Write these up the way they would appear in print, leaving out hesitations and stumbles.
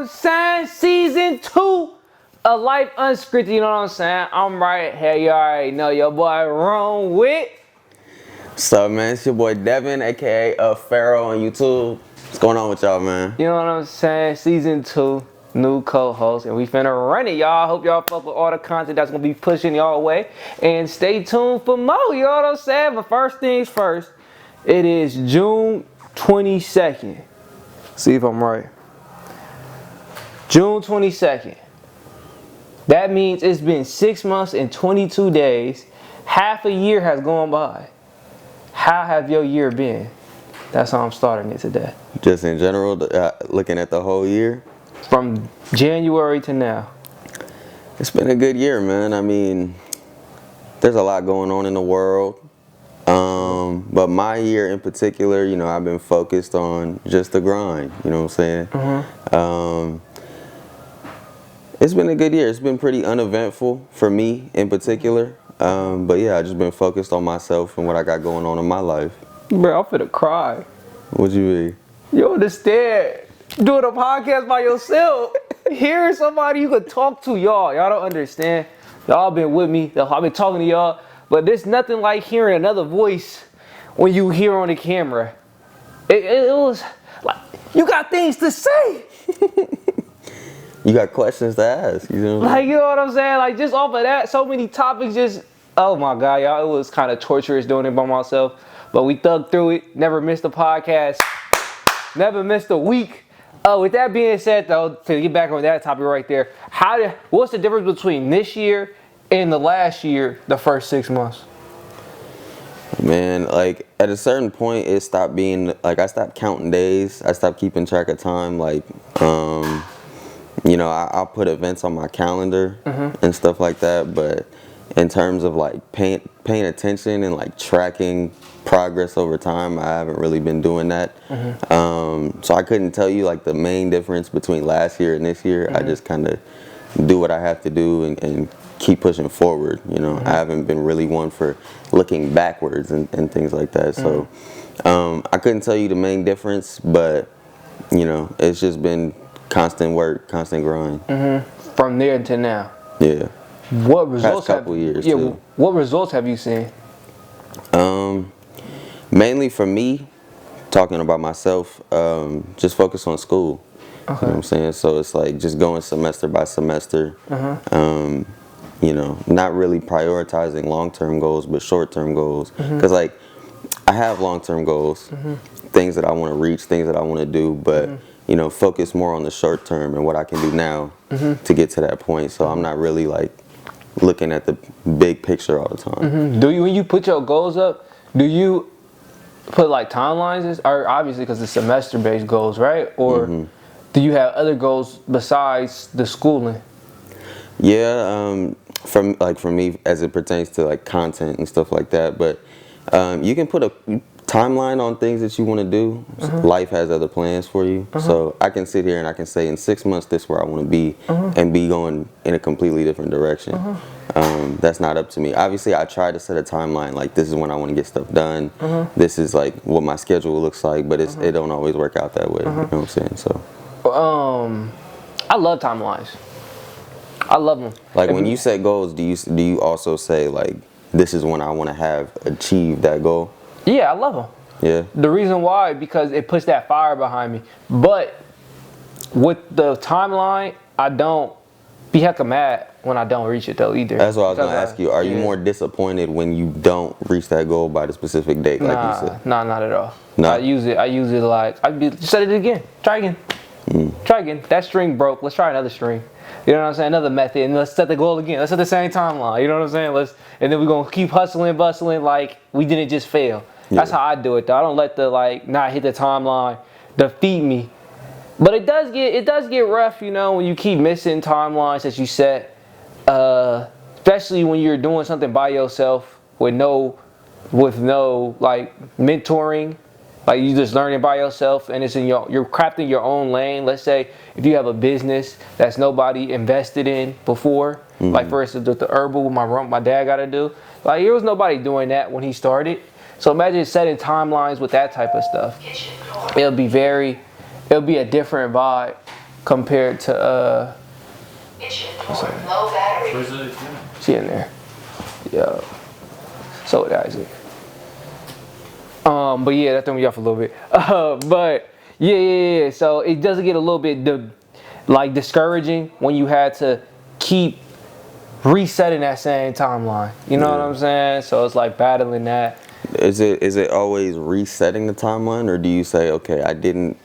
I'm saying? Season 2 of Life Unscrpted, you know what I'm saying? I'm right here, you already know your boy Ron with. What's up, man? It's your boy Devin, aka Pharaoh on YouTube. What's going on with y'all, man? You know what I'm saying? Season 2, new co-host, and we finna run it, y'all. Hope y'all fuck with all the content that's gonna be pushing y'all way. And stay tuned for more, you know what I'm saying? But first things first, it is June 22nd. See if I'm right. June 22nd. That means it's been 6 months and 22 days. Half a year has gone by. How have your year been? That's how I'm starting it today. Just in general, looking at the whole year? From January to now. It's been a good year, man. I mean, there's a lot going on in the world. But my year in particular, you know, I've been focused on just the grind, you know what I'm saying? It's been a good year. It's been pretty uneventful for me in particular. But yeah, I just been focused on myself and what I got going on in my life. Bro, I'm finna cry. What you mean? You understand? Doing a podcast by yourself. Hearing somebody you could talk to, y'all don't understand. Y'all been with me. I've been talking to y'all. But there's nothing like hearing another voice when you hear on the camera. It was like, you got things to say. You got questions to ask, you know? Like, you know what I'm saying? Like, just off of that, so many topics just, oh my God, y'all. It was kind of torturous doing it by myself. But we thugged through it. Never missed a podcast. Never missed a week. With that being said, though, to get back on that topic right there, what's the difference between this year and the last year, the first 6 months? Man, like at a certain point, it stopped being like I stopped counting days. I stopped keeping track of time. Like, you know, I'll put events on my calendar and stuff like that. But in terms of like paying attention and like tracking progress over time, I haven't really been doing that. So I couldn't tell you like the main difference between last year and this year. I just kind of do what I have to do and keep pushing forward. You know, I haven't been really one for looking backwards and things like that. So I couldn't tell you the main difference, but you know, it's just been constant work, constant grind. From there to now. Yeah. What results What results have you seen? Mainly for me, talking about myself, just focus on school. Okay. You know what I'm saying? So it's like just going semester by semester. You know, not really prioritizing long-term goals, but short-term goals. Because like, I have long-term goals, things that I want to reach, things that I want to do, but you know, focus more on the short term and what I can do now to get to that point. So I'm not really like looking at the big picture all the time. Do you, when you put your goals up, do you put like timelines? Or obviously because it's semester-based goals, right? Or do you have other goals besides the schooling? Yeah, for me as it pertains to like content and stuff like that, but you can put a timeline on things that you want to do. Life has other plans for you. So I can sit here and I can say in 6 months this is where I want to be and be going in a completely different direction. That's not up to me. Obviously I try to set a timeline, like this is when I want to get stuff done. This is like what my schedule looks like, but it don't always work out that way. You know what I'm saying? So I love timelines. I love them. Like when you set goals, do you also say like this is when I want to have achieved that goal? Yeah, I love them. Yeah. The reason why, because it puts that fire behind me. But with the timeline, I don't be hecka mad when I don't reach it though either. That's what I was gonna ask you. Are you more disappointed when you don't reach that goal by the specific date, like you said? Nah, not at all. No. I use it like set it again. Try again. Try again. That string broke. Let's try another string. You know what I'm saying? Another method, and let's set the goal again. Let's set the same timeline. You know what I'm saying? And then we're gonna keep hustling, bustling like we didn't just fail. That's how I do it though. I don't let the like not hit the timeline defeat me. But it does get rough, you know, when you keep missing timelines that you set. Especially when you're doing something by yourself with no like mentoring. Like you just learning by yourself, and it's you're crafting your own lane. Let's say if you have a business that's nobody invested in before, like for instance with the herbal, my dad got to do. Like there was nobody doing that when he started. So imagine setting timelines with that type of stuff. It'll be a different vibe compared to Low battery. Where's it? she in there. Yeah. So did Isaac. But yeah, that threw me off a little bit. But yeah. So it doesn't get a little bit like discouraging when you had to keep resetting that same timeline. You know what I'm saying? So it's like battling that. Is it always resetting the timeline, or do you say, okay, I didn't,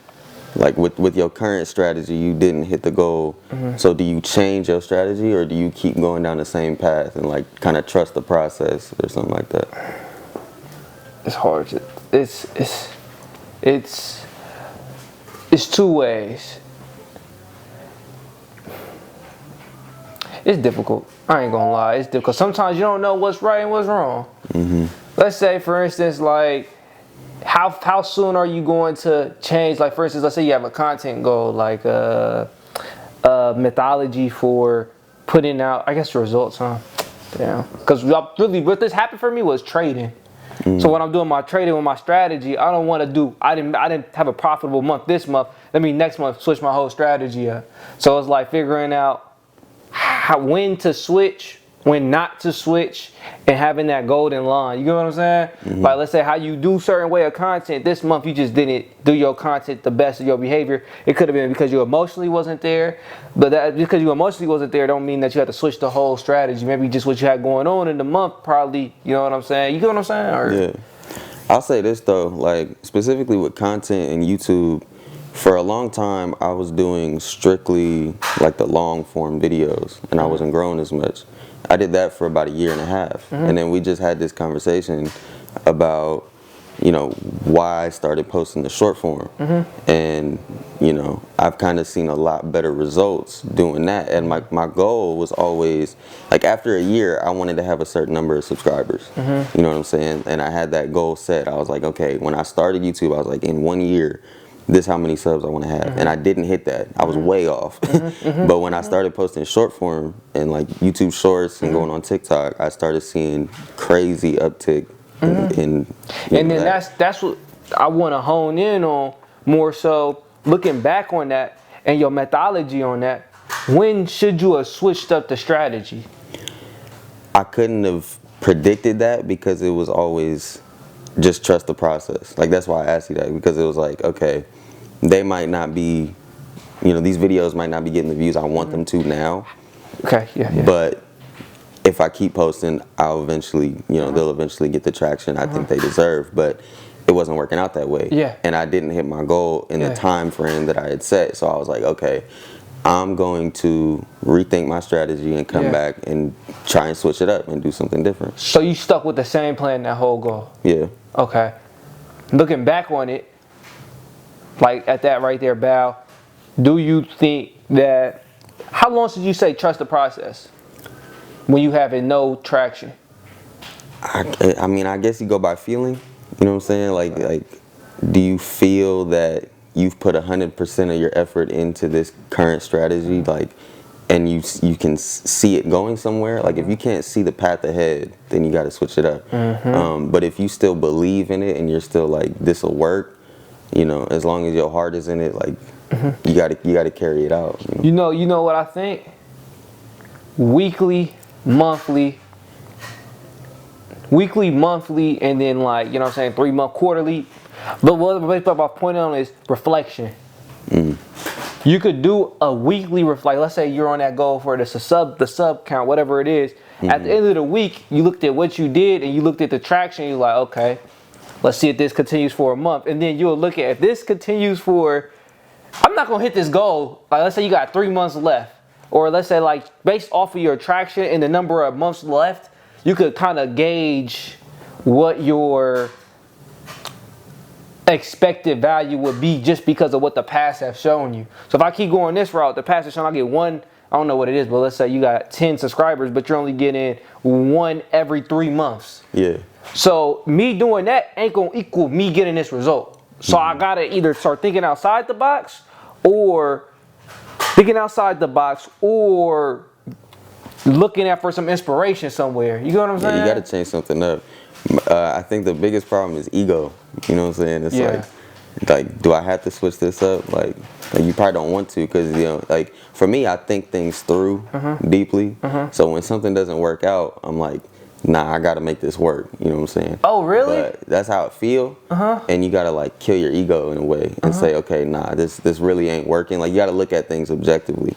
like with your current strategy, you didn't hit the goal, so do you change your strategy, or do you keep going down the same path and like kind of trust the process or something like that? It's hard to, it's two ways. It's difficult. I ain't gonna lie, it's difficult. Sometimes you don't know what's right and what's wrong. Let's say, for instance, like, how soon are you going to change? Like, for instance, let's say you have a content goal, like a methodology for putting out, I guess, results, huh? Damn. Because really, what this happened for me was trading. So when I'm doing my trading with my strategy, I don't want to do. I didn't have a profitable month this month. Let me next month switch my whole strategy up. So it's like figuring out when to switch, when not to switch, and having that golden line. You get what I'm saying? Like, let's say how you do certain way of content. This month you just didn't do your content the best of your behavior. It could have been because you emotionally wasn't there, but that because you emotionally wasn't there don't mean that you had to switch the whole strategy. Maybe just what you had going on in the month probably, you know what I'm saying? You get what I'm saying? Or? Yeah. I'll say this though, like specifically with content and YouTube, for a long time I was doing strictly like the long form videos, and I wasn't growing as much. I did that for about 1.5 years, and then we just had this conversation about, you know, why I started posting the short form, and you know, I've kind of seen a lot better results doing that. And my goal was always, like, after 1 year I wanted to have a certain number of subscribers. You know what I'm saying? And I had that goal set. I was like, okay, when I started YouTube, I was like, in 1 year, this how many subs I want to have, and I didn't hit that. I was way off. But when I started posting short form and like YouTube Shorts and going on TikTok, I started seeing crazy uptick in and then that's what I want to hone in on more. So looking back on that and your methodology on that, when should you have switched up the strategy? I couldn't have predicted that because it was always just trust the process. Like, that's why I asked you that, because it was like, okay, they might not be, you know, these videos might not be getting the views I want them to now. Okay, yeah. But if I keep posting, I'll eventually, you know, they'll eventually get the traction I think they deserve. But it wasn't working out that way. Yeah. And I didn't hit my goal in the time frame that I had set. So I was like, okay, I'm going to rethink my strategy and come back and try and switch it up and do something different. So you stuck with the same plan that whole goal? Yeah. Okay. Looking back on it, like at that right there, Bow, do you think that, how long did you say trust the process when you having no traction? I mean, I guess you go by feeling, you know what I'm saying? Like, do you feel that you've put 100% of your effort into this current strategy, like, and you can see it going somewhere? Like, if you can't see the path ahead, then you got to switch it up. But if you still believe in it and you're still like, this will work, you know, as long as your heart is in it, like, you got to carry it out. You know what I think? Weekly, monthly, and then, like, you know what I'm saying, 3 month, quarterly. But what I'm pointing on is reflection. You could do a weekly like, let's say you're on that goal for the sub count, whatever it is. At the end of the week, you looked at what you did and you looked at the traction. You're like, okay, let's see if this continues for a month. And then you'll look at, if this continues for, I'm not gonna hit this goal. Like, let's say you got 3 months left, or let's say, like, based off of your traction and the number of months left, you could kind of gauge what your expected value would be just because of what the past have shown you. So if I keep going this route, the past has shown I get one, I don't know what it is, but let's say you got 10 subscribers, but you're only getting 1 every 3 months. Yeah. So me doing that ain't gonna equal me getting this result. So I gotta either start thinking outside the box, or looking at for some inspiration somewhere. You know what I'm saying? Yeah, you got to change something up. I think the biggest problem is ego. You know what I'm saying? It's like, like, do I have to switch this up? Like you probably don't want to, because you know, like for me, I think things through deeply. So when something doesn't work out, I'm like, nah, I gotta make this work. You know what I'm saying? Oh, really? But that's how it feel. And you gotta like kill your ego in a way and say, okay, nah, this really ain't working. Like you gotta look at things objectively.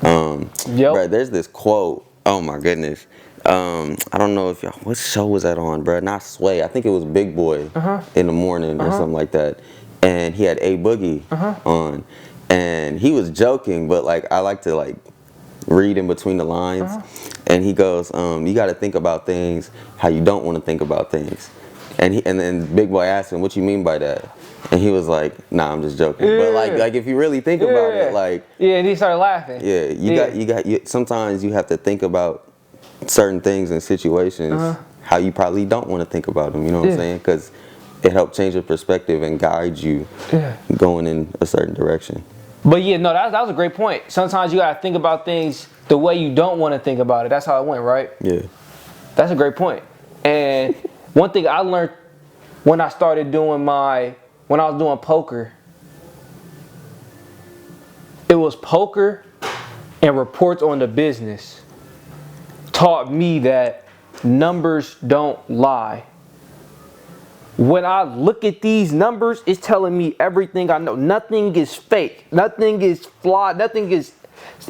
Bro, there's this quote. Oh my goodness. I don't know if y'all, what show was that on, bro? Not Sway. I think it was Big Boy in the morning or something like that. And he had A Boogie on, and he was joking, but like I like to like read in between the lines. And he goes, you got to think about things how you don't want to think about things. And then Big Boy asked him, what you mean by that? And he was like, nah, I'm just joking. But like if you really think about it, like and he started laughing. Yeah, you got sometimes you have to think about certain things and situations how you probably don't want to think about them. You know what I'm saying? Because it helps change your perspective and guide you going in a certain direction. But yeah, no, that was a great point. Sometimes you gotta think about things the way you don't want to think about it. That's how it went, right? Yeah. That's a great point. And one thing I learned when I started doing when I was doing poker, it was poker and reports on the business taught me that numbers don't lie. When I look at these numbers, it's telling me everything I know. Nothing is fake. Nothing is flawed. Nothing is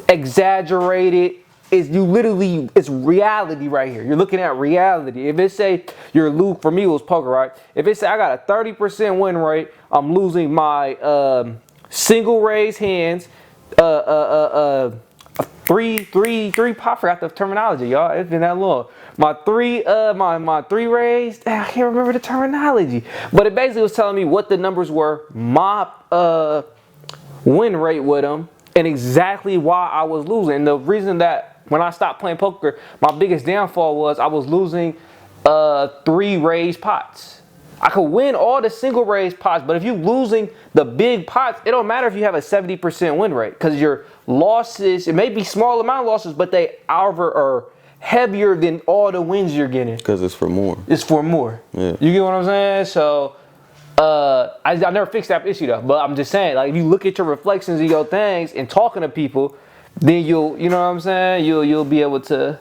exaggerated. It's reality right here. You're looking at reality. If it say for me it was poker, right? If it say I got a 30% win rate, I'm losing my single raise hands, three pop. I forgot the terminology, y'all. It's been that long. My three raised. I can't remember the terminology, but it basically was telling me what the numbers were, my win rate with them, and exactly why I was losing. And the reason that when I stopped playing poker, my biggest downfall was I was losing 3 raised pots. I could win all the single raised pots, but if you're losing the big pots, it don't matter if you have a 70% win rate, because your losses, it may be small amount of losses, but they are heavier than all the wins you're getting. Because it's for more. It's for more. Yeah. You get what I'm saying? So I never fixed that issue though, but I'm just saying, like, if you look at your reflections of your things and talking to people, then you know what I'm saying? You'll be able to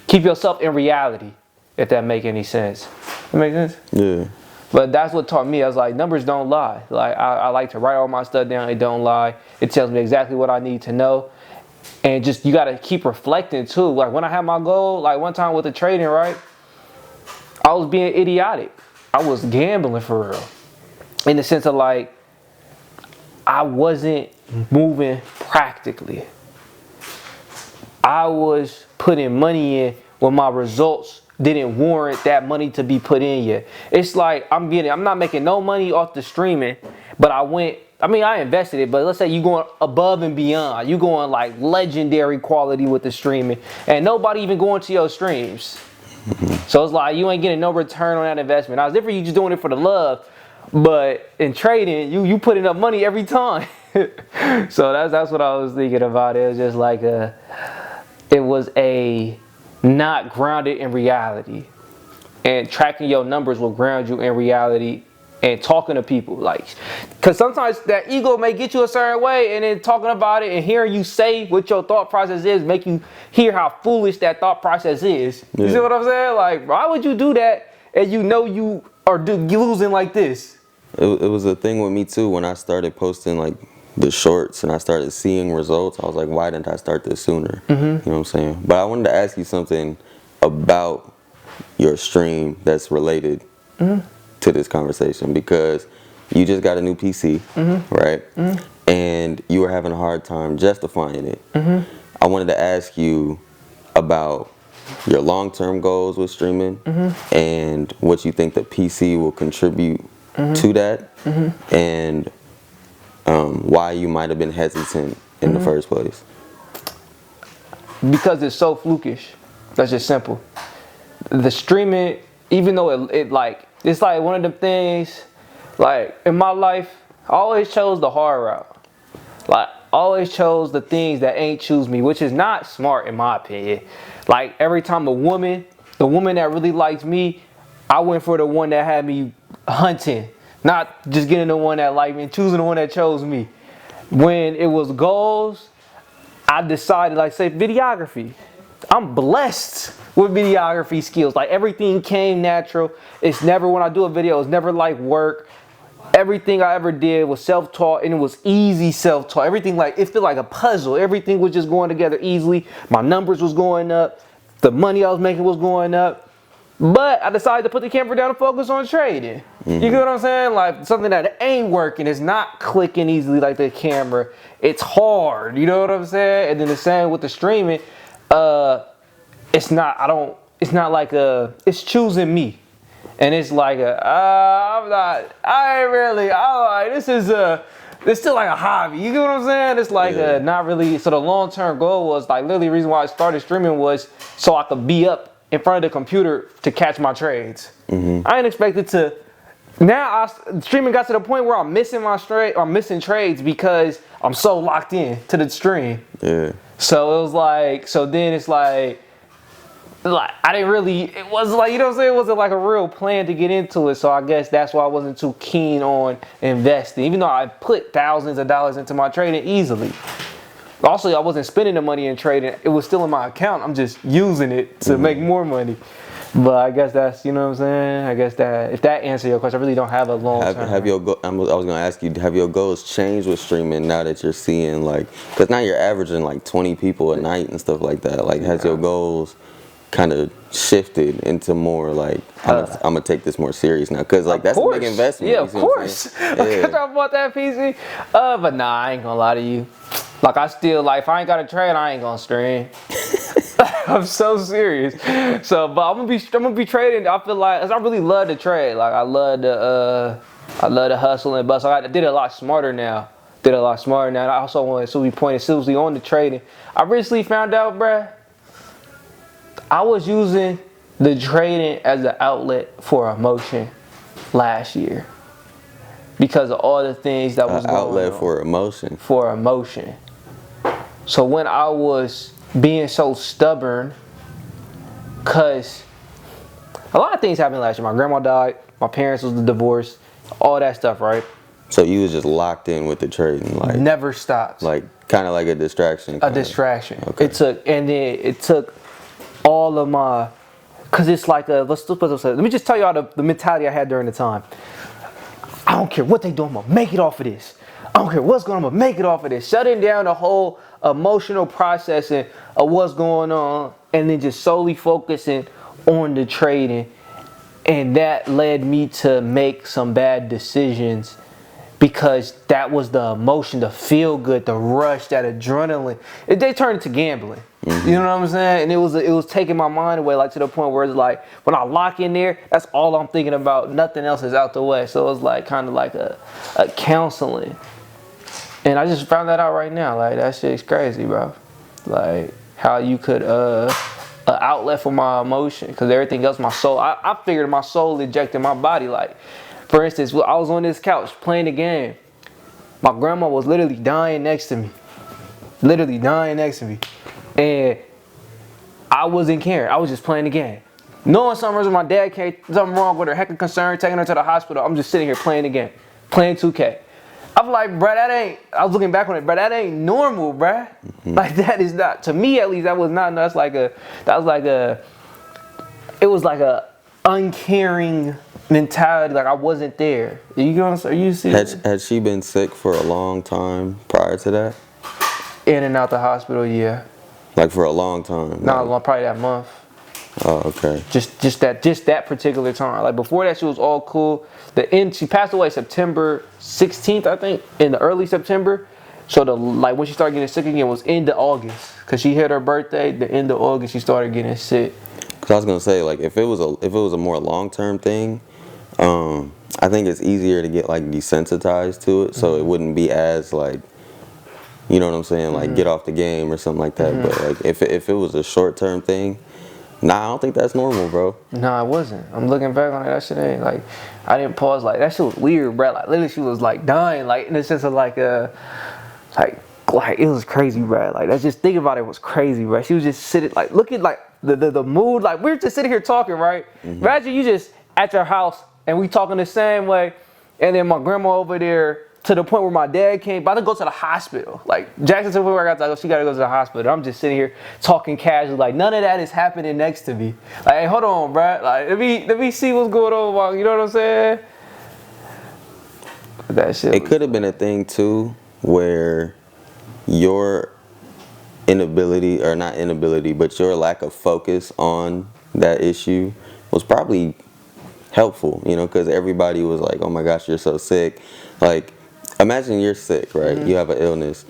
keep yourself in reality, if that make any sense. That make sense? Yeah. But that's what taught me. I was like, numbers don't lie. Like I like to write all my stuff down. It don't lie. It tells me exactly what I need to know. And just, you got to keep reflecting too. Like when I had my goal, like one time with the trading, right? I was being idiotic. I was gambling for real. In the sense of like, I wasn't moving practically. I was putting money in when my results didn't warrant that money to be put in yet. It's like I'm not making no money off the streaming, but I invested it, but let's say you going above and beyond. You going like legendary quality with the streaming, and nobody even going to your streams. So it's like you ain't getting no return on that investment. Now it's different, you just doing it for the love, but in trading, you putting up money every time. So that's what I was thinking about. It was just like it was a not grounded in reality, and tracking your numbers will ground you in reality. And talking to people, like, because sometimes that ego may get you a certain way, and then talking about it and hearing you say what your thought process is make you hear how foolish that thought process is. You see what I'm saying? Like, why would you do that and you know you are losing like this? It was a thing with me too when I started posting like the shorts and I started seeing results. I was like, why didn't I start this sooner? You know what I'm saying? But I wanted to ask you something about your stream that's related to this conversation, because you just got a new PC, right? And you were having a hard time justifying it. I wanted to ask you about your long-term goals with streaming and what you think the PC will contribute to that, and why you might have been hesitant in the first place. Because it's so flukish. That's just simple. The streaming, even though it's like one of them things, like in my life, I always chose the hard route. Like, I always chose the things that ain't choose me, which is not smart in my opinion. Like every time the woman that really liked me, I went for the one that had me hunting Not just getting the one that liked me and choosing the one that chose me. When it was goals, I decided, like, say, videography. I'm blessed with videography skills. Like, everything came natural. It's never, when I do a video, it's never like work. Everything I ever did was self-taught, and it was easy self-taught. Everything, like, it felt like a puzzle. Everything was just going together easily. My numbers was going up. The money I was making was going up. But I decided to put the camera down and focus on trading. You get what I'm saying? Like, something that ain't working, it's not clicking easily like the camera. It's hard, you know what I'm saying? And then the same with the streaming. It's choosing me. And it's like it's still like a hobby. You get what I'm saying? It's like not really. So the long-term goal was like, literally the reason why I started streaming was so I could be up in front of the computer to catch my trades. I ain't expected to. Now streaming got to the point where I'm missing missing trades because I'm so locked in to the stream. Yeah. So it was like, so then it's like I didn't really, it wasn't like, you know what I'm saying? It wasn't like a real plan to get into it. So I guess that's why I wasn't too keen on investing, even though I put thousands of dollars into my trading easily. Also, I wasn't spending the money in trading. It was still in my account. I'm just using it to make more money. But I guess that's, you know what I'm saying? I guess that, if that answers your question, I really don't have a long term. I was going to ask you, have your goals changed with streaming now that you're seeing, like, because now you're averaging like 20 people a night and stuff like that. Like, has your goals kind of shifted into more like, I'm gonna take this more serious now, because like that's a big investment. Yeah, of course. Because I bought that PC. But nah, I ain't gonna lie to you. Like, I still, like, if I ain't got a trade, I ain't gonna stream. I'm so serious. So, but I'm gonna be trading. I feel like, I really love to trade. Like, I love the hustle and bustle. I did it a lot smarter now. And I also want to be pointing seriously on the trading. I recently found out, bruh, I was using the trading as an outlet for emotion last year because of all the things that was going on. Outlet for emotion. For emotion. So when I was being so stubborn, cause a lot of things happened last year. My grandma died. My parents was divorced. All that stuff, right? So you was just locked in with the trading, like never stopped. Like kind of like a distraction. A distraction. Okay. It took all of my, cause it's like let me just tell y'all the mentality I had during the time. I don't care what they do, I'm gonna make it off of this. I don't care what's going on, I'm gonna make it off of this. Shutting down the whole emotional processing of what's going on, and then just solely focusing on the trading. And that led me to make some bad decisions because that was the emotion, the feel good, the rush, that adrenaline. They turned into gambling. Mm-hmm. You know what I'm saying? And it was taking my mind away, like to the point where it's like when I lock in there, that's all I'm thinking about. Nothing else is out the way. So it was like kind of like a counseling. And I just found that out right now. Like, that shit's crazy, bro. Like, how you could an outlet for my emotion, because everything else, my soul, I figured my soul ejected my body. Like, for instance, I was on this couch playing the game. My grandma was literally dying next to me. And I wasn't caring. I was just playing the game. Knowing something my dad came, something wrong with her, heck of concern, taking her to the hospital. I'm just sitting here playing the game, playing 2K. I'm like, bruh, I was looking back on it, bruh, that ain't normal, bruh. Mm-hmm. Like, that is not, to me at least, it was like a uncaring mentality. Like, I wasn't there. You know what I'm saying? You see? Had she been sick for a long time prior to that? In and out the hospital, yeah. Like, for a long time? No, like, probably that month. Oh, okay. Just that particular time. Like, before that, she was all cool. She passed away September 16th, I think, in the early September. So when she started getting sick again was end of August, cause she hit her birthday. The end of August, she started getting sick. Cause I was gonna say, like, if it was a more long-term thing, I think it's easier to get like desensitized to it, so it wouldn't be as like, you know what I'm saying, like get off the game or something like that. But like if it was a short-term thing. Nah, I don't think that's normal, bro. No, it wasn't. I'm looking back on it. That shit ain't like, I didn't pause. Like, that shit was weird, bro. Like, literally, she was like dying, like in the sense of like it was crazy, bro. Like, that's just thinking about it was crazy, bro. She was just sitting, like, looking like the mood. Like, we were just sitting here talking, right? Imagine you just at your house and we talking the same way, And then my grandma over there to the point where my dad came, about to go to the hospital. Like, Jackson to the point where I got to go, she got to go to the hospital. I'm just sitting here talking casual, like, none of that is happening next to me. Like, hey, hold on, bro. Like, let me see what's going on, you know what I'm saying? That shit. It could have been a thing, too, where your inability, or not inability, but your lack of focus on that issue was probably helpful, you know, because everybody was like, oh my gosh, you're so sick. Like, imagine you're sick, right? You have an illness,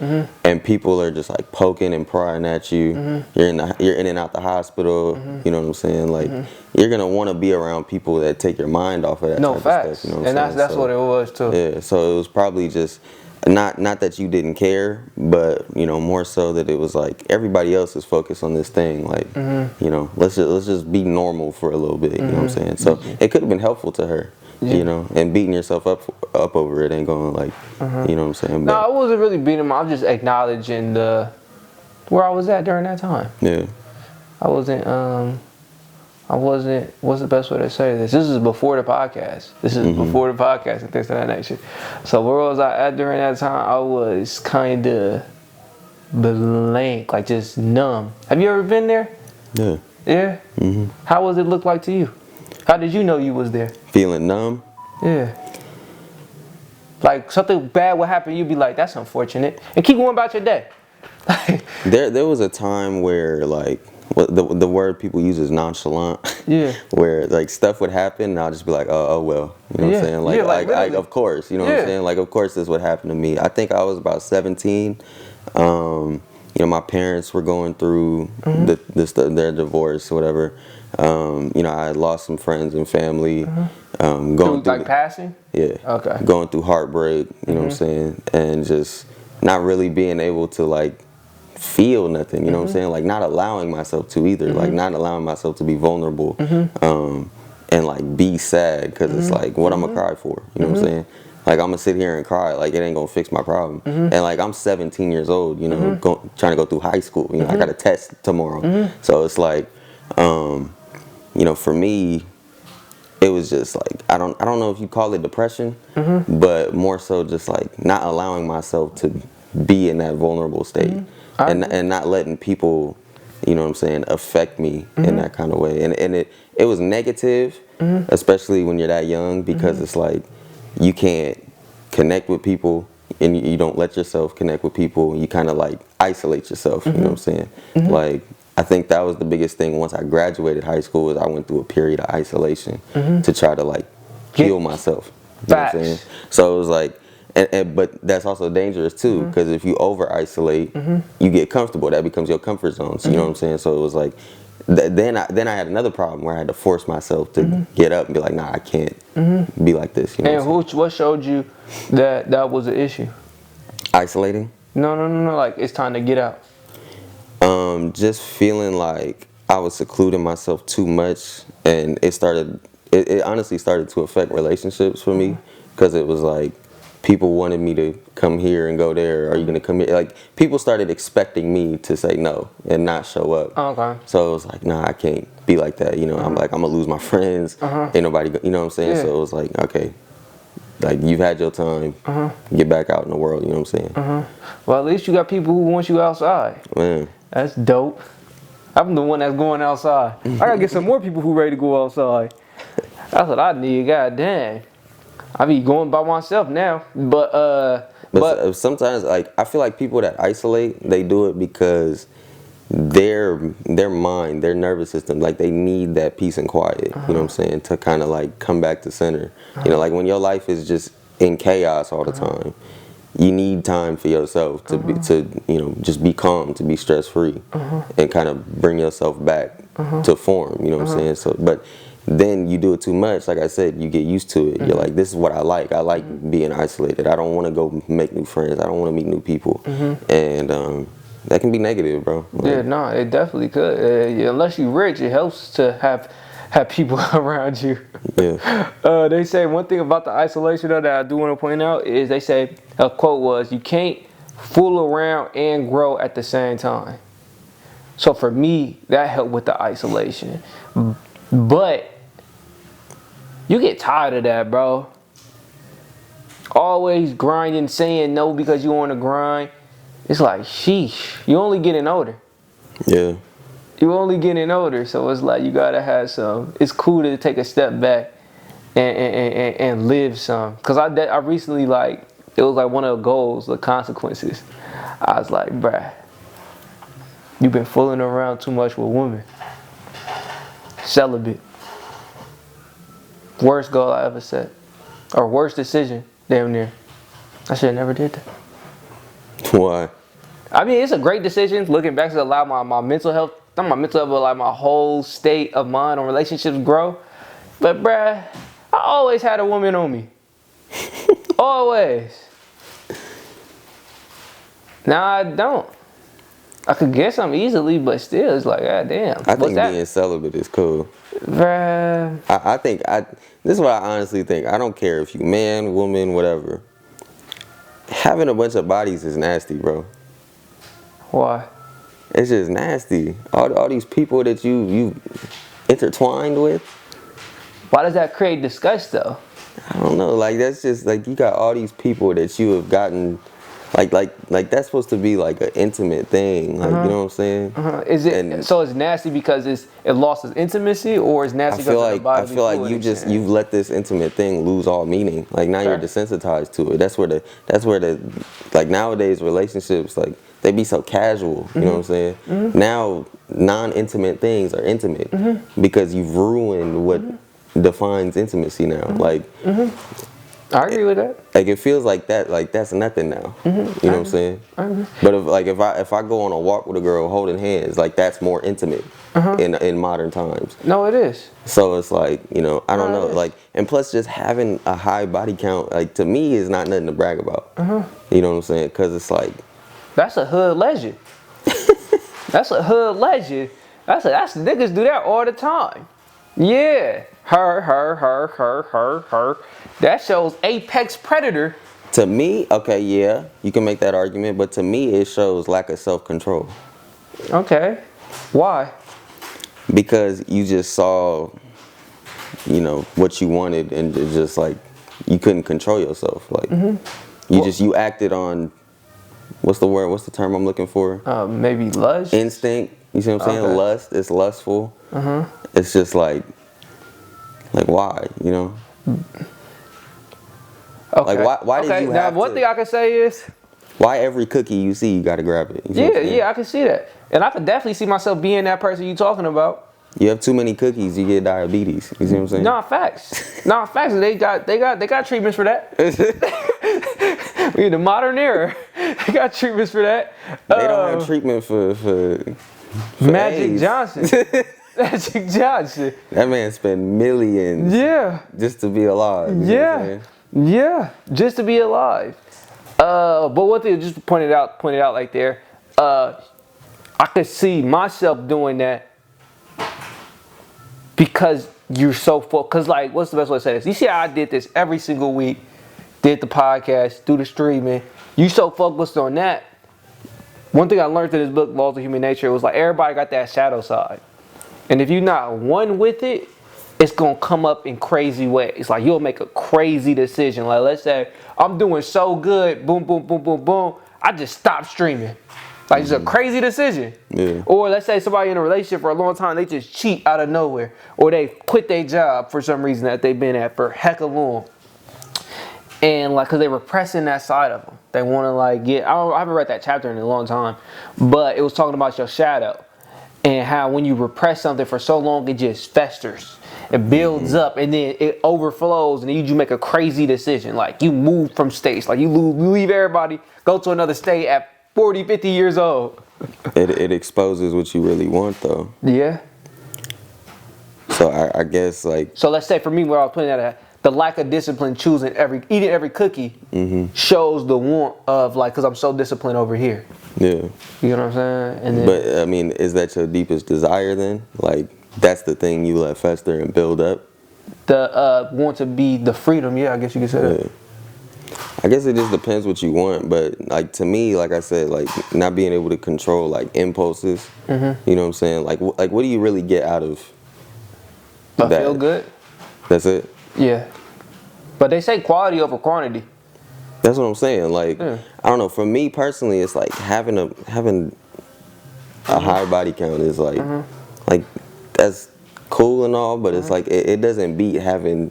and people are just like poking and prying at you. You're in and out the hospital. You know what I'm saying? Like, you're gonna want to be around people that take your mind off of that type facts. of stuff. You know what I'm saying? That's what it was too. Yeah, so it was probably just not that you didn't care, but you know, more so that it was like everybody else is focused on this thing. Like, you know, let's just be normal for a little bit. You know what I'm saying? So it could have been helpful to her. You know, and beating yourself up over it ain't going like, you know what I'm saying? No, I wasn't really beating him. I was just acknowledging where I was at during that time. Yeah. I wasn't, what's the best way to say this? This is before the podcast. This is before the podcast and things of that nature. So where was I at during that time? I was kind of blank, like just numb. Have you ever been there? Yeah. Yeah? How was it look like to you? How did you know you was there? Feeling numb? Yeah. Like something bad would happen, you'd be like, that's unfortunate. And keep going about your day. There was a time where like, the word people use is nonchalant. Yeah. Where like stuff would happen and I'll just be like, oh well. You know what I'm saying? Like, like of course, you know what I'm saying? Like, of course this would happen to me. I think I was about 17. You know, my parents were going through their divorce or whatever. You know, I had lost some friends and family. Going through like passing? Yeah. Okay. Going through heartbreak, you know what I'm saying? And just not really being able to like feel nothing, you know what I'm saying? Like not allowing myself to either, like not allowing myself to be vulnerable and like be sad because it's like, what I'm gonna cry for, you know what I'm saying? Like I'm gonna sit here and cry, like it ain't gonna fix my problem. And like I'm 17 years old, you know, trying to go through high school, you know, I got a test tomorrow. So it's like, you know, for me, it was just like, I don't know if you call it depression, but more so just like not allowing myself to be in that vulnerable state and not letting people, you know what I'm saying, affect me in that kind of way. And it was negative, especially when you're that young, because it's like you can't connect with people and you don't let yourself connect with people. You kind of like isolate yourself, you know what I'm saying? Like, I think that was the biggest thing once I graduated high school is I went through a period of isolation to try to like heal myself. You know what I'm saying? So it was like, but that's also dangerous too, because if you over isolate, you get comfortable. That becomes your comfort zone. So you know what I'm saying? So it was like, then I had another problem where I had to force myself to get up and be like, nah, I can't be like this. You know what showed you that was an issue? Isolating? No. Like it's time to get out. Just feeling like I was secluding myself too much, and it honestly started to affect relationships for me, because it was like people wanted me to come here and go there. Are you gonna come here? Like people started expecting me to say no and not show up. Okay. So it was like, nah, I can't be like that. You know, I'm gonna lose my friends. Ain't nobody, you know what I'm saying? So it was like, okay, like you've had your time, get back out in the world. You know what I'm saying? Well, at least you got people who want you outside. Man. That's dope. I'm the one that's going outside. I gotta get some more people who ready to go outside. That's what I need. God damn. I be going by myself now. But sometimes, like, I feel like people that isolate, they do it because their mind, their nervous system, like they need that peace and quiet. You know what I'm saying? To kind of like come back to center. You know, like when your life is just in chaos all the time, you need time for yourself to be, you know, just be calm, to be stress free, and kind of bring yourself back to form. You know what I'm saying? So, but then you do it too much. Like I said, you get used to it. You're like, this is what I like. I like being isolated. I don't want to go make new friends. I don't want to meet new people. And that can be negative, bro. Like, yeah, no, it definitely could. Unless you're rich, it helps to have people around you. Yeah. They say one thing about the isolation though, that I do want to point out is they say a quote was, you can't fool around and grow at the same time. So for me, that helped with the isolation. But you get tired of that, bro. always grinding, saying no because you want to grind. It's like, sheesh, you only getting older. Yeah. You only getting older, so it's like you gotta have some. It's cool to take a step back and live some. Cause I recently, like, it was like one of the goals, the consequences. I was like, bruh, you've been fooling around too much with women. Celibate. Worst goal I ever set, or worst decision, damn near. I should have never did that. Why? I mean, it's a great decision. Looking back to allow my mental health, not my mental health, but like my whole state of mind on relationships grow. But bruh, I always had a woman on me. Always. Now I don't. I could get some easily, but still, it's like, god damn. I think being celibate is cool. Bruh. I think this is what I honestly think. I don't care if you man, woman, whatever. Having a bunch of bodies is nasty, bro. Why? It's just nasty. All these people that you intertwined with. Why does that create disgust though? I don't know. Like, that's just like, you got all these people that you have gotten. Like that's supposed to be like an intimate thing, like, you know what I'm saying? Is it so? It's nasty because it lost its intimacy, or it's nasty because I feel like you've let this intimate thing lose all meaning. Like, now you're desensitized to it. That's where the like, nowadays relationships, like, they be so casual. You know what I'm saying? Now non-intimate things are intimate because you've ruined what defines intimacy now. Like. I agree with that. Like, it feels like that, like, that's nothing now. You know what I'm saying? But if I go on a walk with a girl holding hands, like, that's more intimate in modern times. No, it is. So it's like, you know, I don't know, like, and plus just having a high body count, like, to me is not nothing to brag about. You know what I'm saying? Because it's like, that's a hood legend. That's a hood legend. That's niggas do that all the time. Yeah. Her. That shows apex predator. To me, okay, yeah, you can make that argument, but to me it shows lack of self-control. Okay. Why? Because you just saw, you know, what you wanted, and it's just like, you couldn't control yourself. Like, you acted on, what's the term I'm looking for? Maybe lust? Instinct. You see what I'm saying? Lust. It's lustful. It's just like why, you know? Okay. Like, why did you have now, one thing I can say is, why every cookie you see, you gotta grab it? Yeah, I can see that. And I can definitely see myself being that person you talking about. You have too many cookies, you get diabetes. You see what I'm saying? Nah, facts. They got treatments for that. We in the modern era. They got treatments for that. They don't have treatment for Magic AIDS. Johnson. Magic Johnson. That man spent millions. Yeah. Just to be alive. Yeah. Just to be alive. But one thing just pointed out like there, I could see myself doing that because you're so full. Cause like, what's the best way to say this? You see how I did this every single week, did the podcast, do the streaming. You so focused on that. One thing I learned in this book, Laws of Human Nature, was like, everybody got that shadow side. And if you're not one with it, it's going to come up in crazy ways. Like, you'll make a crazy decision. Like, let's say I'm doing so good, boom, boom, boom, boom, boom. I just stop streaming. Like, it's a crazy decision. Yeah. Or let's say somebody in a relationship for a long time, they just cheat out of nowhere. Or they quit their job for some reason that they've been at for heck of long. And like, cause they're repressing that side of them. They want to like get, I haven't read that chapter in a long time, but it was talking about your shadow. And how when you repress something for so long, it just festers. It builds up and then it overflows and then you make a crazy decision. Like, you move from states. Like, you leave everybody, go to another state at 40, 50 years old. It exposes what you really want, though. Yeah. So I guess, like... So let's say for me, where I was putting that at, the lack of discipline eating every cookie shows the want of, like, because I'm so disciplined over here. Yeah. You know what I'm saying? And then, but, I mean, is that your deepest desire then? Like, that's the thing you let fester and build up? The want to be the freedom, yeah, I guess you could say that. I guess it just depends what you want, but like, to me, like I said, like, not being able to control like impulses, you know what I'm saying? Like what do you really get out of I that? feel good. That's it? Yeah. But they say quality over quantity. That's what I'm saying. Like, I don't know. For me personally, it's like having a high body count is like that's cool and all, but it's like it doesn't beat having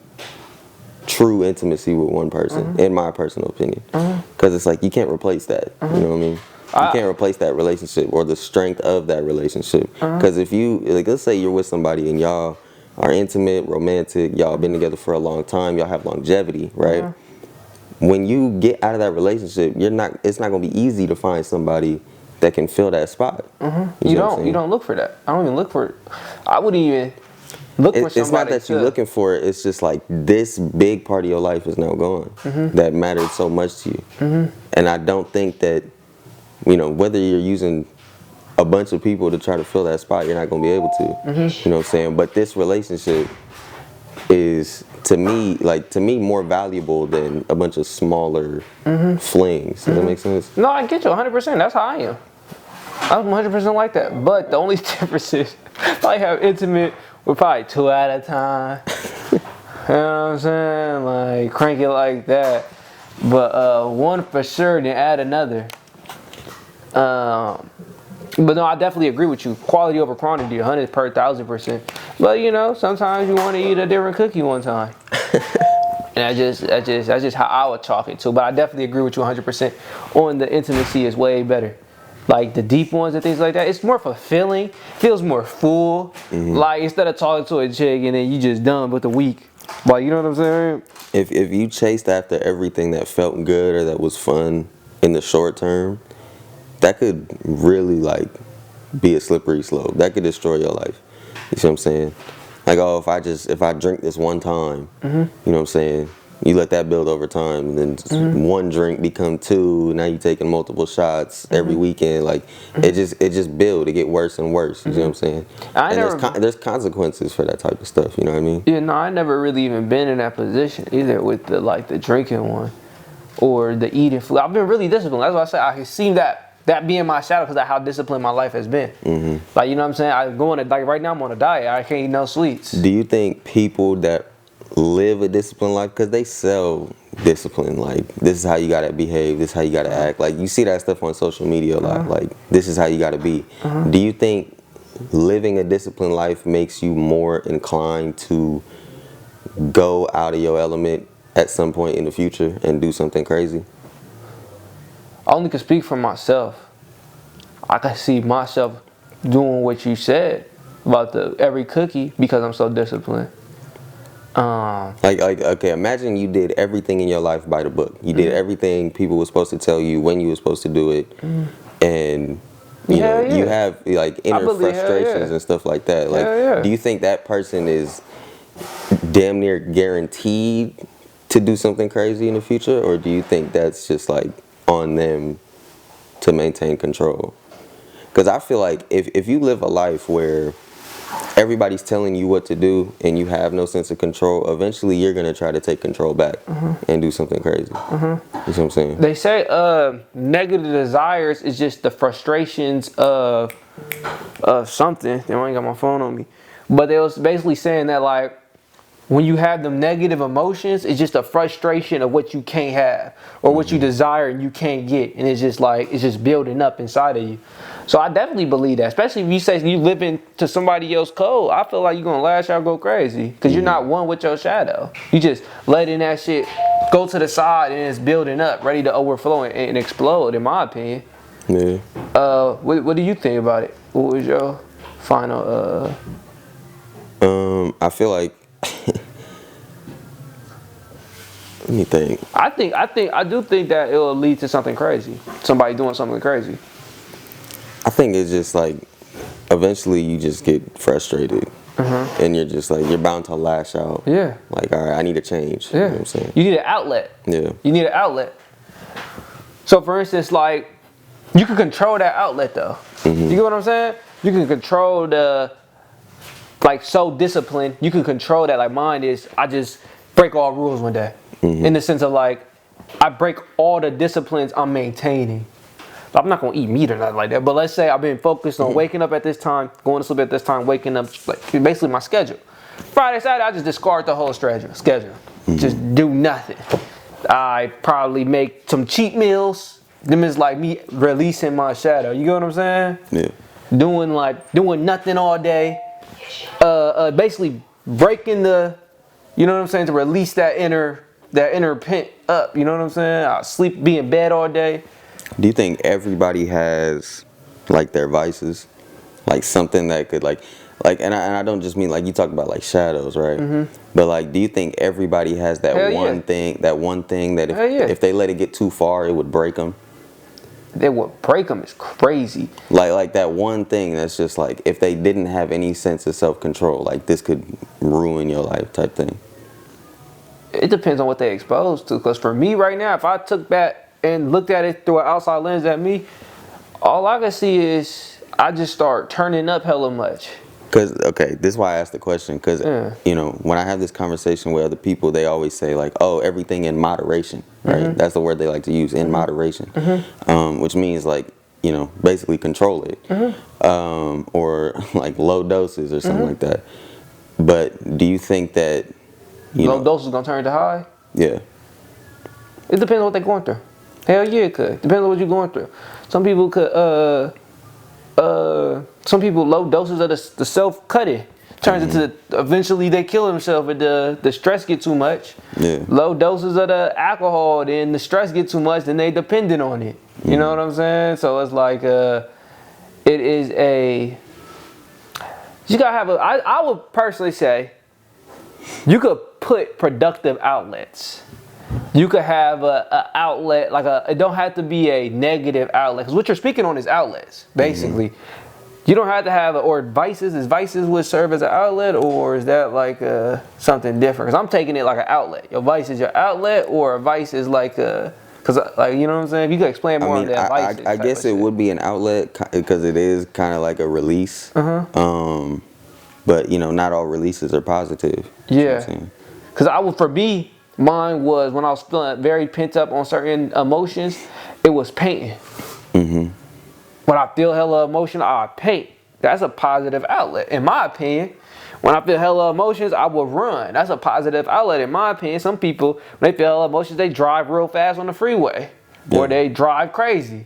true intimacy with one person, in my personal opinion. Because it's like you can't replace that. You know what I mean? You can't replace that relationship or the strength of that relationship. Because if you, like, let's say you're with somebody and y'all are intimate, romantic, y'all been together for a long time, y'all have longevity, right? When you get out of that relationship, it's not gonna be easy to find somebody that can fill that spot. You don't look for that. I don't even look for it. I wouldn't even look for somebody. It's not that you're looking for it. It's just like this big part of your life is now gone that mattered so much to you. And I don't think that, you know, whether you're using a bunch of people to try to fill that spot, you're not going to be able to. You know what I'm saying? But this relationship is, to me, more valuable than a bunch of smaller flings. Does that make sense? No, I get you 100%. That's how I am. I'm 100% like that. But the only difference is I have intimate with probably 2 at a time. You know what I'm saying? Like, crank it like that. But one for sure, then add another. But no, I definitely agree with you. Quality over quantity, 100 per 1,000%. But you know, sometimes you want to eat a different cookie one time. And that's just how I would chalk it to. But I definitely agree with you 100% on the intimacy is way better. Like the deep ones and things like that, it's more fulfilling, feels more full. Like instead of talking to a chick and then you just done with the week. Like, you know what I'm saying? If you chased after everything that felt good or that was fun in the short term, that could really like be a slippery slope. That could destroy your life. You see what I'm saying? Like, oh, if I drink this one time, you know what I'm saying? You let that build over time, and then one drink become 2. Now you taking multiple shots every weekend. Like it just build. It get worse and worse. You see what I'm saying? There's consequences for that type of stuff. You know what I mean? Yeah, no, I never really even been in that position either with the drinking one or the eating food. I've been really disciplined. That's why I say I can see that being my shadow because of how disciplined my life has been. Like, you know what I'm saying? I'm going to, like, right now I'm on a diet. I can't eat no sweets. Do you think people that live a disciplined life, because they sell discipline, like this is how you gotta behave, this is how you gotta act, like you see that stuff on social media a lot, like this is how you gotta be. Do you think living a disciplined life makes you more inclined to go out of your element at some point in the future and do something crazy? I only can speak for myself. I can see myself doing what you said about every cookie because I'm so disciplined. Like okay, imagine you did everything in your life by the book. You did everything people were supposed to tell you when you were supposed to do it, and you know you have like inner frustrations and stuff like that. Like, do you think that person is damn near guaranteed to do something crazy in the future, or do you think that's just like on them to maintain control? Because I feel like if you live a life where everybody's telling you what to do and you have no sense of control, eventually you're going to try to take control back and do something crazy. You see what I'm saying? They say negative desires is just the frustrations of something. I ain't got my phone on me. But they was basically saying that, like, when you have them negative emotions, it's just a frustration of what you can't have or what you desire and you can't get. And it's just like, it's just building up inside of you. So I definitely believe that, especially if you say you live into somebody else's code. I feel like you're going to lash out, go crazy because you're not one with your shadow. You just letting that shit go to the side and it's building up, ready to overflow and explode, in my opinion. Yeah. What do you think about it? What was your final? I feel like. Let me think. I do think that it will lead to something crazy. Somebody doing something crazy. I think it's just like, eventually you just get frustrated. And you're just like, you're bound to lash out. Yeah. Like, all right, I need to change. Yeah. You know what I'm saying? You need an outlet. Yeah. You need an outlet. So for instance, like, you can control that outlet though. You get what I'm saying? You can control the, like, so disciplined. You can control that. Like mine is, I just break all rules one day. In the sense of like, I break all the disciplines I'm maintaining. I'm not gonna eat meat or nothing like that, but let's say I've been focused on waking up at this time, going to sleep at this time, waking up, like basically my schedule. Friday, Saturday, I just discard the whole schedule. Just do nothing. I probably make some cheat meals. Them is like me releasing my shadow. You get what I'm saying? Yeah. Doing nothing all day. Basically breaking the, you know what I'm saying, to release that inner pent up. You know what I'm saying? I sleep, be in bed all day. Do you think everybody has like their vices, like something that could like, and I don't just mean like you talk about like shadows, right? Mm-hmm. But like, do you think everybody has that Hell one yeah. thing, that Hell yeah. if they let it get too far, it would break them? That what break them is crazy. Like that one thing that's just like, if they didn't have any sense of self-control, like this could ruin your life type thing. It depends on what they exposed to. Because for me right now, if I took that and looked at it through an outside lens at me, all I can see is I just start turning up hella much. Because, okay, this is why I asked the question. Because, you know, when I have this conversation with other people, they always say, like, oh, everything in moderation, right? Mm-hmm. That's the word they like to use, in moderation. Mm-hmm. Which means, like, you know, basically control it. Mm-hmm. Or, like, low doses or something like that. But do you think that, low doses going to turn to high? Yeah. It depends on what they're going through. Hell yeah, it could. Depends on what you're going through. Some people could, some people low doses of the self-cutting turns into eventually they kill themselves if the stress get too much. Yeah. Low doses of the alcohol, then the stress get too much, then they dependent on it. You know what I'm saying? So it's like it is you gotta have I would personally say you could put productive outlets. You could have a outlet, it don't have to be a negative outlet. Because what you're speaking on is outlets, basically. Mm-hmm. You don't have to have, or vices would serve as an outlet, or is that like something different? Because I'm taking it like an outlet. Your vice is your outlet, or a vice is like because like, you know what I'm saying? If you could explain more on that vice. I guess it would be an outlet because it is kind of like a release. Uh-huh. But, you know, not all releases are positive. Yeah. Because for me, mine was when I was feeling very pent up on certain emotions, it was painting. Mm-hmm. When I feel hella emotion, I paint. That's a positive outlet, in my opinion. When I feel hella emotions, I will run. That's a positive outlet, in my opinion. Some people, when they feel hella emotions, they drive real fast on the freeway, or they drive crazy.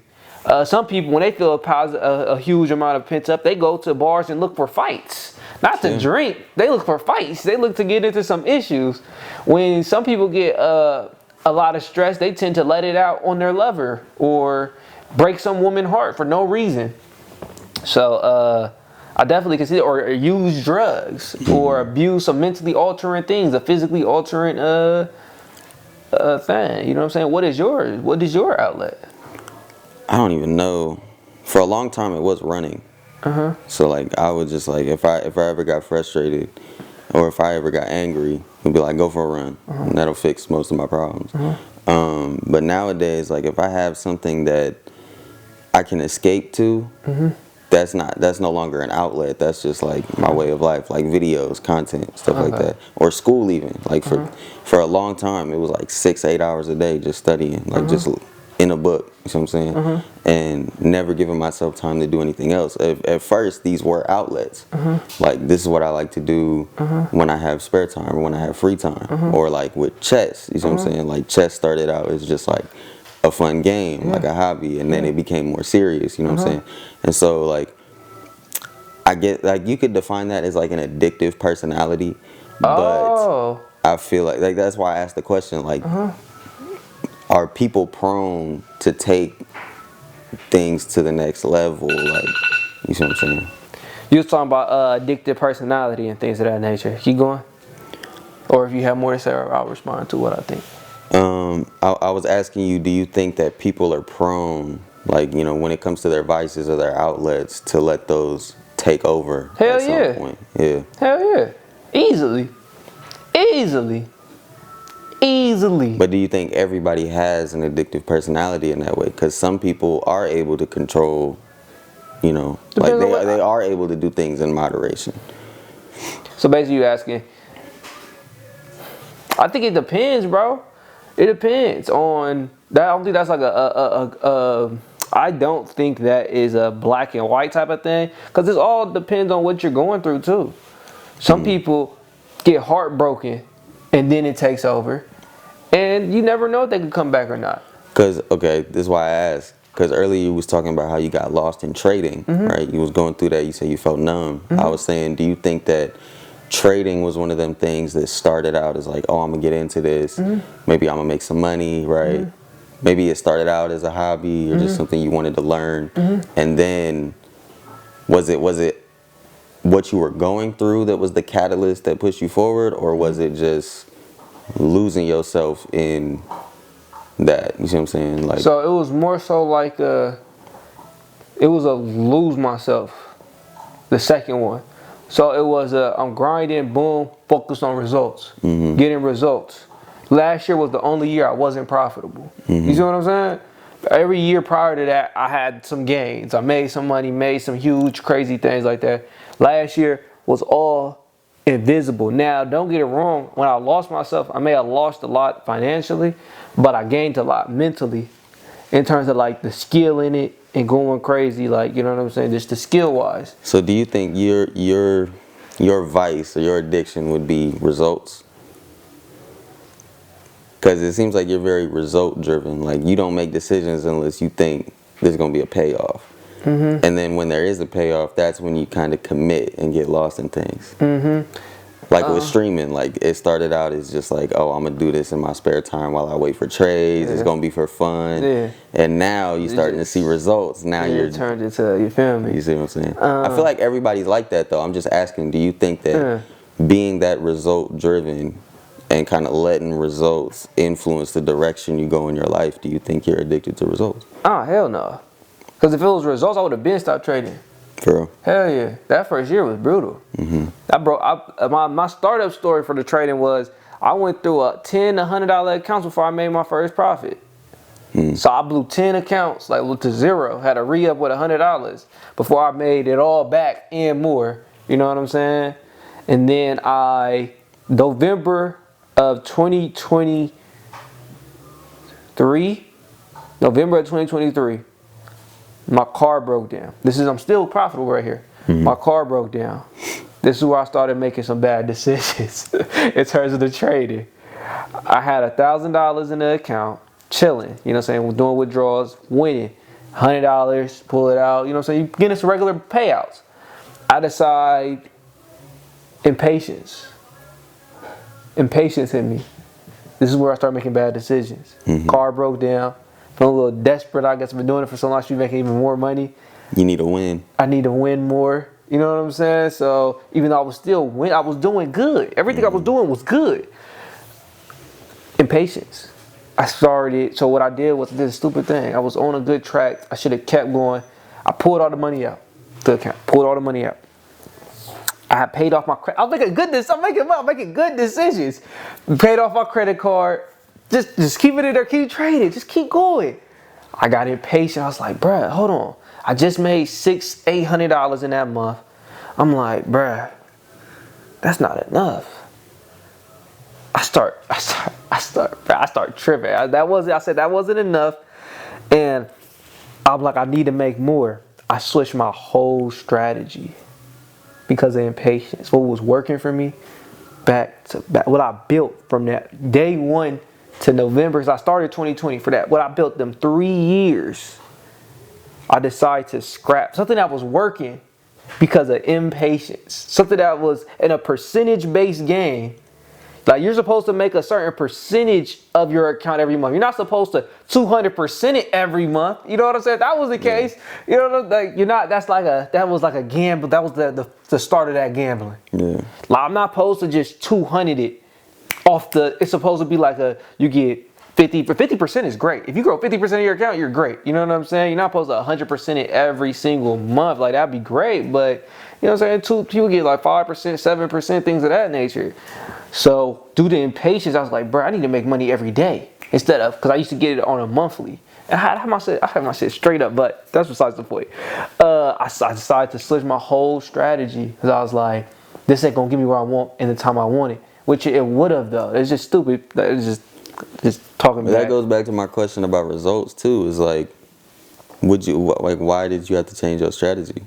Some people, when they feel a huge amount of pent up, they go to bars and look for fights. Not to drink, they look for fights. They look to get into some issues. When some people get a lot of stress, they tend to let it out on their lover or break some woman's heart for no reason. So I definitely consider, or use drugs or abuse some mentally altering things, a physically altering thing. You know what I'm saying? What is your outlet? I don't even know. For a long time, it was running. Uh-huh. So like I would just like if I ever got frustrated or if I ever got angry, it'd be like go for a run, and that'll fix most of my problems. But nowadays, like if I have something that I can escape to, that's no longer an outlet. That's just like my way of life, like videos, content, stuff like that, or school even. Like for a long time, it was like 6-8 hours a day just studying, like just in a book. You know what I'm saying? And never giving myself time to do anything else. At first, these were outlets. Like, this is what I like to do when I have spare time or when I have free time. Or like with chess, you know what I'm saying? Like, chess started out as just like a fun game, like a hobby, and then it became more serious, you know what I'm saying? And so, like, I get, like, you could define that as like an addictive personality, but I feel like that's why I asked the question, like, are people prone to take things to the next level? Like, you see what I'm saying? You was talking about addictive personality and things of that nature. Keep going. Or if you have more to say, I'll respond to what I think. I was asking you, do you think that people are prone, like, you know, when it comes to their vices or their outlets, to let those take over at some point? Yeah. Hell yeah. Easily. But do you think everybody has an addictive personality in that way? Because some people are able to control, you know, like they are able to do things in moderation. So basically you're asking, I think it depends, bro. It depends on that. I don't think that's like I don't think that is a black and white type of thing, because it all depends on what you're going through too. Some people get heartbroken and then it takes over. And you never know if they can come back or not. Cause okay, this is why I asked. Cause earlier you was talking about how you got lost in trading, right? You was going through that. You said you felt numb. I was saying, do you think that trading was one of them things that started out as like, oh, I'm gonna get into this. Maybe I'm gonna make some money, right? Maybe it started out as a hobby or just something you wanted to learn, and then was it what you were going through that was the catalyst that pushed you forward, or was it just losing yourself in that? You see what I'm saying? Like, So it was more so like it was a lose myself, the second one. So it was I'm grinding, boom, focus on results, getting results. Last year was the only year I wasn't profitable. You see what I'm saying? Every year prior to that, I had some gains. I made some money, made some huge, crazy things like that. Last year was all invisible. Now, don't get it wrong. When I lost myself, I may have lost a lot financially, but I gained a lot mentally in terms of like the skill in it and going crazy. Like, you know what I'm saying? Just the skill wise. so do you think your vice or your addiction would be results? Because it seems like you're very result driven. Like, you don't make decisions unless you think there's gonna be a payoff. And then when there is a payoff, that's when you kind of commit and get lost in things. Like with streaming, like it started out as just like, oh, I'm gonna do this in my spare time while I wait for trades. It's gonna be for fun. And now you're starting to see results. Now you're turned into, you feel me? You see what I'm saying? I feel like everybody's like that though. I'm just asking, do you think that being that result driven and kind of letting results influence the direction you go in your life, do you think you're addicted to results? Oh, hell no. Because if it was results, I would have been stopped trading. For real? Hell yeah. That first year was brutal. My startup story for the trading was I went through a $10, $100 accounts before I made my first profit. So I blew 10 accounts, like to zero, had a re-up with $100 before I made it all back and more. You know what I'm saying? And then November of 2023, my car broke down. I'm still profitable right here. My car broke down. This is where I started making some bad decisions in terms of the trading. I had $1,000 in the account, chilling, you know what I'm saying, doing withdrawals, winning. $100, pull it out, you know what I'm saying, you getting some regular payouts. I decide impatience hit me. This is where I start making bad decisions. Car broke down. Feeling a little desperate. I guess I've been doing it for so long, I should be making even more money. You need a win. I need to win more. You know what I'm saying? So even though I was still I was doing good. Everything I was doing was good. Impatience. So what I did was I did a stupid thing. I was on a good track. I should have kept going. I pulled all the money out. The account. Pulled all the money out. I had paid off my credit. I'm making good decisions. Paid off my credit card. Just keep it in there, keep trading, just keep going. I got impatient. I was like, bruh, hold on. I just made $800 in that month. I'm like, bruh, that's not enough. I start tripping. I said that wasn't enough. And I'm like, I need to make more. I switched my whole strategy because of impatience. What was working for me, back what I built from that day one to November, because I started 2020 for that. What I built them 3 years, I decided to scrap something that was working because of impatience. Something that was in a percentage-based game. Like, you're supposed to make a certain percentage of your account every month. You're not supposed to 200% it every month. You know what I'm saying? If that was the case, you know, like, you're not. That was like a gamble. That was the start of that gambling. Yeah. Like, I'm not supposed to just 200 it off the. It's supposed to be like you get 50. 50% is great. If you grow 50% of your account, you're great. You know what I'm saying? You're not supposed to 100% it every single month. Like, that'd be great, but you know what I'm saying? People get like 5%, 7%, things of that nature. So due to impatience, I was like, bro, I need to make money every day instead of, because I used to get it on a monthly. And I had my shit straight up, but that's besides the point. I decided to switch my whole strategy because I was like, this ain't gonna give me what I want in the time I want it, which it would have though. It's just stupid. It's just talking back. That goes back to my question about results too. Is like, why did you have to change your strategy?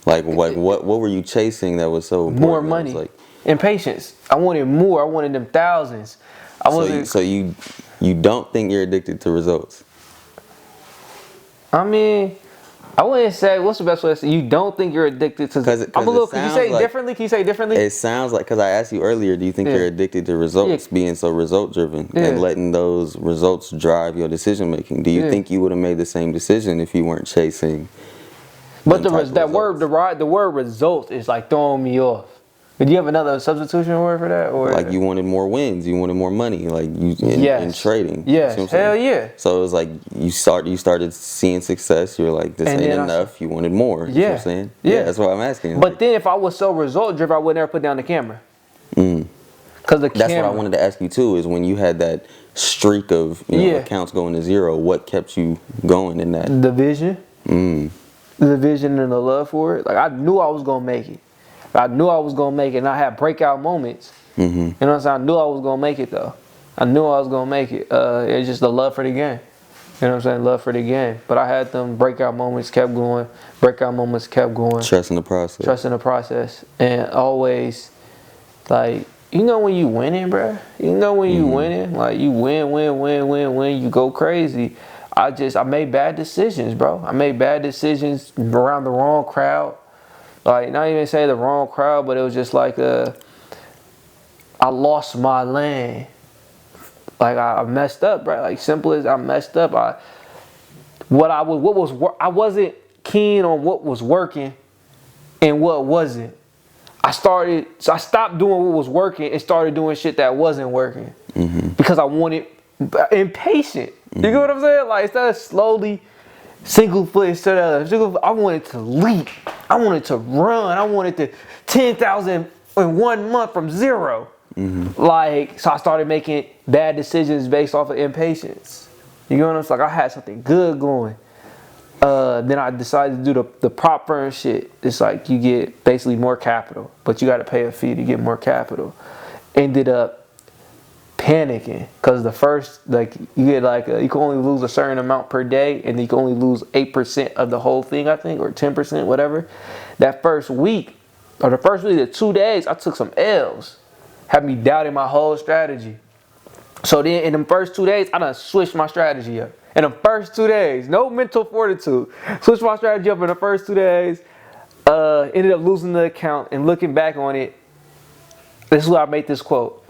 Like what were you chasing that was so important? More money. Impatience. I wanted more. I wanted them thousands. I wasn't. So you don't think you're addicted to results? I mean, I wouldn't say. What's the best way to say? You don't think you're addicted to? I'm a little. Can you say it differently? Can you say it differently? It sounds like, because I asked you earlier, do you think you're addicted to results, being so result driven and letting those results drive your decision making? Do you think you would have made the same decision if you weren't chasing? But the word result is like throwing me off. Do you have another substitution word for that? Or like you wanted more wins, you wanted more money, like you in trading. Yes, hell yeah. So it was like you started seeing success. You're like, this ain't enough. You wanted more. You know what I'm saying? Yeah, that's what I'm asking. But then if I was so result driven, I would never put down the camera. Because that's what I wanted to ask you too. Is when you had that streak of accounts going to zero, what kept you going in that? The vision. The vision and the love for it. Like I knew I was gonna make it. I knew I was gonna make it, and I had breakout moments. You know what I'm saying? I knew I was gonna make it though. I knew I was gonna make it. It's just the love for the game. You know what I'm saying? Love for the game. But I had them breakout moments, kept going. Breakout moments kept going. Trusting the process. Trusting the process, and always, like, you know when you winning, bruh. You know when you winning, like you win. You go crazy. I made bad decisions, bro. I made bad decisions around the wrong crowd. Like, not even say the wrong crowd, but it was just like I lost my lane. Like I messed up, bro. Like simple as I messed up. I wasn't keen on what was working and what wasn't. I stopped doing what was working and started doing shit that wasn't working because I wanted impatient. You get what I'm saying? Like instead of slowly single foot instead of I wanted to leap. I wanted to run. I wanted to 10,000 in 1 month from zero. Like, so I started making bad decisions based off of impatience. You know what I'm saying? Like I had something good going. Then I decided to do the prop firm shit. It's like you get basically more capital, but you got to pay a fee to get more capital. Ended up panicking because the first, like, you get like you can only lose a certain amount per day, and you can only lose 8% of the whole thing, I think, or 10%, whatever. That first week, or the first week of 2 days, I took some L's, had me doubting my whole strategy. So then in the first 2 days, I done switched my strategy up. In the first 2 days, no mental fortitude. Switched my strategy up in the first 2 days. Ended up losing the account, and looking back on it, this is where I made this quote.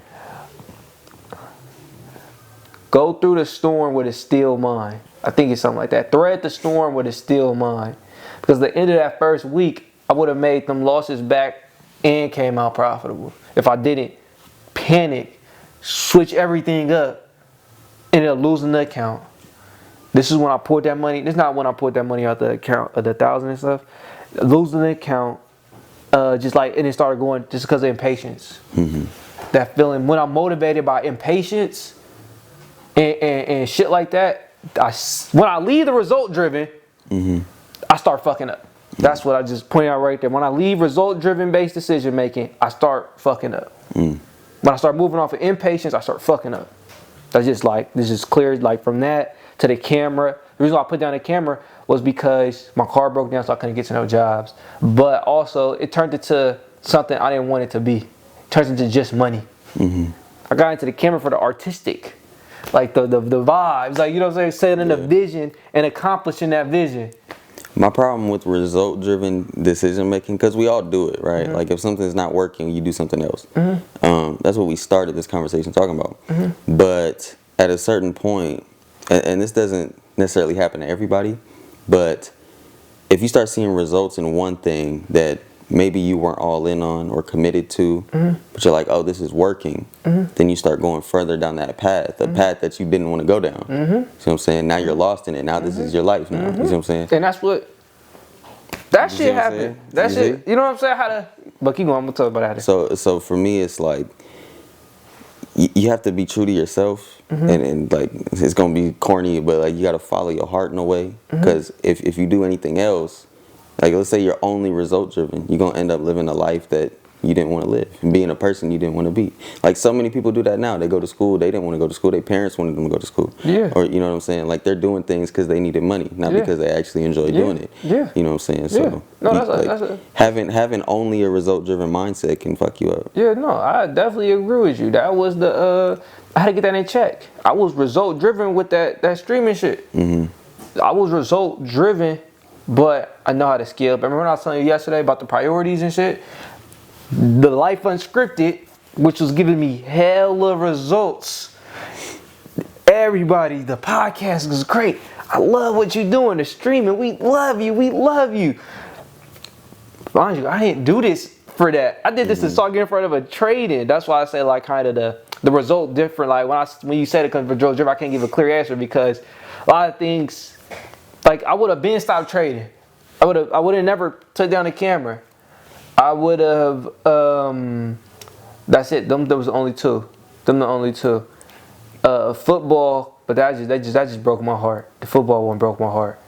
Go through the storm with a still mind. I think it's something like that. Thread the storm with a still mind. Because at the end of that first week, I would have made them losses back and came out profitable. If I didn't panic, switch everything up, ended up losing the account. This is when I pulled that money. This is not when I pulled that money out the account of the 1,000 and stuff. Losing the account, just like, and it started going just because of impatience. That feeling when I'm motivated by impatience and shit like that. When I leave the result driven, I start fucking up. That's what I just pointed out right there. When I leave result driven based decision making, I start fucking up. When I start moving off of impatience, I start fucking up. That's just like, this is clear. Like from that to the camera. The reason why I put down the camera was because my car broke down, so I couldn't get to no jobs. But also, it turned into something I didn't want it to be. It turns into just money. I got into the camera for the artistic, like the vibes, like, you know what I'm saying, setting a vision and accomplishing that vision. My problem with result-driven decision making, because we all do it, right? Like if something's not working, you do something else. That's what we started this conversation talking about. But at a certain point, and this doesn't necessarily happen to everybody, but if you start seeing results in one thing that maybe you weren't all in on or committed to, but you're like, oh, this is working, then you start going further down that path, a path that you didn't want to go down. You see what I'm saying? Now you're lost in it. Now this is your life now. You see what I'm saying? And that's what, that shit happened. That shit, you know what I'm saying? But keep going, I'm going to talk about that. So for me, it's like, you have to be true to yourself, and like, it's going to be corny, but like, you got to follow your heart in a way, because if you do anything else, like let's say you're only result driven, you're going to end up living a life that you didn't want to live, and being a person you didn't want to be. Like so many people do that now. They go to school, they didn't want to go to school. Their parents wanted them to go to school. Yeah. Or you know what I'm saying? Like they're doing things because they needed money, not because they actually enjoy doing it. Yeah. You know what I'm saying? So No, having only a result-driven mindset can fuck you up. Yeah, no, I definitely agree with you. That was the I had to get that in check. I was result-driven with that streaming shit. I was result-driven, but I know how to scale. But remember when I was telling you yesterday about the priorities and shit? The Life Unscrpted, which was giving me hella results. Everybody, the podcast was great. I love what you're doing, the streaming. We love you. We love you. Mind you, I didn't do this for that. I did this to start getting in front of a trade-in. That's why I say like kind of the result different. Like when you said it comes from result driven, I can't give a clear answer because a lot of things, like I would have been stopped trading. I would have never took down the camera. I would have. That's it. Them was the only two. Football, but that just broke my heart. The football one broke my heart.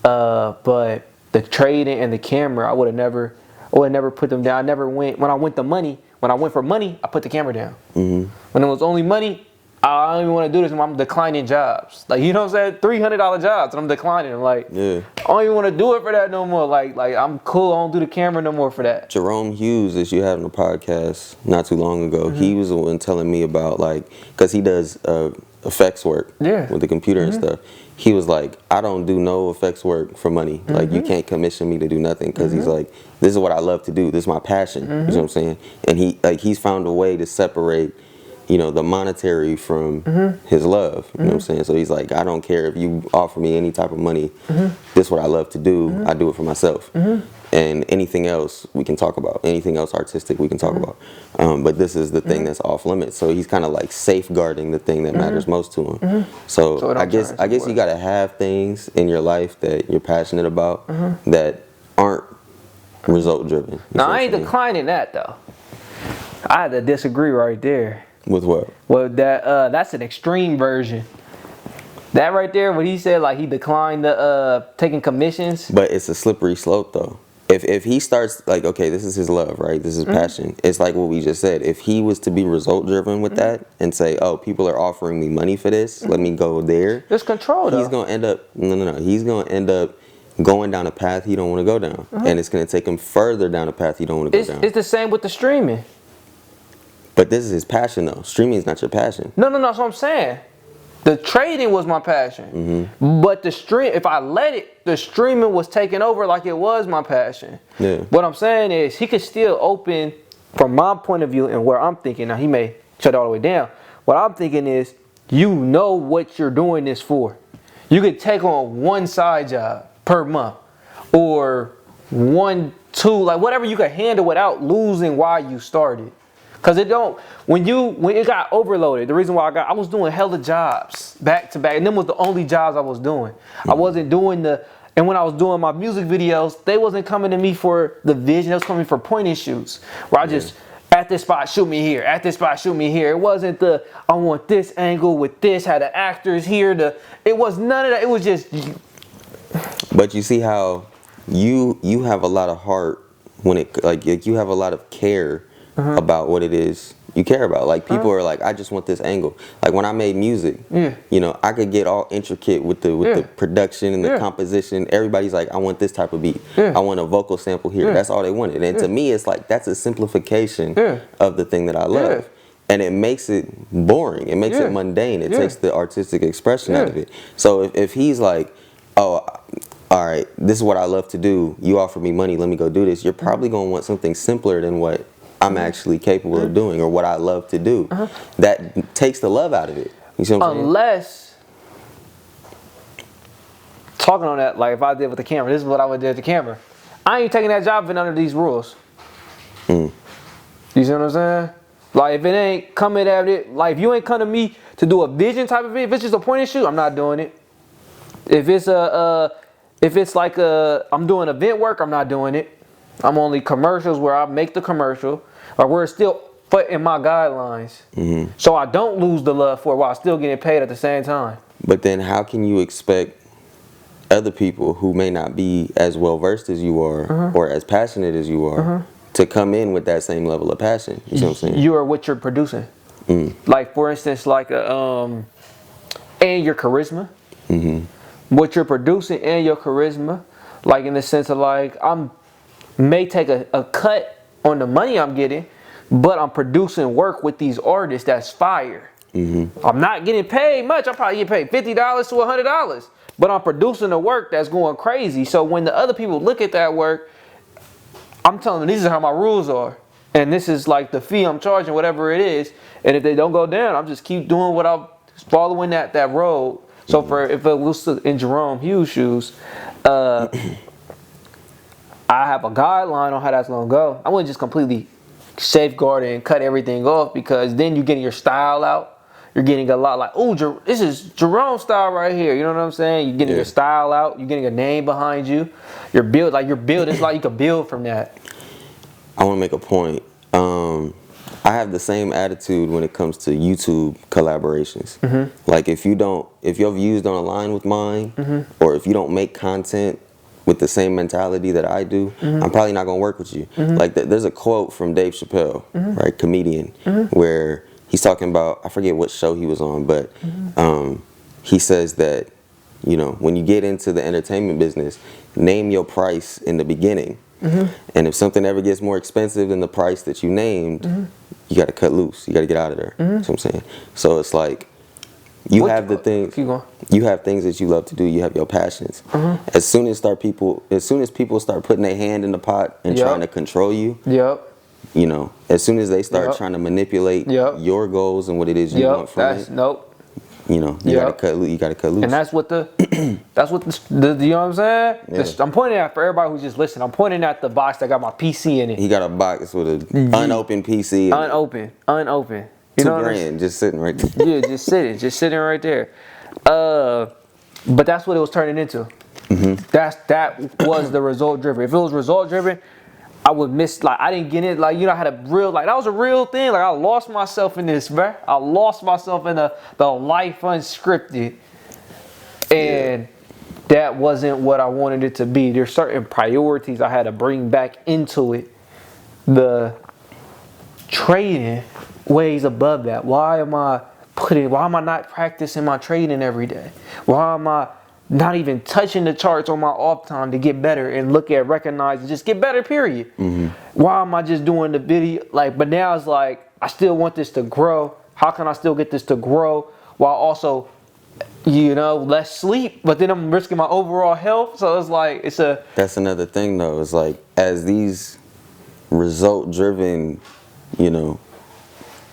But the trading and the camera, I would have never put them down. I never went when I went for money. I put the camera down. When it was only money, I don't even want to do this. I'm declining jobs. Like you know what I'm saying? $300 jobs, and I'm declining. I'm like, I don't even want to do it for that no more. Like I'm cool. I don't do the camera no more for that. Jerome Hughes, that you had on a podcast not too long ago, he was the one telling me about like, cause he does effects work with the computer and stuff. He was like, I don't do no effects work for money. Like you can't commission me to do nothing, cause he's like, this is what I love to do. This is my passion. You know what I'm saying? And he's found a way to separate, you know, the monetary from his love. You know what I'm saying? So he's like, I don't care if you offer me any type of money. This is what I love to do. I do it for myself. And anything else we can talk about. Anything else artistic we can talk about. But this is the thing that's off limits. So he's kind of like safeguarding the thing that matters most to him. So I guess you got to have things in your life that you're passionate about that aren't result driven. Now I ain't declining that though. I had to disagree right there. With what? Well, that's an extreme version. That right there, what he said, like he declined the taking commissions. But it's a slippery slope though. If he starts like, okay, this is his love, right? This is passion. It's like what we just said. If he was to be result driven with that and say, oh, people are offering me money for this, let me go there. There's control though. He's gonna end up He's gonna end up going down a path he don't want to go down, and it's gonna take him further down a path he don't want to go down. It's the same with the streaming. But this is his passion though. Streaming is not your passion. No, that's what I'm saying. The trading was my passion. But if I let it, the streaming was taking over like it was my passion. Yeah. What I'm saying is he could still open, from my point of view and where I'm thinking, now he may shut it all the way down. What I'm thinking is, you know what you're doing this for. You could take on one side job per month or 1, 2, like whatever you could handle without losing why you started. Cause when it got overloaded, the reason why I was doing hella jobs back to back, and them was the only jobs I was doing. I wasn't doing and when I was doing my music videos, they wasn't coming to me for the vision, they was coming for point and shoots. Where I just, at this spot, shoot me here, at this spot, shoot me here. It wasn't I want this angle with this, had the actors here, it was none of that, it was just. But you see how you have a lot of heart when it, like you have a lot of care about what it is you care about. Like people are like, I just want this angle. Like when I made music, you know, I could get all intricate with the production and the composition. Everybody's like, I want this type of beat. I want a vocal sample here. That's all they wanted. And to me, it's like, that's a simplification of the thing that I love. And it makes it boring. It makes it mundane. It takes the artistic expression out of it. So if he's like, oh, all right, this is what I love to do. You offer me money, let me go do this. You're probably going to want something simpler than what I'm actually capable of doing, or what I love to do. That takes the love out of it. You see what I'm saying? Unless, talking on that, like if I did with the camera, this is what I would do with the camera. I ain't taking that job if it's under these rules. You see what I'm saying? Like if it ain't coming at it, like if you ain't come to me to do a vision type of video, if it's just a point and shoot, I'm not doing it. If it's I'm doing event work, I'm not doing it. I'm only commercials where I make the commercial, or where it's still in my guidelines. So I don't lose the love for it while still getting paid at the same time. But then how can you expect other people who may not be as well versed as you are or as passionate as you are to come in with that same level of passion. You see what I'm saying? You are what you're producing. Like for instance, like and your charisma. What you're producing and your charisma, like in the sense of like may take a cut on the money I'm getting, but I'm producing work with these artists that's fire. I'm not getting paid much. I probably get paid $50 to $100, but I'm producing the work that's going crazy. So when the other people look at that work, I'm telling them these are how my rules are, and this is like the fee I'm charging, whatever it is. And if they don't go down, I'm just keep doing what I'm following that road. So if it was in Jerome Hughes' shoes, I have a guideline on how that's gonna go. I wouldn't just completely safeguard it and cut everything off, because then you're getting your style out. You're getting a lot like, oh, this is Jerome's style right here. You know what I'm saying? You're getting your style out. You're getting a name behind you. You're building. It's like you can build from that. I want to make a point. I have the same attitude when it comes to YouTube collaborations. Like if your views don't align with mine, or if you don't make content with the same mentality that I do, I'm probably not gonna work with you. Like there's a quote from Dave Chappelle, right, comedian, where he's talking about, I forget what show he was on, but he says that, you know, when you get into the entertainment business, name your price in the beginning. And if something ever gets more expensive than the price that you named, you got to cut loose. You got to get out of there. That's what I'm saying. So it's like you have things that you love to do. You have your passions. As soon as people start putting their hand in the pot and trying to control you, you know, as soon as they start trying to manipulate your goals and what it is you want from it, you know, you gotta cut loose. And that's what you know what I'm saying? Yeah. I'm pointing at, for everybody who's just listening, I'm pointing at the box that got my PC in it. He got a box with an unopened PC. Unopened. You know what I'm saying? $2,000 just sitting right there. Yeah, just sitting right there. But that's what it was turning into. That was the result driven. If it was result driven, I would miss, like, I didn't get it. Like, you know, I had a real, like, that was a real thing. Like, I lost myself in this, bruh. I lost myself in the Life Unscrpted. And that wasn't what I wanted it to be. There's certain priorities I had to bring back into it. The trading ways above that. Why am I not practicing my trading every day? Why am I not even touching the charts on my off time to get better and recognize and just get better, period? Why am I just doing the video? Like, but now it's like, I still want this to grow. How can I still get this to grow while also, you know, less sleep, but then I'm risking my overall health? So it's like, that's another thing though. It's like, as these result driven, you know,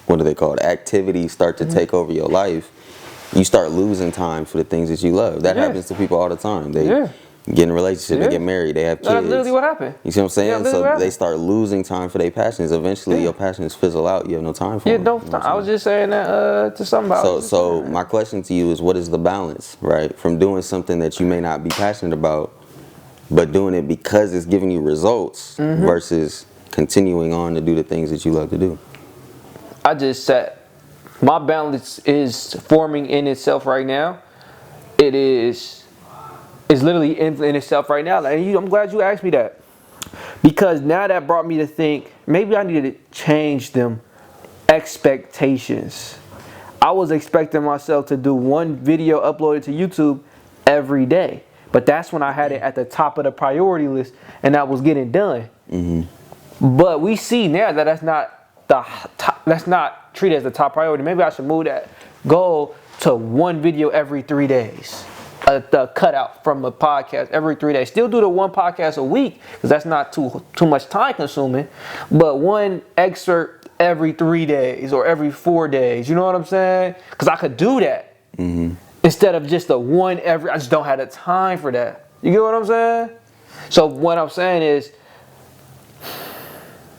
what are they called, activities start to take over your life, you start losing time for the things that you love. That happens to people all the time. They get in a relationship, they get married, they have kids. That's literally what happened. You see what I'm saying? So they start losing time for their passions. Eventually your passions fizzle out. You have no time for them. I was just saying that to somebody. So my question to you is, what is the balance, right? From doing something that you may not be passionate about, but doing it because it's giving you results, versus continuing on to do the things that you love to do? I just said, my balance is forming in itself right now. It is literally in itself right now. And I'm glad you asked me that, because now that brought me to think maybe I needed to change them expectations. I was expecting myself to do one video uploaded to YouTube every day, but that's when I had it at the top of the priority list and that was getting done. But we see now that that's not treated as the top priority. Maybe I should move that goal to one video every 3 days. The cutout from a podcast every 3 days. Still do the one podcast a week, because that's not too much time consuming. But one excerpt every 3 days or every 4 days. You know what I'm saying? Because I could do that instead of just the one every. I just don't have the time for that. You get what I'm saying? So what I'm saying is,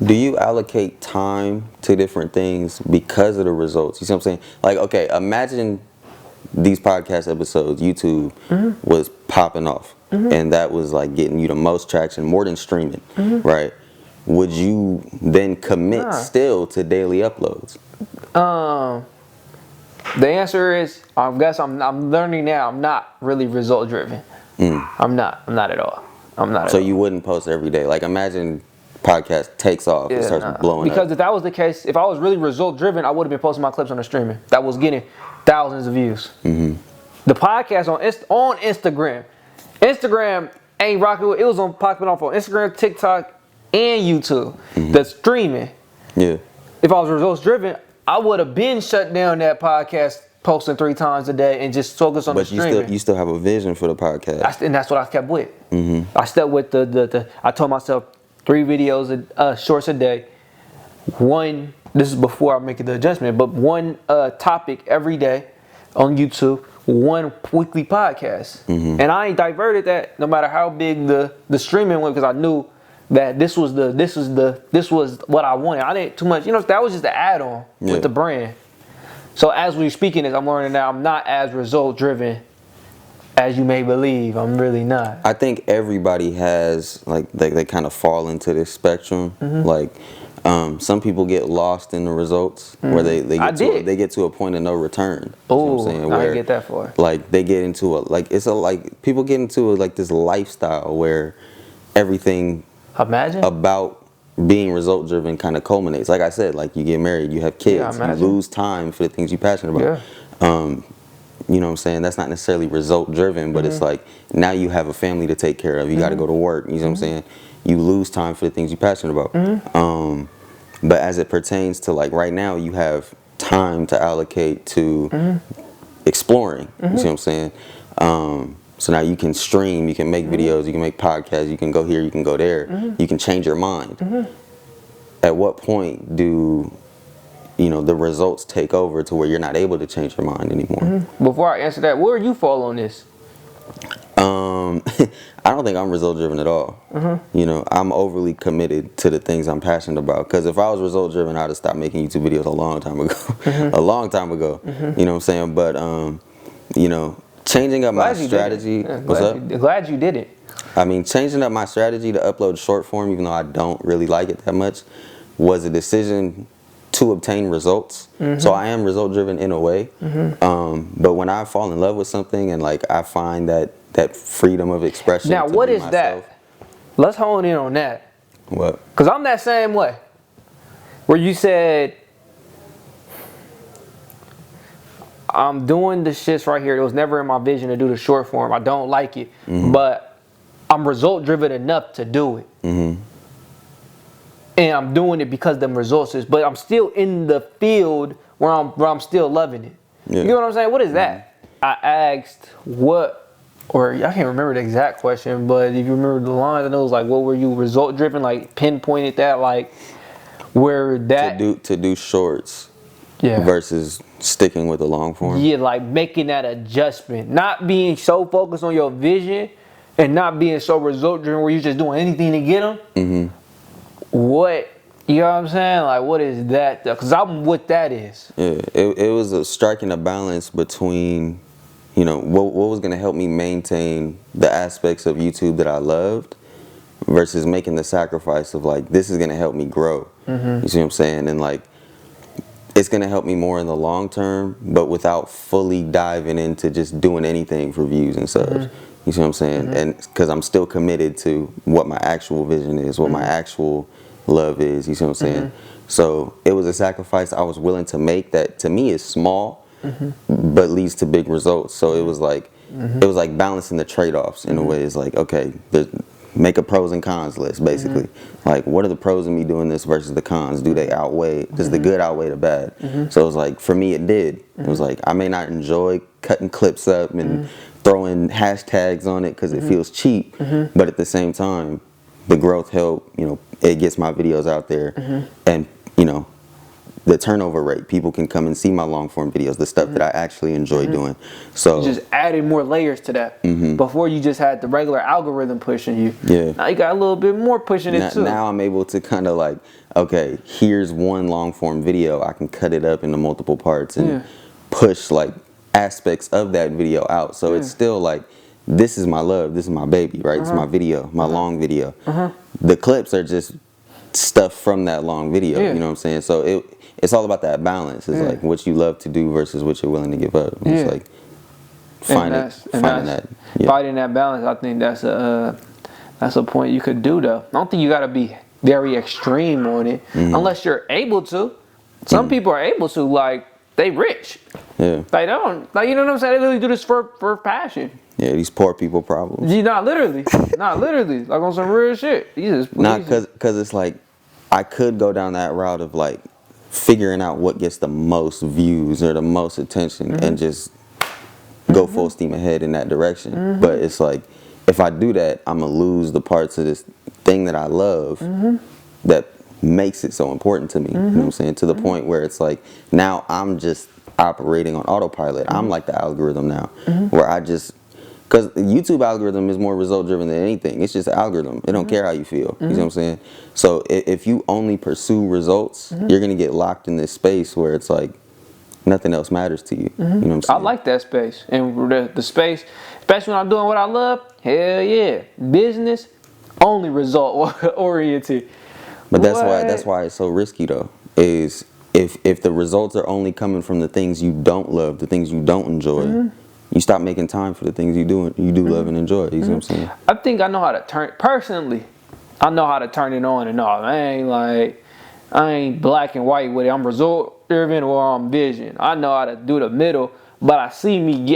do you allocate time to different things because of the results? You see what I'm saying? Like, okay, imagine these podcast episodes, YouTube was popping off, and that was like getting you the most traction, more than streaming, right? Would you then commit still to daily uploads? The answer is, I guess I'm learning now. I'm not really result driven. I'm not at all. I'm not. So you wouldn't post every day? Like, imagine podcast takes off, it starts blowing because up. if that was the case, if I was really result driven, I would have been posting my clips on the streaming. That was getting thousands of views. The podcast on Instagram. Instagram ain't rocking with, it was popping off on Instagram, TikTok, and YouTube. The streaming. Yeah. If I was results driven, I would have been shut down that podcast posting 3 times a day and just focus on the streaming. But you still have a vision for the podcast. And that's what I kept with. I stuck with the I told myself 3 videos, shorts a day. This is before I make the adjustment, but 1 topic every day on YouTube, 1 weekly podcast. And I ain't diverted that no matter how big the streaming went, because I knew that this was what I wanted. I didn't too much, that was just an add-on with the brand. So as we're speaking this, I'm learning now I'm not as result driven as you may believe. I'm really not. I think everybody has, like, they kind of fall into this spectrum. Like, some people get lost in the results where they get to a point of no return. Oh, I didn't get that far. Like, they get into people get into this lifestyle where everything about being result driven kind of culminates. Like I said, like, you get married, you have kids, you lose time for the things you're passionate about. You know what I'm saying? That's not necessarily result driven, but it's like, now you have a family to take care of. You got to go to work. You know what I'm saying? You lose time for the things you're passionate about. But as it pertains to, like, right now, you have time to allocate to exploring. You see what I'm saying? So now you can stream, you can make videos, you can make podcasts, you can go here, you can go there, you can change your mind. At what point do the results take over to where you're not able to change your mind anymore? Before I answer that, where do you fall on this? I don't think I'm result driven at all. I'm overly committed to the things I'm passionate about. Because if I was result driven, I'd have stopped making YouTube videos a long time ago. A long time ago. You know what I'm saying? But changing up my strategy. What's up? Glad you did it. I mean, changing up my strategy to upload short form, even though I don't really like it that much, was a decision to obtain results. So I am result driven in a way. But when I fall in love with something and, like, I find that freedom of expression. Now, what is that? Let's hone in on that. What? Because I'm that same way. Where you said, I'm doing the shits right here. It was never in my vision to do the short form. I don't like it. But I'm result driven enough to do it. And I'm doing it because them results is, but I'm still in the field where I'm still loving it. You know what I'm saying? What is that? I asked I can't remember the exact question, but if you remember the lines, I know it was like, what were you result driven? Like, pinpointed that, like, where that to do shorts versus sticking with the long form. Yeah, like making that adjustment, not being so focused on your vision and not being so result driven where you're just doing anything to get them. What, you know what I'm saying? Like, what is that? Because I'm what that is. Yeah, it was striking a balance between, what was going to help me maintain the aspects of YouTube that I loved versus making the sacrifice of, like, this is going to help me grow. You see what I'm saying? And, like, it's going to help me more in the long term, but without fully diving into just doing anything for views and subs. You see what I'm saying? And because I'm still committed to what my actual vision is, what my actual love is. You see what I'm saying? So it was a sacrifice I was willing to make that to me is small, but leads to big results. So it was like balancing the trade-offs in a way. It's like, okay, make a pros and cons list, basically. Like, what are the pros of me doing this versus the cons? Do they outweigh? Does the good outweigh the bad? So it was like, for me, it did. It was like, I may not enjoy cutting clips up and throwing hashtags on it because it feels cheap, but at the same time, the growth help, it gets my videos out there, and the turnover rate, people can come and see my long form videos, the stuff that I actually enjoy doing. So you just added more layers to that. Before you just had the regular algorithm pushing you. Now you got a little bit more pushing it too. Now I'm able to kind of like, okay, here's one long form video, I can cut it up into multiple parts and push like aspects of that video out. So it's still like, this is my love, this is my baby, right? It's my video, my long video. The clips are just stuff from that long video, you know what I'm saying? So it's all about that balance. It's like what you love to do versus what you're willing to give up. It's like finding that balance. I think that's a point you could do though. I don't think you gotta be very extreme on it, unless you're able to. Some people are able to, like, they rich. Yeah. Like, they don't, like, you know what I'm saying? They really do this for passion. Yeah, these poor people problems. Not literally, like on some real shit. Not because it's like, I could go down that route of like figuring out what gets the most views or the most attention and just go full steam ahead in that direction. But it's like, if I do that, I'm gonna lose the parts of this thing that I love that makes it so important to me. You know what I'm saying? To the point where it's like, now I'm just operating on autopilot. I'm like the algorithm now, where I just, because the YouTube algorithm is more result driven than anything. It's just an algorithm. It don't care how you feel. You know what I'm saying? So if you only pursue results, you're gonna get locked in this space where it's like nothing else matters to you. You know what I'm saying? I like that space. And the space, especially when I'm doing what I love, hell yeah. Business, only result oriented. But that's why it's so risky though. Is if the results are only coming from the things you don't love, the things you don't enjoy, you stop making time for the things you do love and enjoy. You see what I'm saying? I think I know how to turn, personally, I know how to turn it on and off. I ain't black and white with it. I'm result driven or I'm vision. I know how to do the middle, but I seen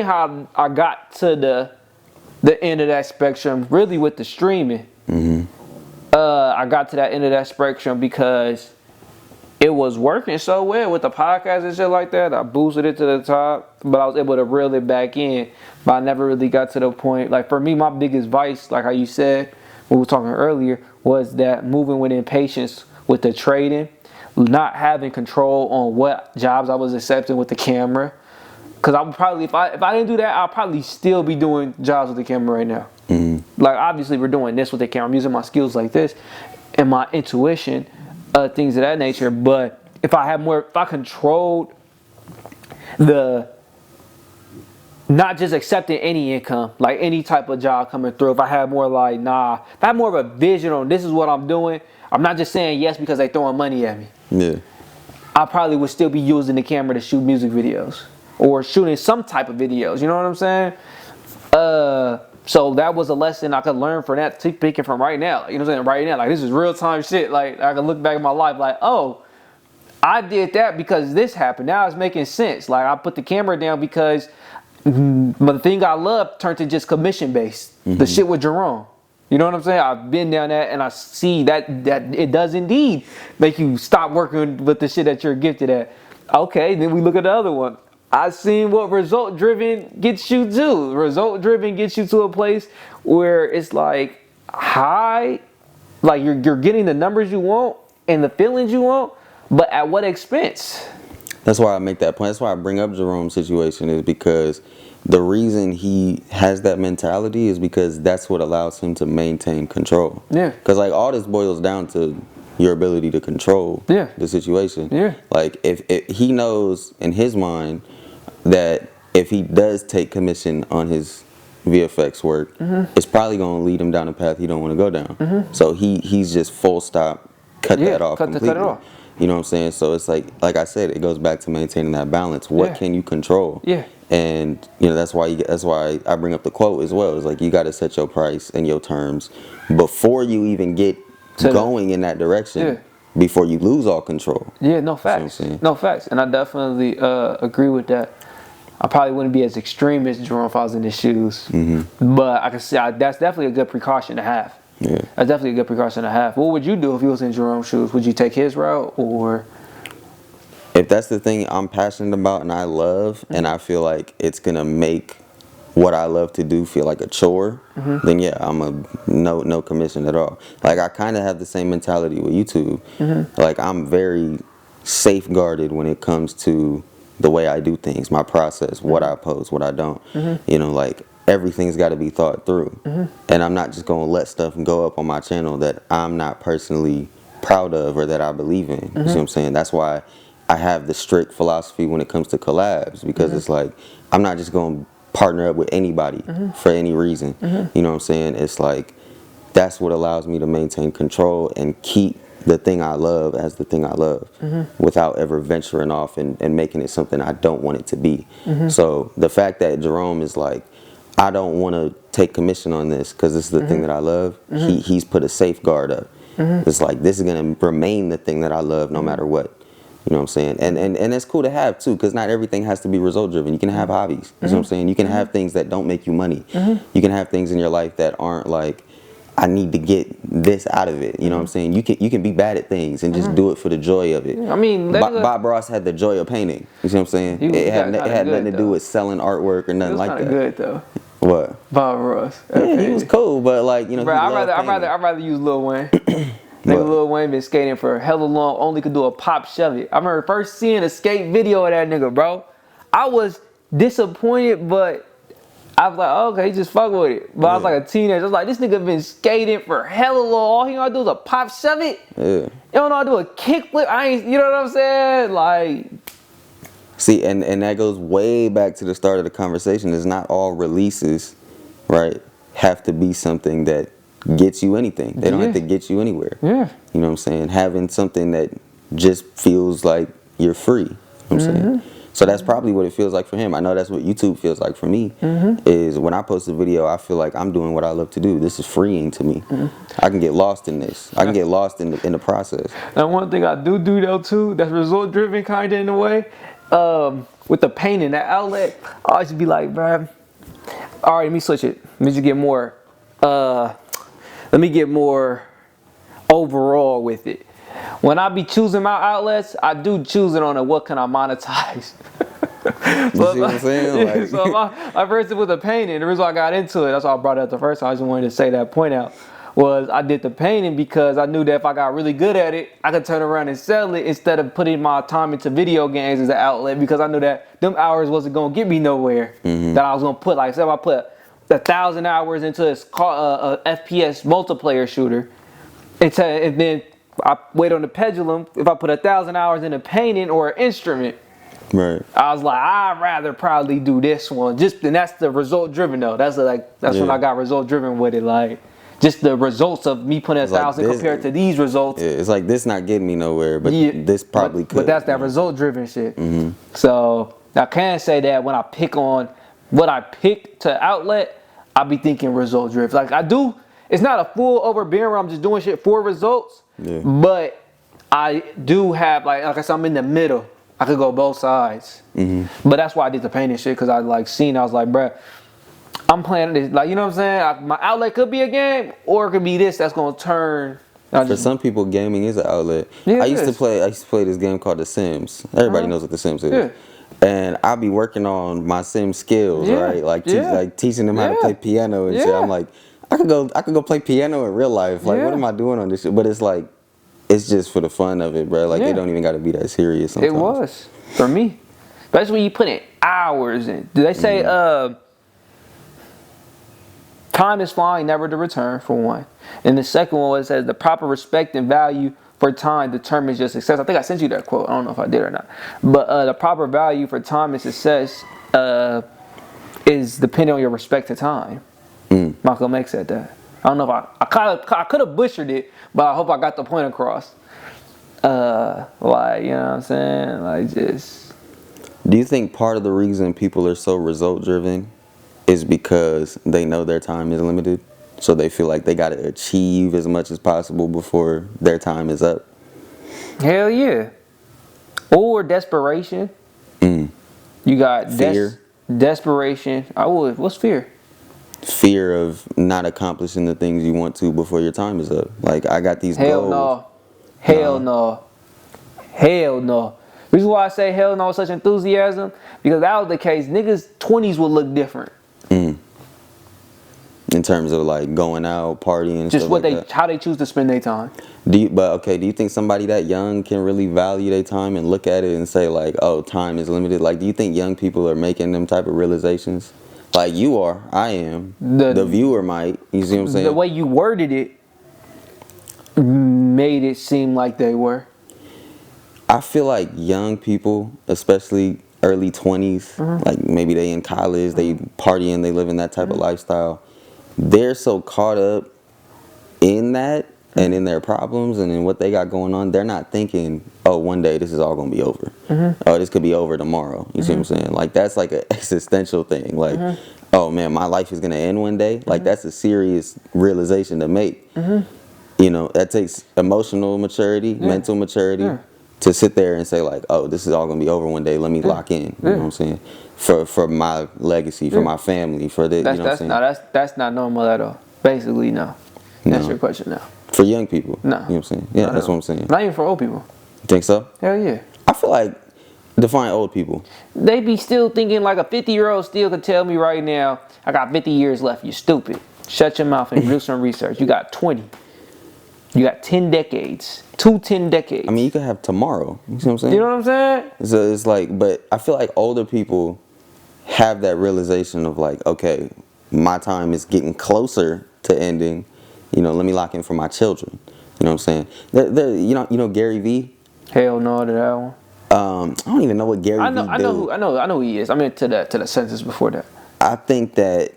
how I got to the end of that spectrum really with the streaming. I got to that end of that spectrum because it was working so well with the podcast and shit like that. I boosted it to the top, but I was able to reel it back in. But I never really got to the point. Like for me, my biggest vice, like how you said, when we were talking earlier, was that moving with impatience with the trading, not having control on what jobs I was accepting with the camera. Because I would probably, if I didn't do that, I'll probably still be doing jobs with the camera right now. Like obviously we're doing this with the camera. I'm using my skills like this and my intuition, things of that nature. But if I controlled the not just accepting any income, like any type of job coming through, if I had more like, if I had more of a vision on this is what I'm doing, I'm not just saying yes because they throwing money at me. Yeah. I probably would still be using the camera to shoot music videos or shooting some type of videos. You know what I'm saying? So that was a lesson I could learn from that, picking from right now. You know what I'm saying? Right now, like this is real time shit. Like I can look back at my life like, oh, I did that because this happened. Now it's making sense. Like I put the camera down because the thing I love turned to just commission based. The shit with Jerome. You know what I'm saying? I've been down that and I see that it does indeed make you stop working with the shit that you're gifted at. Okay, then we look at the other one. I seen what result driven gets you to. Result driven gets you to a place where it's like high, like you're getting the numbers you want and the feelings you want, but at what expense? That's why I make that point. That's why I bring up Jerome's situation, is because the reason he has that mentality is because that's what allows him to maintain control. Yeah. Because like all this boils down to your ability to control the situation. Yeah. Like if he knows in his mind that if he does take commission on his VFX work, it's probably going to lead him down a path he don't want to go down. So he's just full stop, cut that off completely. Cut it off. You know what I'm saying? So it's like I said, it goes back to maintaining that balance. What can you control? Yeah. And you know that's why I bring up the quote as well. It's like you got to set your price and your terms before you even get going in that direction. Before you lose all control. Yeah, no facts. No facts. And I definitely agree with that. I probably wouldn't be as extreme as Jerome if I was in his shoes. But I can see that's definitely a good precaution to have. Yeah. That's definitely a good precaution to have. What would you do if you was in Jerome's shoes? Would you take his route or? If that's the thing I'm passionate about and I love and I feel like it's going to make what I love to do feel like a chore, then yeah, I'm no commission at all. Like I kind of have the same mentality with YouTube. Like I'm very safeguarded when it comes to the way I do things, my process, what I post, what I don't. You know, like everything's got to be thought through. And I'm not just going to let stuff go up on my channel that I'm not personally proud of or that I believe in. You see what I'm saying? That's why I have the strict philosophy when it comes to collabs, because it's like I'm not just going to partner up with anybody for any reason. You know what I'm saying? It's like that's what allows me to maintain control and keep the thing I love as the thing I love without ever venturing off and making it something I don't want it to be. So the fact that Jerome is like, I don't want to take commission on this because this is the thing that I love, he's put a safeguard up. It's like, this is gonna remain the thing that I love no matter what. You know what I'm saying? And it's cool to have too, because not everything has to be result driven. You can have hobbies. You know what I'm saying? You can have things that don't make you money. You can have things in your life that aren't like, I need to get this out of it. You know what I'm saying? You can be bad at things and just do it for the joy of it. I mean, Bob Ross had the joy of painting. You see what I'm saying? It had nothing to do with selling artwork or nothing like that. It was kind of good though. What? Bob Ross. Yeah, he was cool, but like, you know, bro, I'd rather use Lil Wayne. Nigga, Lil Wayne been skating for hella long, only could do a pop shove it. I remember first seeing a skate video of that nigga, bro. I was disappointed, but I was like, okay, just fuck with it. But I was like a teenager. I was like, this nigga been skating for hella long. All he know how to do is a pop shove it. Yeah. You don't know how to do a kickflip. You know what I'm saying? Like. See, and that goes way back to the start of the conversation. It's not all releases, right, have to be something that gets you anything. They don't have to get you anywhere. Yeah. You know what I'm saying? Having something that just feels like you're free. You know what I'm saying? So that's probably what it feels like for him. I know that's what YouTube feels like for me. Is when I post a video, I feel like I'm doing what I love to do. This is freeing to me. I can get lost in this. I can get lost in the process. And one thing I do though too, that's result driven kind of in a way, with the painting, that outlet, I always be like, bruh, all right, let me switch it. Let me just get more, let me get more overall with it. When I be choosing my outlets, I do choose it on a what can I monetize. You see what I'm saying? Like, so my first thing with the painting, the reason why I got into it, that's why I brought it up the first time, I just wanted to say that point out, was I did the painting because I knew that if I got really good at it, I could turn around and sell it instead of putting my time into video games as an outlet, because I knew that them hours wasn't going to get me nowhere. That I was going to put, like, say if I put 1,000 hours into a FPS multiplayer shooter, and then I wait on the pendulum, if I put 1,000 hours into painting or an instrument, right. I was like, I'd rather probably do this one. And that's the result driven though. That's when I got result driven with it. Like, just the results of me putting 1,000 compared to these results. Yeah, it's like this not getting me nowhere, but this probably could. But that's that result driven shit. So I can say that when I pick on what I pick to outlet, I be thinking result driven. Like I do, it's not a full overbearing where I'm just doing shit for results. Yeah. But I do have, like I said, I'm in the middle. I could go both sides. But that's why I did the painting shit, because I like seen, I was like, bruh, I'm playing this, like, you know what I'm saying? My outlet could be a game, or it could be this that's gonna turn. For some people, gaming is an outlet. Yeah, I used to play this game called The Sims. Everybody knows what The Sims is. Yeah. And I'll be working on my Sim skills, right? Like, like teaching them how to play piano and shit. I'm like, I could go play piano in real life. Like, what am I doing on this shit? But it's like, it's just for the fun of it, bro. Like, they don't even got to be that serious sometimes. It was for me, especially when you put in hours in. Do they say time is flying, never to return, for one? And the second one, it says the proper respect and value for time determines your success. I think I sent you that quote. I don't know if I did or not. But the proper value for time and success is depending on your respect to time. Malcolm X said that. I don't know if I could have butchered it, but I hope I got the point across. Like, you know what I'm saying? Like, just. Do you think part of the reason people are so result driven is because they know their time is limited? So they feel like they got to achieve as much as possible before their time is up? Hell yeah. Or desperation. You got fear. Desperation. What's fear? Fear of not accomplishing the things you want to before your time is up. Like, I got these goals. Hell no. The reason why I say hell no with such enthusiasm, because if that was the case, niggas' 20s would look different. In terms of like going out, partying, and just stuff what like how they choose to spend their time. Do you think somebody that young can really value their time and look at it and say like, oh, time is limited? Like, do you think young people are making them type of realizations? Like you are, I am. The viewer might. You see what I'm saying? The way you worded it made it seem like they were. I feel like young people, especially early 20s, like maybe they in college, they partying, they living that type of lifestyle. They're so caught up in that and in their problems and in what they got going on, they're not thinking, oh, one day this is all gonna be over. Oh, this could be over tomorrow. You see what I'm saying? Like, that's like an existential thing. Like, oh man, my life is gonna end one day. Like, that's a serious realization to make. you know, that takes emotional maturity, mental maturity to sit there and say like, oh, this is all gonna be over one day. Let me lock in. You know what I'm saying? For my legacy, for my family, for the, you know what I'm saying? No, that's not normal at all. Basically, no. That's your question now. For young people. No. You know what I'm saying? Yeah, that's what I'm saying. Not even for old people. You think so? Hell yeah. I feel like, define old people. They be still thinking like a 50-year-old still could tell me right now, I got 50 years left. You stupid. Shut your mouth and do some research. You got 20. You got 10 decades. 10 decades. I mean, you could have tomorrow. You see what I'm saying? You know what I'm saying? So it's like, but I feel like older people have that realization of like, okay, my time is getting closer to ending. You know, let me lock in for my children. You know what I'm saying? You know Gary Vee? Hell no to that one. I don't even know what Gary Vee do. I know who he is. I mean to the sentence before that. I think that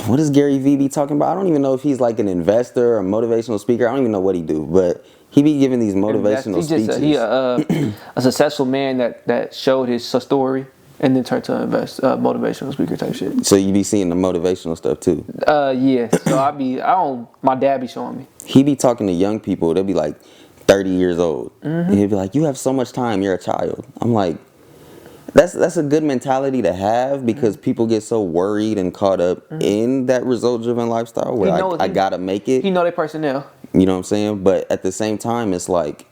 what does Gary Vee be talking about? I don't even know if he's like an investor or a motivational speaker. I don't even know what he do, but he be giving these motivational speeches. He's a successful man that showed his story and then turned to motivational speaker type shit. So you be seeing the motivational stuff too? Yeah. So my dad be showing me. He be talking to young people. They'll be like 30 years old. And he'll be like, you have so much time, you're a child. I'm like, that's a good mentality to have because people get so worried and caught up in that result-driven lifestyle where I gotta make it. You know their personnel. You know what I'm saying? But at the same time, it's like,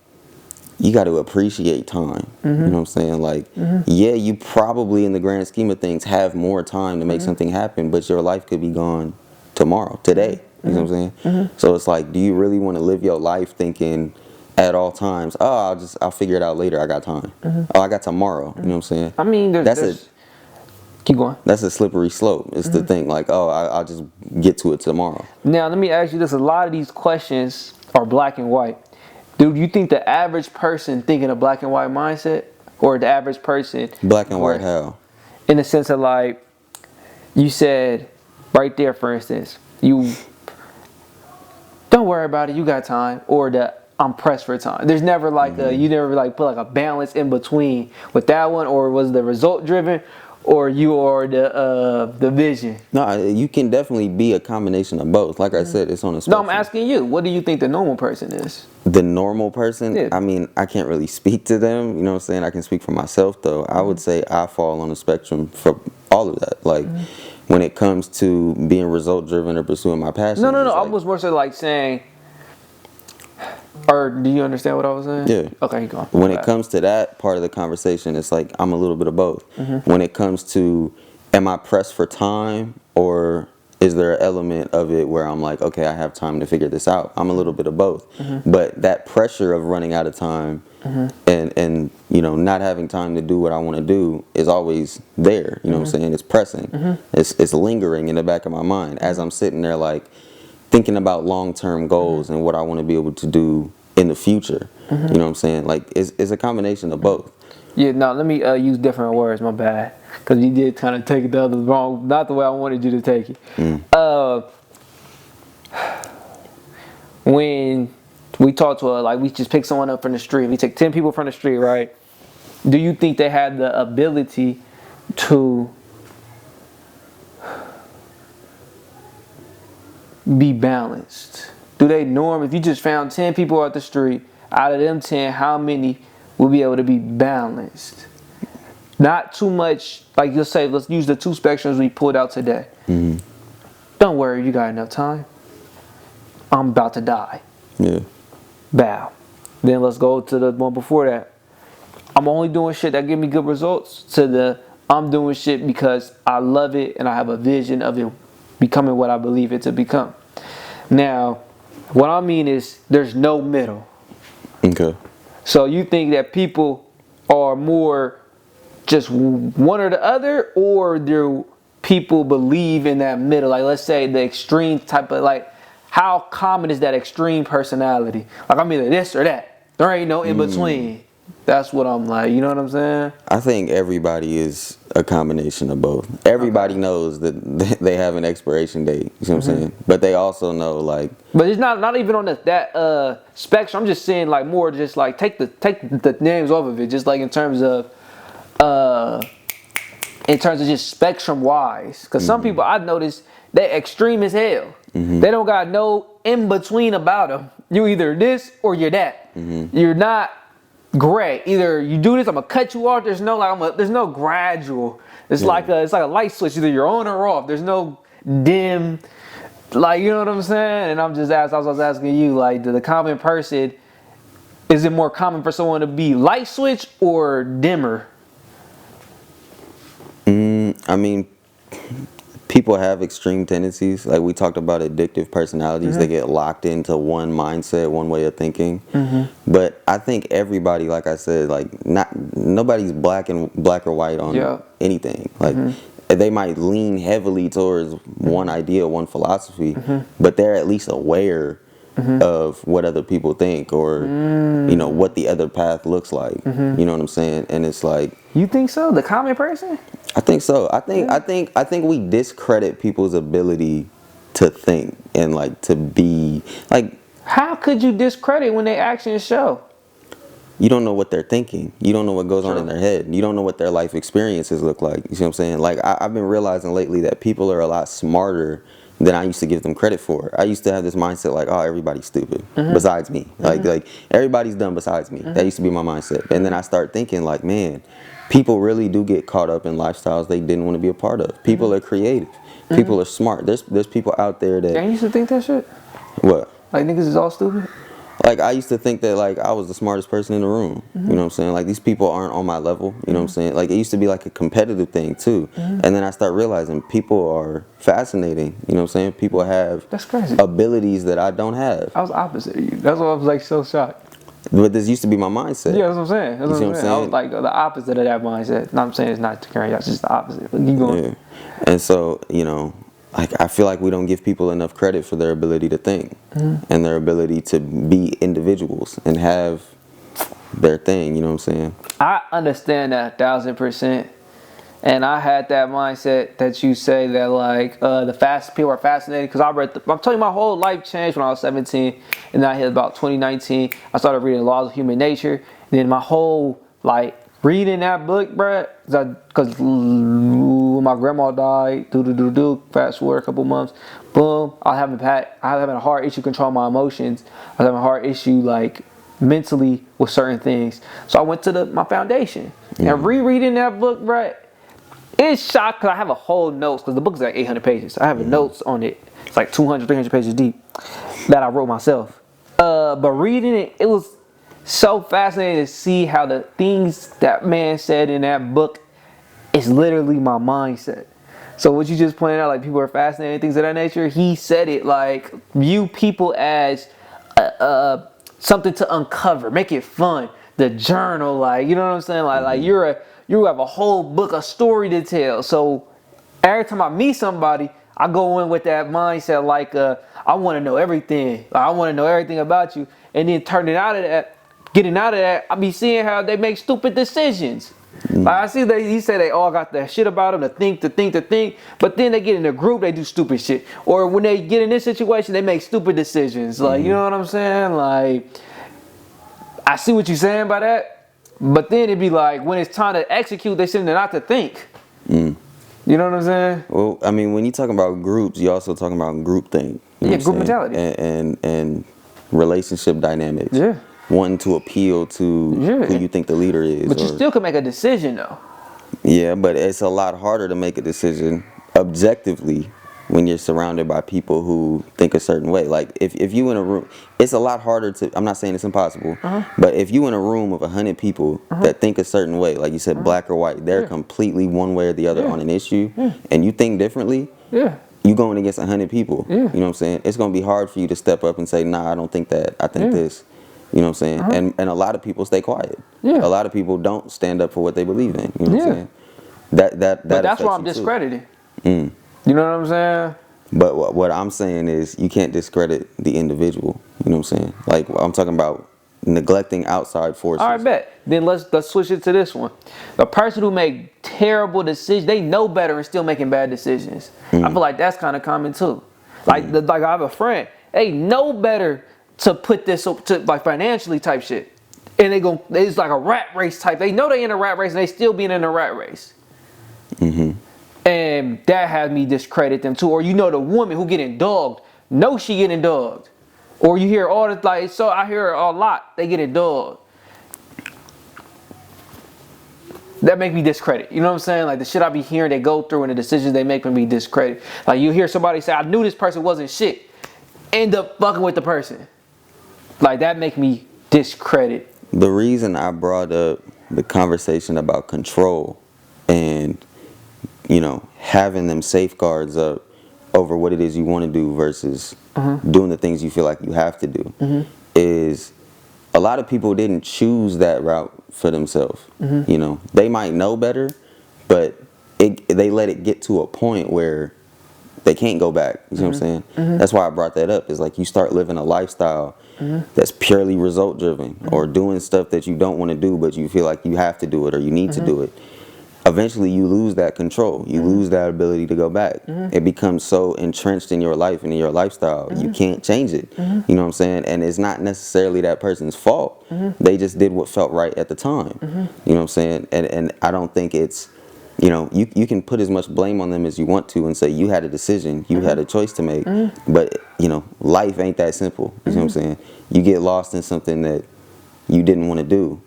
you got to appreciate time. You know what I'm saying? Like, yeah, you probably in the grand scheme of things have more time to make something happen, but your life could be gone tomorrow, today. You know what I'm saying? So it's like, do you really want to live your life thinking at all times, oh, I'll figure it out later, I got time. Oh, I got tomorrow. You know what I'm saying? I mean, keep going. That's a slippery slope. It's the thing, like, oh, I'll just get to it tomorrow. Now, let me ask you this. A lot of these questions are black and white. Do you think the average person thinking a black and white mindset or the average person... Black and white how? In the sense of like, you said right there, for instance, you don't worry about it, you got time, or I'm pressed for time. There's never like you never like put like a balance in between with that one, or was the result driven, or you are the vision? No, you can definitely be a combination of both. Like I said, it's on a spectrum. No, I'm asking you. What do you think the normal person is? The normal person? Yeah. I mean, I can't really speak to them. You know what I'm saying? I can speak for myself, though. I would say I fall on the spectrum for all of that. Like, when it comes to being result-driven or pursuing my passion. No. I was more so like saying... Or do you understand what I was saying? Yeah. Okay, go on. When it comes to that part of the conversation, it's like I'm a little bit of both. When it comes to, am I pressed for time, or is there an element of it where I'm like, okay, I have time to figure this out? I'm a little bit of both. But that pressure of running out of time and you know, not having time to do what I want to do is always there. You know what I'm saying? It's pressing. It's lingering in the back of my mind as I'm sitting there like, thinking about long-term goals and what I want to be able to do in the future. You know what I'm saying? Like, it's a combination of both. Yeah, no, let me use different words, my bad. Because you did kind of take it the other wrong, not the way I wanted you to take it. When we talk to like we just pick someone up from the street, we take 10 people from the street, right? Do you think they have the ability to be balanced? Do they if you just found 10 people out the street, out of them 10, how many will be able to be balanced? Not too much, like you'll say, let's use the 2 spectrums we pulled out today. Don't worry, you got enough time. I'm about to die. Yeah. Bow. Then let's go to the one before that. I'm only doing shit that give me good results, to I'm doing shit because I love it and I have a vision of it becoming what I believe it to become. Now, what I mean is there's no middle. Okay. So you think that people are more just one or the other, or do people believe in that middle? Like, let's say the extreme type of, like, how common is that extreme personality? Like, I'm either this or that. There ain't no in between. That's what I'm like, you know what I'm saying? I think everybody is a combination of both. Everybody knows that they have an expiration date, you know what I'm saying? But they also know, like... But it's not even on that spectrum. I'm just saying, like, more just like take the names off of it, just like in terms of just spectrum wise. Because some people I've noticed, they're extreme as hell. They don't got no in between about them. You either this or you're that. You're not gray. Either you do this, I'm gonna cut you off. There's no there's no gradual. It's like a light switch. Either you're on or off. There's no dim. Like, you know what I'm saying? And I was asking you, like, the common person, is it more common for someone to be light switch or dimmer? I mean, people have extreme tendencies. Like we talked about addictive personalities. They get locked into one mindset, one way of thinking. But I think everybody, like I said, like nobody's black or white on anything. Like they might lean heavily towards one idea, one philosophy, but they're at least aware of what other people think, or you know, what the other path looks like. You know what I'm saying? And it's like, you think so? The common person? I think so. I think we discredit people's ability to think and like to be like. How could you discredit when they actions show? You don't know what they're thinking. You don't know what goes on in their head. You don't know what their life experiences look like. You see what I'm saying? Like I've been realizing lately that people are a lot smarter than I used to give them credit for. I used to have this mindset like, oh, everybody's stupid besides me. Like everybody's dumb besides me. That used to be my mindset. And then I start thinking like, man, people really do get caught up in lifestyles they didn't want to be a part of. People are creative. People are smart. There's people out there that. I used to think that shit. What? Like niggas is all stupid. Like I used to think that like I was the smartest person in the room. You know what I'm saying? Like these people aren't on my level. You know what I'm saying? Like it used to be like a competitive thing too. And then I start realizing people are fascinating. You know what I'm saying? People have That's crazy. abilities that I don't have. I was opposite of you. That's why I was like so shocked. But this used to be my mindset. Yeah, that's what I'm saying. That's You see what I'm saying. I was like the opposite of that mindset. No, I'm saying it's not to carry out. It's just the opposite. But keep going. Yeah. And so, you know, like I feel like we don't give people enough credit for their ability to think and their ability to be individuals and have their thing. You know what I'm saying? I understand that 1000%. And I had that mindset that you say that like people are fascinated, because I'm telling you, my whole life changed when I was 17, and then I hit about 2019. I started reading Laws of Human Nature, and then my whole like reading that book, bruh, because when my grandma died, fast forward a couple months, boom, I was having a hard issue controlling my emotions. I was having a hard issue like mentally with certain things. So I went to my foundation and rereading that book, bruh. It's shocked because I have a whole notes, because the book is like 800 pages. I have notes on it. It's like 200, 300 pages deep that I wrote myself. But reading it, it was so fascinating to see how the things that man said in that book is literally my mindset. So what you just pointed out, like people are fascinated, things of that nature, he said it like view people as something to uncover, make it fun. The journal, like, you know what I'm saying? Like you have a whole book, a story to tell. So every time I meet somebody, I go in with that mindset like I want to know everything. I want to know everything about you. And then getting out of that, I be seeing how they make stupid decisions. Like I see he said they all got that shit about them to think. But then they get in a group, they do stupid shit. Or when they get in this situation, they make stupid decisions. Like, you know what I'm saying? Like, I see what you're saying by that. But then it'd be like, when it's time to execute, they send it not to think. You know what I'm saying? Well, I mean, when you're talking about groups, you're also talking about groupthink. Group mentality. And relationship dynamics. Yeah. Wanting to appeal to who you think the leader is. But you still can make a decision, though. Yeah, but it's a lot harder to make a decision objectively when you're surrounded by people who think a certain way. Like if you in a room, it's a lot harder to, I'm not saying it's impossible, but if you in a room of 100 people that think a certain way, like you said, black or white, they're completely one way or the other on an issue, and you think differently, you going against 100 people, you know what I'm saying? It's going to be hard for you to step up and say, nah, I don't think that, I think this. You know what I'm saying? And a lot of people stay quiet. A lot of people don't stand up for what they believe in. You know what I'm saying? But that's why I'm discredited. You know what I'm saying? But what I'm saying is you can't discredit the individual. You know what I'm saying? Like I'm talking about neglecting outside forces. All right, bet. Then let's switch it to this one. The person who make terrible decisions, they know better and still making bad decisions. I feel like that's kind of common too. Like I have a friend, they know better to put this up to like financially type shit, and it's like a rat race type. They know they in a rat race and they still being in a rat race. And that has me discredit them too. Or the woman who getting dogged know she getting dogged. Or you hear all the, like, so I hear a lot, they getting dogged. That make me discredit. You know what I'm saying? Like the shit I be hearing they go through and the decisions they make me discredit. Like you hear somebody say, I knew this person wasn't shit. End up fucking with the person. Like that make me discredit. The reason I brought up the conversation about control and, you know, having them safeguards up over what it is you want to do versus doing the things you feel like you have to do is a lot of people didn't choose that route for themselves. You know, they might know better, but they let it get to a point where they can't go back. You see what I'm saying? That's why I brought that up. Is like you start living a lifestyle that's purely result driven or doing stuff that you don't want to do, but you feel like you have to do it or you need to do it. Eventually you lose that control. You lose that ability to go back. It becomes so entrenched in your life and in your lifestyle. You can't change it. You know what I'm saying? And it's not necessarily that person's fault. They just did what felt right at the time. You know what I'm saying? And I don't think it's, you know, you can put as much blame on them as you want to and say you had a decision, you had a choice to make. But, you know, life ain't that simple. You know what I'm saying? You get lost in something that you didn't want to do,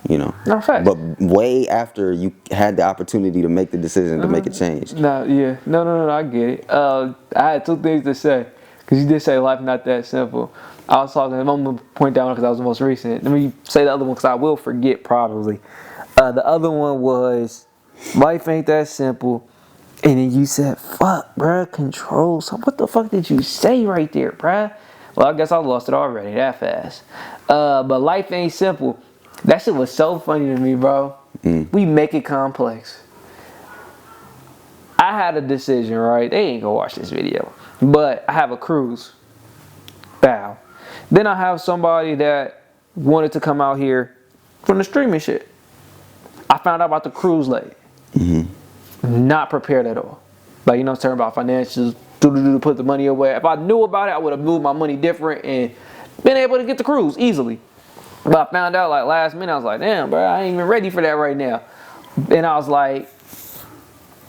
you know. No, fact. But way after you had the opportunity to make the decision to make a change. No, I get it. I had two things to say. Because you did say life not that simple. I was talking, I'm going to point that one because that was the most recent. Let me say the other one because I will forget probably. The other one was, life ain't that simple. And then you said, fuck, bruh, control. So what the fuck did you say right there, bruh? Well, I guess I lost it already that fast. But life ain't simple. That shit was so funny to me, bro. We make it complex. I had a decision, right? They ain't gonna watch this video. But I have a cruise. Bow. Then I have somebody that wanted to come out here from the streaming shit. I found out about the cruise late. Not prepared at all. Like, you know what I'm talking about financials, to put the money away. If I knew about it, I would have moved my money different and been able to get the cruise easily. But I found out like last minute, I was like, damn, bro, I ain't even ready for that right now. And I was like,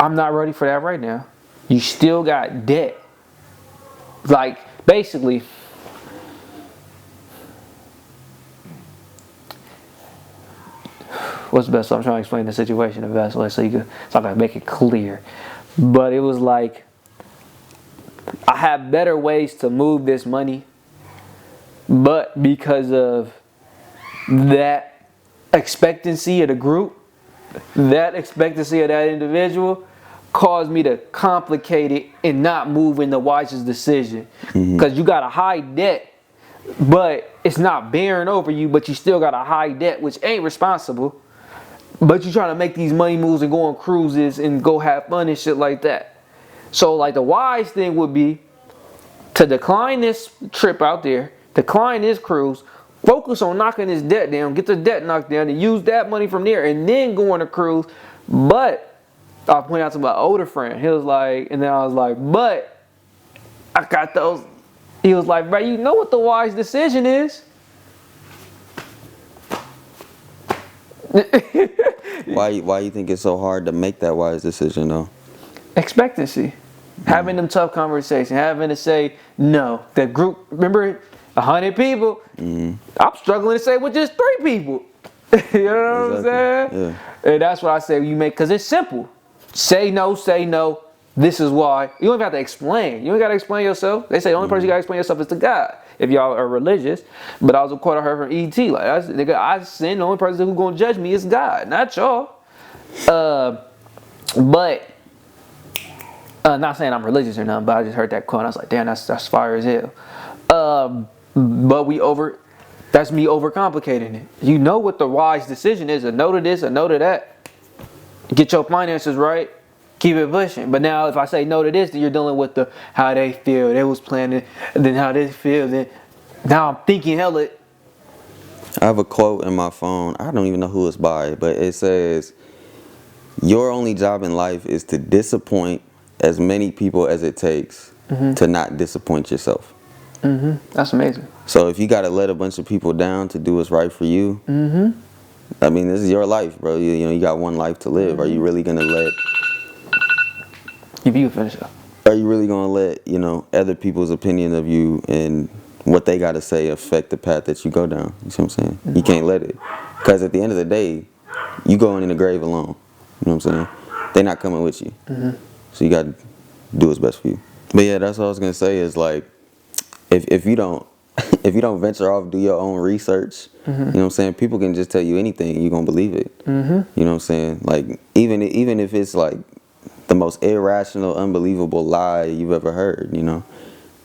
I'm not ready for that right now. You still got debt. Like, basically, what's the best? So I'm trying to explain the situation the best way so I can make it clear. But it was like, I have better ways to move this money, but because of that expectancy of the group, that expectancy of that individual caused me to complicate it and not move in the wisest decision. Because you got a high debt, but it's not bearing over you, but you still got a high debt, which ain't responsible. But you trying to make these money moves and go on cruises and go have fun and shit like that. So like the wise thing would be to decline this trip out there, decline this cruise, focus on knocking this debt down, get the debt knocked down, and use that money from there, and then go on a cruise. But I pointed out to my older friend, he was like, and then I was like, but I got those. He was like, bro, you know what the wise decision is? Why you think it's so hard to make that wise decision though? Expectancy. Having them tough conversations, having to say no. The group, remember, 100 people. I'm struggling to say with just 3 people. You know what I'm saying? Yeah. And that's what I say you make, because it's simple. Say no, this is why. You don't even have to explain. You don't got to explain yourself. They say the only person you got to explain yourself is to God, if y'all are religious. But I was a quote I heard from E.T. Like, nigga, I sin. The only person who's going to judge me is God, not y'all. But not saying I'm religious or nothing, but I just heard that quote and I was like, damn, that's fire as hell. But that's me overcomplicating it. You know what the wise decision is, a no to this, a no to that. Get your finances right, keep it pushing. But now if I say no to this, then you're dealing with the how they feel, they was planning, and then how they feel, then now I'm thinking hella. I have a quote in my phone, I don't even know who it's by, but it says, your only job in life is to disappoint as many people as it takes to not disappoint yourself. That's amazing. So if you got to let a bunch of people down to do what's right for you, I mean, this is your life, bro. You know, you got one life to live. Are you really gonna let? If you finish up. are you really gonna let, you know, other people's opinion of you and what they gotta say affect the path that you go down? You see what I'm saying? You can't let it, because at the end of the day, you going in the grave alone. You know what I'm saying? They're not coming with you, so you gotta do what's best for you. But yeah, that's what I was gonna say is like, if you don't if you don't venture off, do your own research, you know what I'm saying? People can just tell you anything, you're gonna believe it. You know what I'm saying? Like even if it's like the most irrational, unbelievable lie you've ever heard, you know,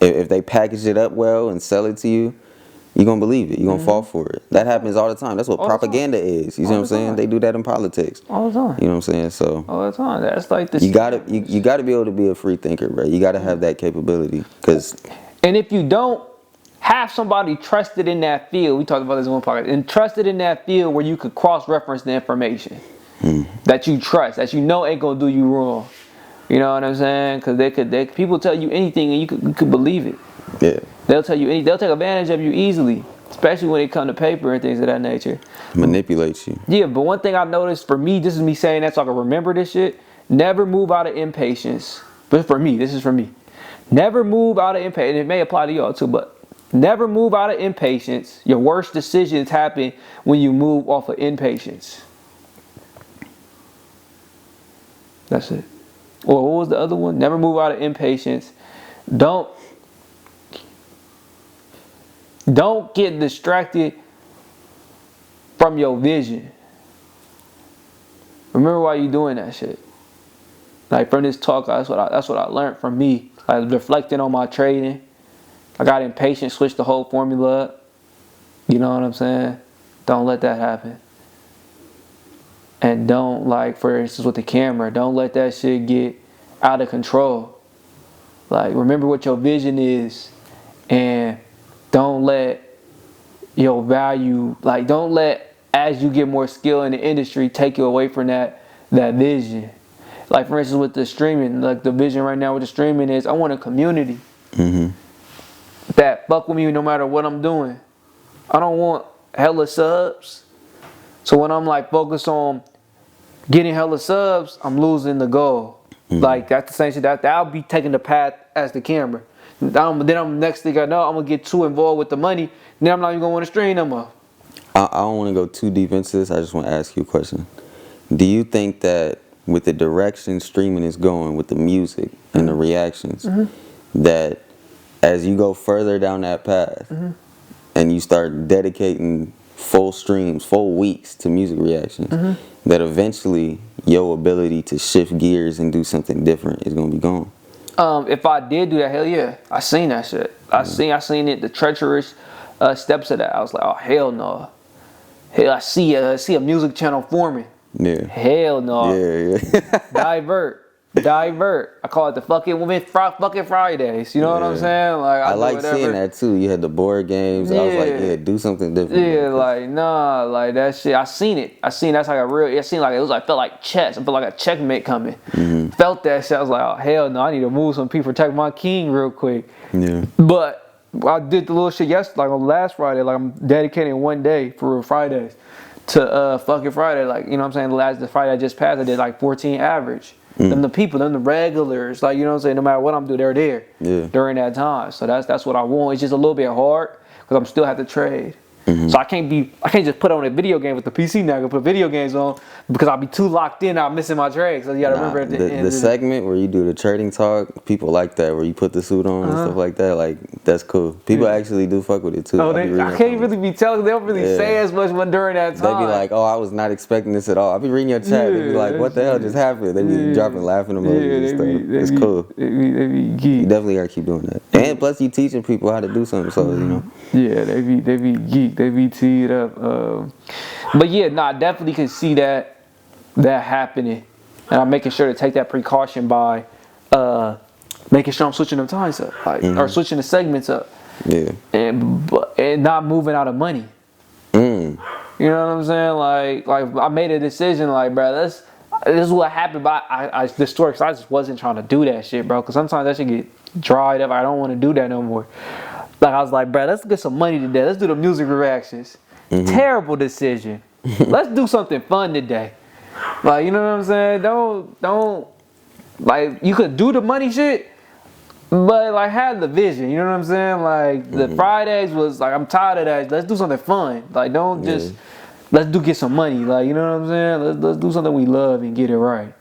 if they package it up well and sell it to you, you're gonna believe it. You're gonna fall for it. That happens all the time. That's what propaganda is. You see what I'm saying? They do that in politics all the time. You know what I'm saying? So all the time. That's like the you gotta be able to be a free thinker, bro. You gotta have that capability, and if you don't have somebody trusted in that field, we talked about this in one podcast, and trusted in that field where you could cross-reference the information that you trust, that you know ain't gonna do you wrong. You know what I'm saying? Because people tell you anything and you could believe it. Yeah. They'll tell you anything. They'll take advantage of you easily, especially when it come to paper and things of that nature. Manipulate you. Yeah, but one thing I noticed for me, this is me saying that so I can remember this shit. Never move out of impatience. But for me, this is for me. Never move out of impatience. And it may apply to y'all too, but never move out of impatience. Your worst decisions happen when you move off of impatience. That's it. Or what was the other one? Never move out of impatience. Don't get distracted from your vision. Remember why you doing that shit. Like from this talk, that's what I learned from me. Like reflecting on my trading. I got impatient, switched the whole formula up. You know what I'm saying? Don't let that happen. And don't, like, for instance with the camera, don't let that shit get out of control. Like, remember what your vision is, and don't let your value, like, don't let, as you get more skill in the industry, take you away from that vision. Like, for instance, with the streaming, like, the vision right now with the streaming is, I want a community that fuck with me no matter what I'm doing. I don't want hella subs. So when I'm, like, focused on getting hella subs, I'm losing the goal. Like, that's the same shit. That'll be taking the path as the camera. Then I'm next thing I know, I'm gonna get too involved with the money. Then I'm not even gonna want to stream no more. I don't want to go too deep into this. I just want to ask you a question. Do you think that with the direction streaming is going, with the music and the reactions, that as you go further down that path and you start dedicating full streams, full weeks to music reactions, that eventually your ability to shift gears and do something different is gonna be gone? If I did do that, hell yeah, I seen that shit. I seen it, the treacherous steps of that. I was like, oh hell no. Hell, I see a music channel forming. Yeah. Hell no. Yeah. Divert. I call it the fucking Fridays. You know what I'm saying? Like I like seeing that too. You had the board games. I was like, yeah, do something different. Yeah, like nah, like that shit. I seen that's like a real. It seemed like it was like felt like chess. I felt like a checkmate coming. Felt that shit. I was like, oh hell no, I need to move some people, protect my king real quick. Yeah. But I did the little shit yesterday, like on last Friday. Like I'm dedicating one day for Fridays to fucking Friday. Like you know what I'm saying. The Friday I just passed, I did like 14 average. Them the people, them the regulars, like you know what I'm saying. No matter what I'm doing, they're there during that time. So that's what I want. It's just a little bit hard because I'm still have to trade. So I can't just put on a video game with the PC now. I can put video games on because I'll be too locked in. I'm missing my trade. So you gotta remember at the end. The segment where you do the trading talk, people like that. Where you put the suit on and stuff like that. Like that's cool. People actually do fuck with it too. Oh, I can't really be telling. They don't really say as much during that time. They be like, oh, I was not expecting this at all. I'll be reading your chat. They be like, what the hell just happened? They be dropping laughing emojis and stuff. It's cool. They be geek. You definitely gotta keep doing that. And plus, you teaching people how to do something. So you know. Yeah, they be geek. They be teed up. But yeah, I definitely can see that happening, and I'm making sure to take that precaution by making sure I'm switching them times up, like or switching the segments up. Yeah, and not moving out of money. You know what I'm saying? Like I made a decision, like bro, this is what happened. But this story, cause I just wasn't trying to do that shit, bro. Cause sometimes that shit get dried up. I don't want to do that no more. Like I was like, bro, let's get some money today. Let's do the music reactions. Terrible decision. Let's do something fun today. Like, you know what I'm saying? Don't like you could do the money shit, But like had the vision, you know what I'm saying? Like the Fridays was like I'm tired of that. Let's do something fun. Like don't just get some money. Like you know what I'm saying? Let's do something we love and get it right.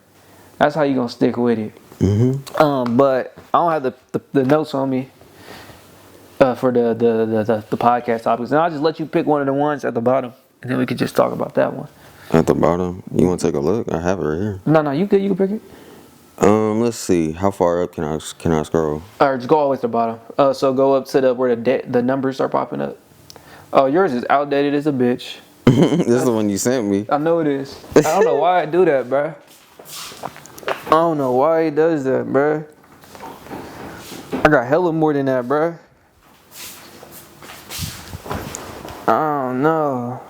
That's how you gonna stick with it. But I don't have the notes on me for the podcast topics, and I'll just let you pick one of the ones at the bottom, and then we can just talk about that one. At the bottom, you want to take a look? I have it right here. No, you can pick it. Let's see. How far up can I scroll? Or just go all the way to the bottom. So go up to where the numbers are popping up. Oh, yours is outdated as a bitch. This is the one you sent me. I know it is. I don't know why I do that, bruh. I don't know why he does that, bruh. I got hella more than that, bruh. I don't know.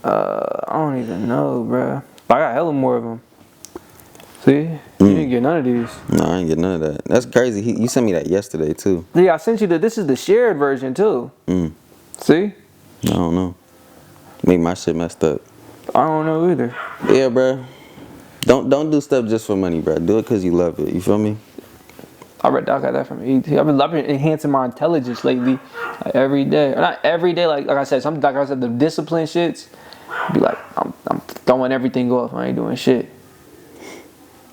I don't even know, bruh. I got hella more of them. See? You didn't get none of these. No, I ain't get none of that. That's crazy. You sent me that yesterday, too. Yeah, I sent you this is the shared version, too. See? I don't know. Maybe my shit messed up. I don't know either. Yeah, bruh. Don't do stuff just for money, bruh. Do it because you love it. You feel me? I got that from ET. I've been enhancing my intelligence lately, like every day. Or not every day, like I said, the discipline shits. Be like, I'm throwing everything off. I ain't doing shit.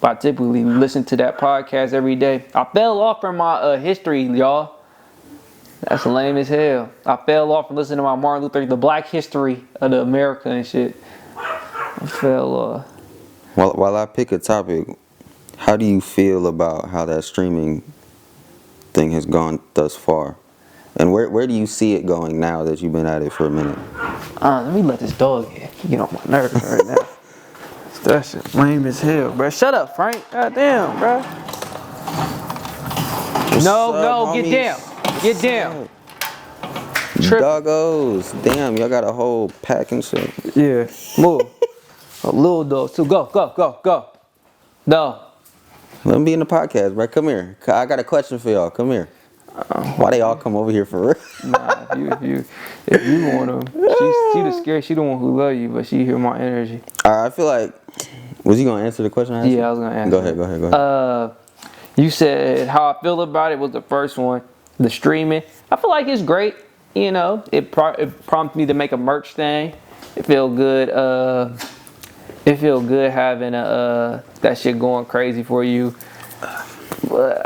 But I typically listen to that podcast every day. I fell off from my history, y'all. That's lame as hell. I fell off from listening to my Martin Luther, the Black history of the America and shit. I fell off. While I pick a topic, how do you feel about how that streaming thing has gone thus far? And where do you see it going now that you've been at it for a minute? Let me let this dog get on my nerves right now. That shit lame as hell, bro. Shut up, Frank. God damn, bro. No, get down. Get down. Doggos. Damn, y'all got a whole pack and shit. Yeah, move. A little dog too. Go. No. Let me be in the podcast, bro. Come here. I got a question for y'all. Come here. Why they all come over here for real? Nah, if you want them, she the scared. She the one who love you, but she hear my energy. I feel like, was you gonna answer the question? Yeah, I was gonna answer. Go ahead. You said how I feel about it was the first one, the streaming. I feel like it's great. You know, it prompted me to make a merch thing. It feel good. It feel good having that shit going crazy for you. But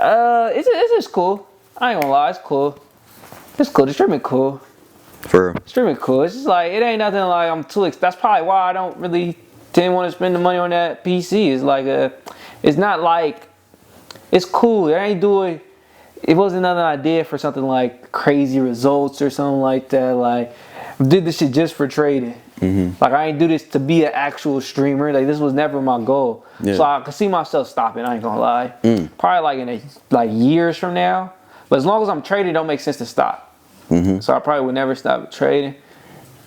it's just cool. I ain't gonna lie, it's cool. It's cool. The streaming cool. For real. Streaming cool. It's just like it ain't nothing like I'm too. That's probably why I don't really didn't want to spend the money on that PC. It's like it's not like it's cool. It ain't doing. It wasn't nothing I did for something like crazy results or something like that. Like I did this shit just for trading. Like I ain't do this to be an actual streamer. Like this was never my goal. Yeah. So I could see myself stopping. I ain't gonna lie. Probably like in years from now. But as long as I'm trading, it don't make sense to stop. So I probably would never stop trading.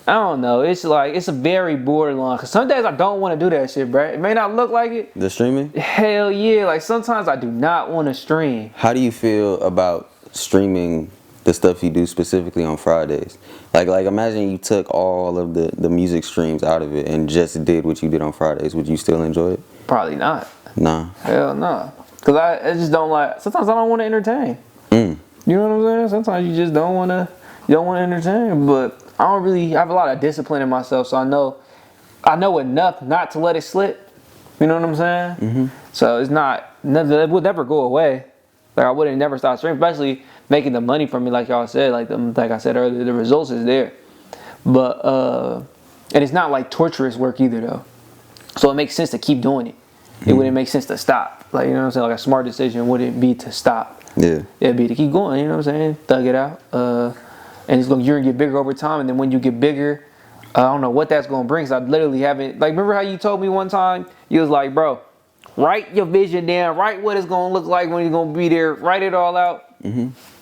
I don't know. It's like it's a very borderline. Cause some days I don't want to do that shit, bro. It may not look like it. The streaming? Hell yeah. Like sometimes I do not want to stream. How do you feel about streaming the stuff you do specifically on Fridays? Like imagine you took all of the music streams out of it and just did what you did on Fridays. Would you still enjoy it? Probably not. Nah. Hell no. Cause I just don't like. Sometimes I don't want to entertain. You know what I'm saying? Sometimes you just don't want to entertain. But I don't really have a lot of discipline in myself, so I know enough not to let it slip. You know what I'm saying? So it would never go away. Like I wouldn't never stop streaming, especially making the money from it, like y'all said. Like I said earlier, the results is there. But and it's not like torturous work either though. So it makes sense to keep doing it. It wouldn't make sense to stop. Like you know what I'm saying? Like a smart decision wouldn't be to stop. Yeah. It'd be to keep going, you know what I'm saying? Thug it out. And you're gonna get bigger over time, and then when you get bigger, I don't know what that's gonna bring. Cause I literally haven't remember how you told me one time? You was like, bro, write your vision down, write what it's gonna look like when you're gonna be there, write it all out.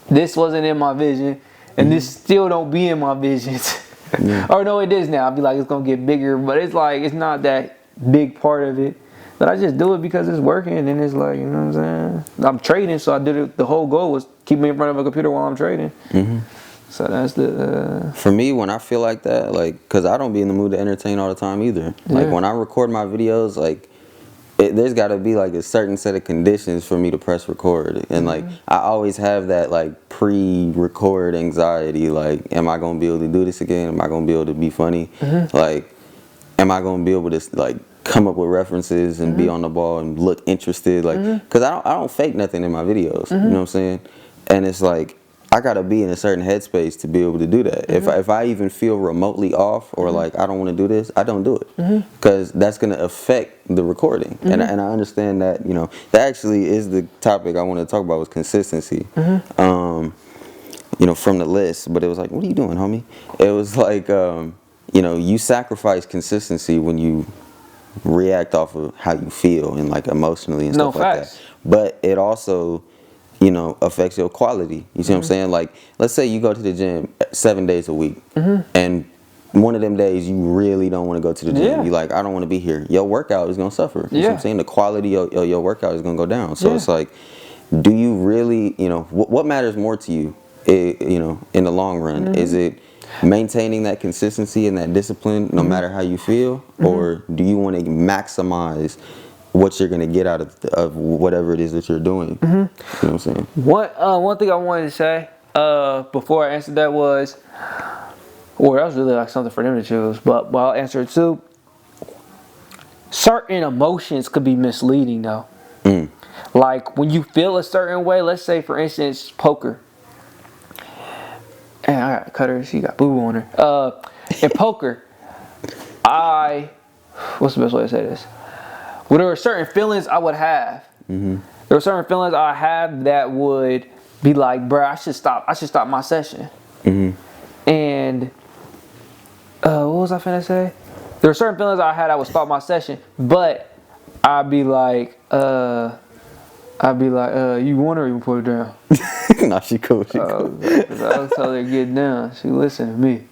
This wasn't in my vision, and this still don't be in my visions. Or no, it is now. I'll be like, it's gonna get bigger, but it's like it's not that big part of it. But I just do it because it's working, and it's like, you know what I'm saying? I'm trading, so I did it. The whole goal was keep me in front of a computer while I'm trading. So that's the... For me, when I feel like that, like, because I don't be in the mood to entertain all the time either. Like, when I record my videos, like, there's got to be like a certain set of conditions for me to press record, and like I always have that like pre-record anxiety. Like, am I gonna be able to do this again? Am I gonna be able to be funny? Like, am I gonna be able to like come up with references and be on the ball and look interested? Like, cause I don't fake nothing in my videos. You know what I'm saying? And it's like, I gotta be in a certain headspace to be able to do that. If I even feel remotely off or like I don't want to do this, I don't do it, because that's gonna affect the recording. And I understand that. You know, that actually is the topic I want to talk about, was consistency. You know, from the list. But it was like, what are you doing, homie? It was like, you know, you sacrifice consistency when you react off of how you feel and like emotionally and stuff like that. But it also, you know, affects your quality. You see what I'm saying? Like, let's say you go to the gym 7 days a week, and one of them days you really don't want to go to the gym. You're like, I don't want to be here. Your workout is gonna suffer. You see what I'm saying? The quality of your workout is gonna go down. So it's like, do you really, you know, what matters more to you? You know, in the long run, is it maintaining that consistency and that discipline no matter how you feel, or do you want to maximize what you're gonna get out of whatever it is that you're doing? You know what I'm saying? One thing I wanted to say before I answered that was, or that was really like something for them to choose, but I'll answer it too. Certain emotions could be misleading though. Like when you feel a certain way, let's say for instance poker. And I got cut she got boo-boo on her. In poker, what's the best way to say this? Well, there were certain feelings I would have. There were certain feelings I have that would be like, bruh, I should stop my session. And what was I finna say? There were certain feelings I had I would stop my session, but I'd be like, you want her, you can put it down. Nah, she cool. She cool. I was telling her to get down. She listened to me.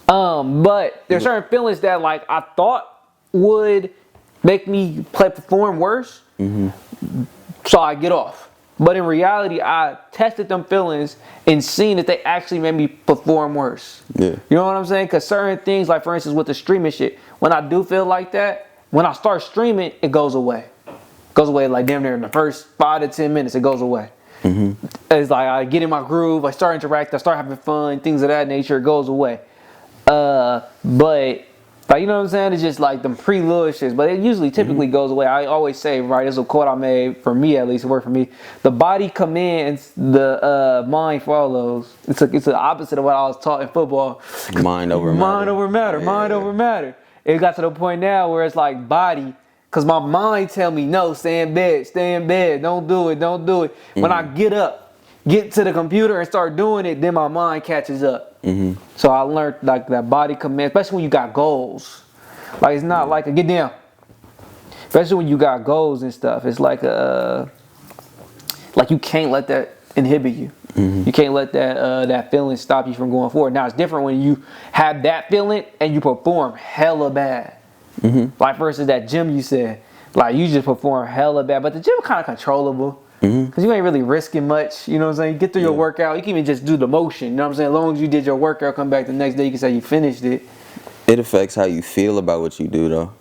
But there's certain feelings that like I thought would make me perform worse, so I get off. But in reality, I tested them feelings and seen that they actually made me perform worse. You know what I'm saying? Because certain things, like for instance with the streaming shit, when I do feel like that, when I start streaming, it goes away. Goes away like damn near in the first 5 to 10 minutes, it goes away. It's like I get in my groove, I start interacting, I start having fun, things of that nature, it goes away. But like, you know what I'm saying? It's just like them pre-little shits, but it usually typically goes away. I always say, right, there's a quote I made, for me at least, it worked for me. The body commands, the mind follows. It's the opposite of what I was taught in football. Mind over matter. Mind over matter. It got to the point now where it's like body, because my mind tell me, no, stay in bed, don't do it. When I get up, get to the computer and start doing it, then my mind catches up. So I learned like that body command, especially when you got goals. Like it's not like a get down. Especially when you got goals and stuff. It's like you can't let that inhibit you. You can't let that feeling stop you from going forward. Now it's different when you have that feeling and you perform hella bad. Like versus that gym you said, like you just perform hella bad, but the gym kind of controllable because you ain't really risking much. You know what I'm saying? You get through your workout, you can even just do the motion. You know what I'm saying? As long as you did your workout, come back the next day, you can say you finished it. It affects how you feel about what you do though.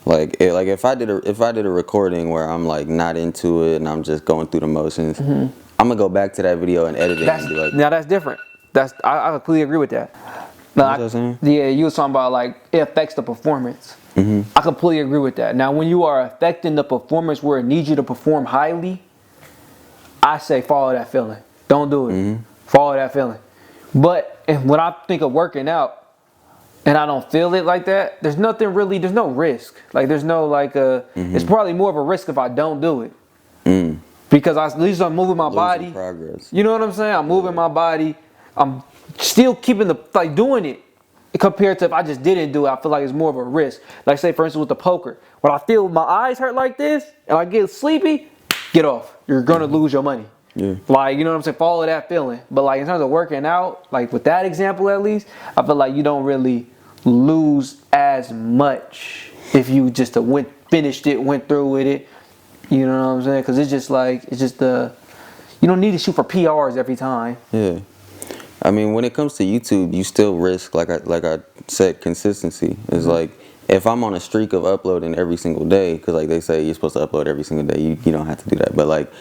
Like if I did a recording where I'm like not into it and I'm just going through the motions, I'm gonna go back to that video and edit it. And be like, now that's different. I completely agree with that. Yeah, you was talking about like it affects the performance. I completely agree with that. Now, when you are affecting the performance where it needs you to perform highly, I say follow that feeling. Don't do it. Follow that feeling. But when I think of working out and I don't feel it like that, there's no risk. Like there's no like it's probably more of a risk if I don't do it. Because at least I'm moving my body. Progress. You know what I'm saying? I'm moving my body. I'm still keeping doing it. Compared to if I just didn't do it, I feel like it's more of a risk. Like say for instance with the poker, when I feel my eyes hurt like this and I get sleepy, get off. You're gonna lose your money. Like, you know what I'm saying? Follow that feeling. But like in terms of working out, like with that example at least, I feel like you don't really lose as much if you just finished it, went through with it. You know what I'm saying? Because you don't need to shoot for PRs every time. I mean, when it comes to YouTube, you still risk, like I said, consistency. It's like, if I'm on a streak of uploading every single day, because like they say you're supposed to upload every single day, you don't have to do that. But like,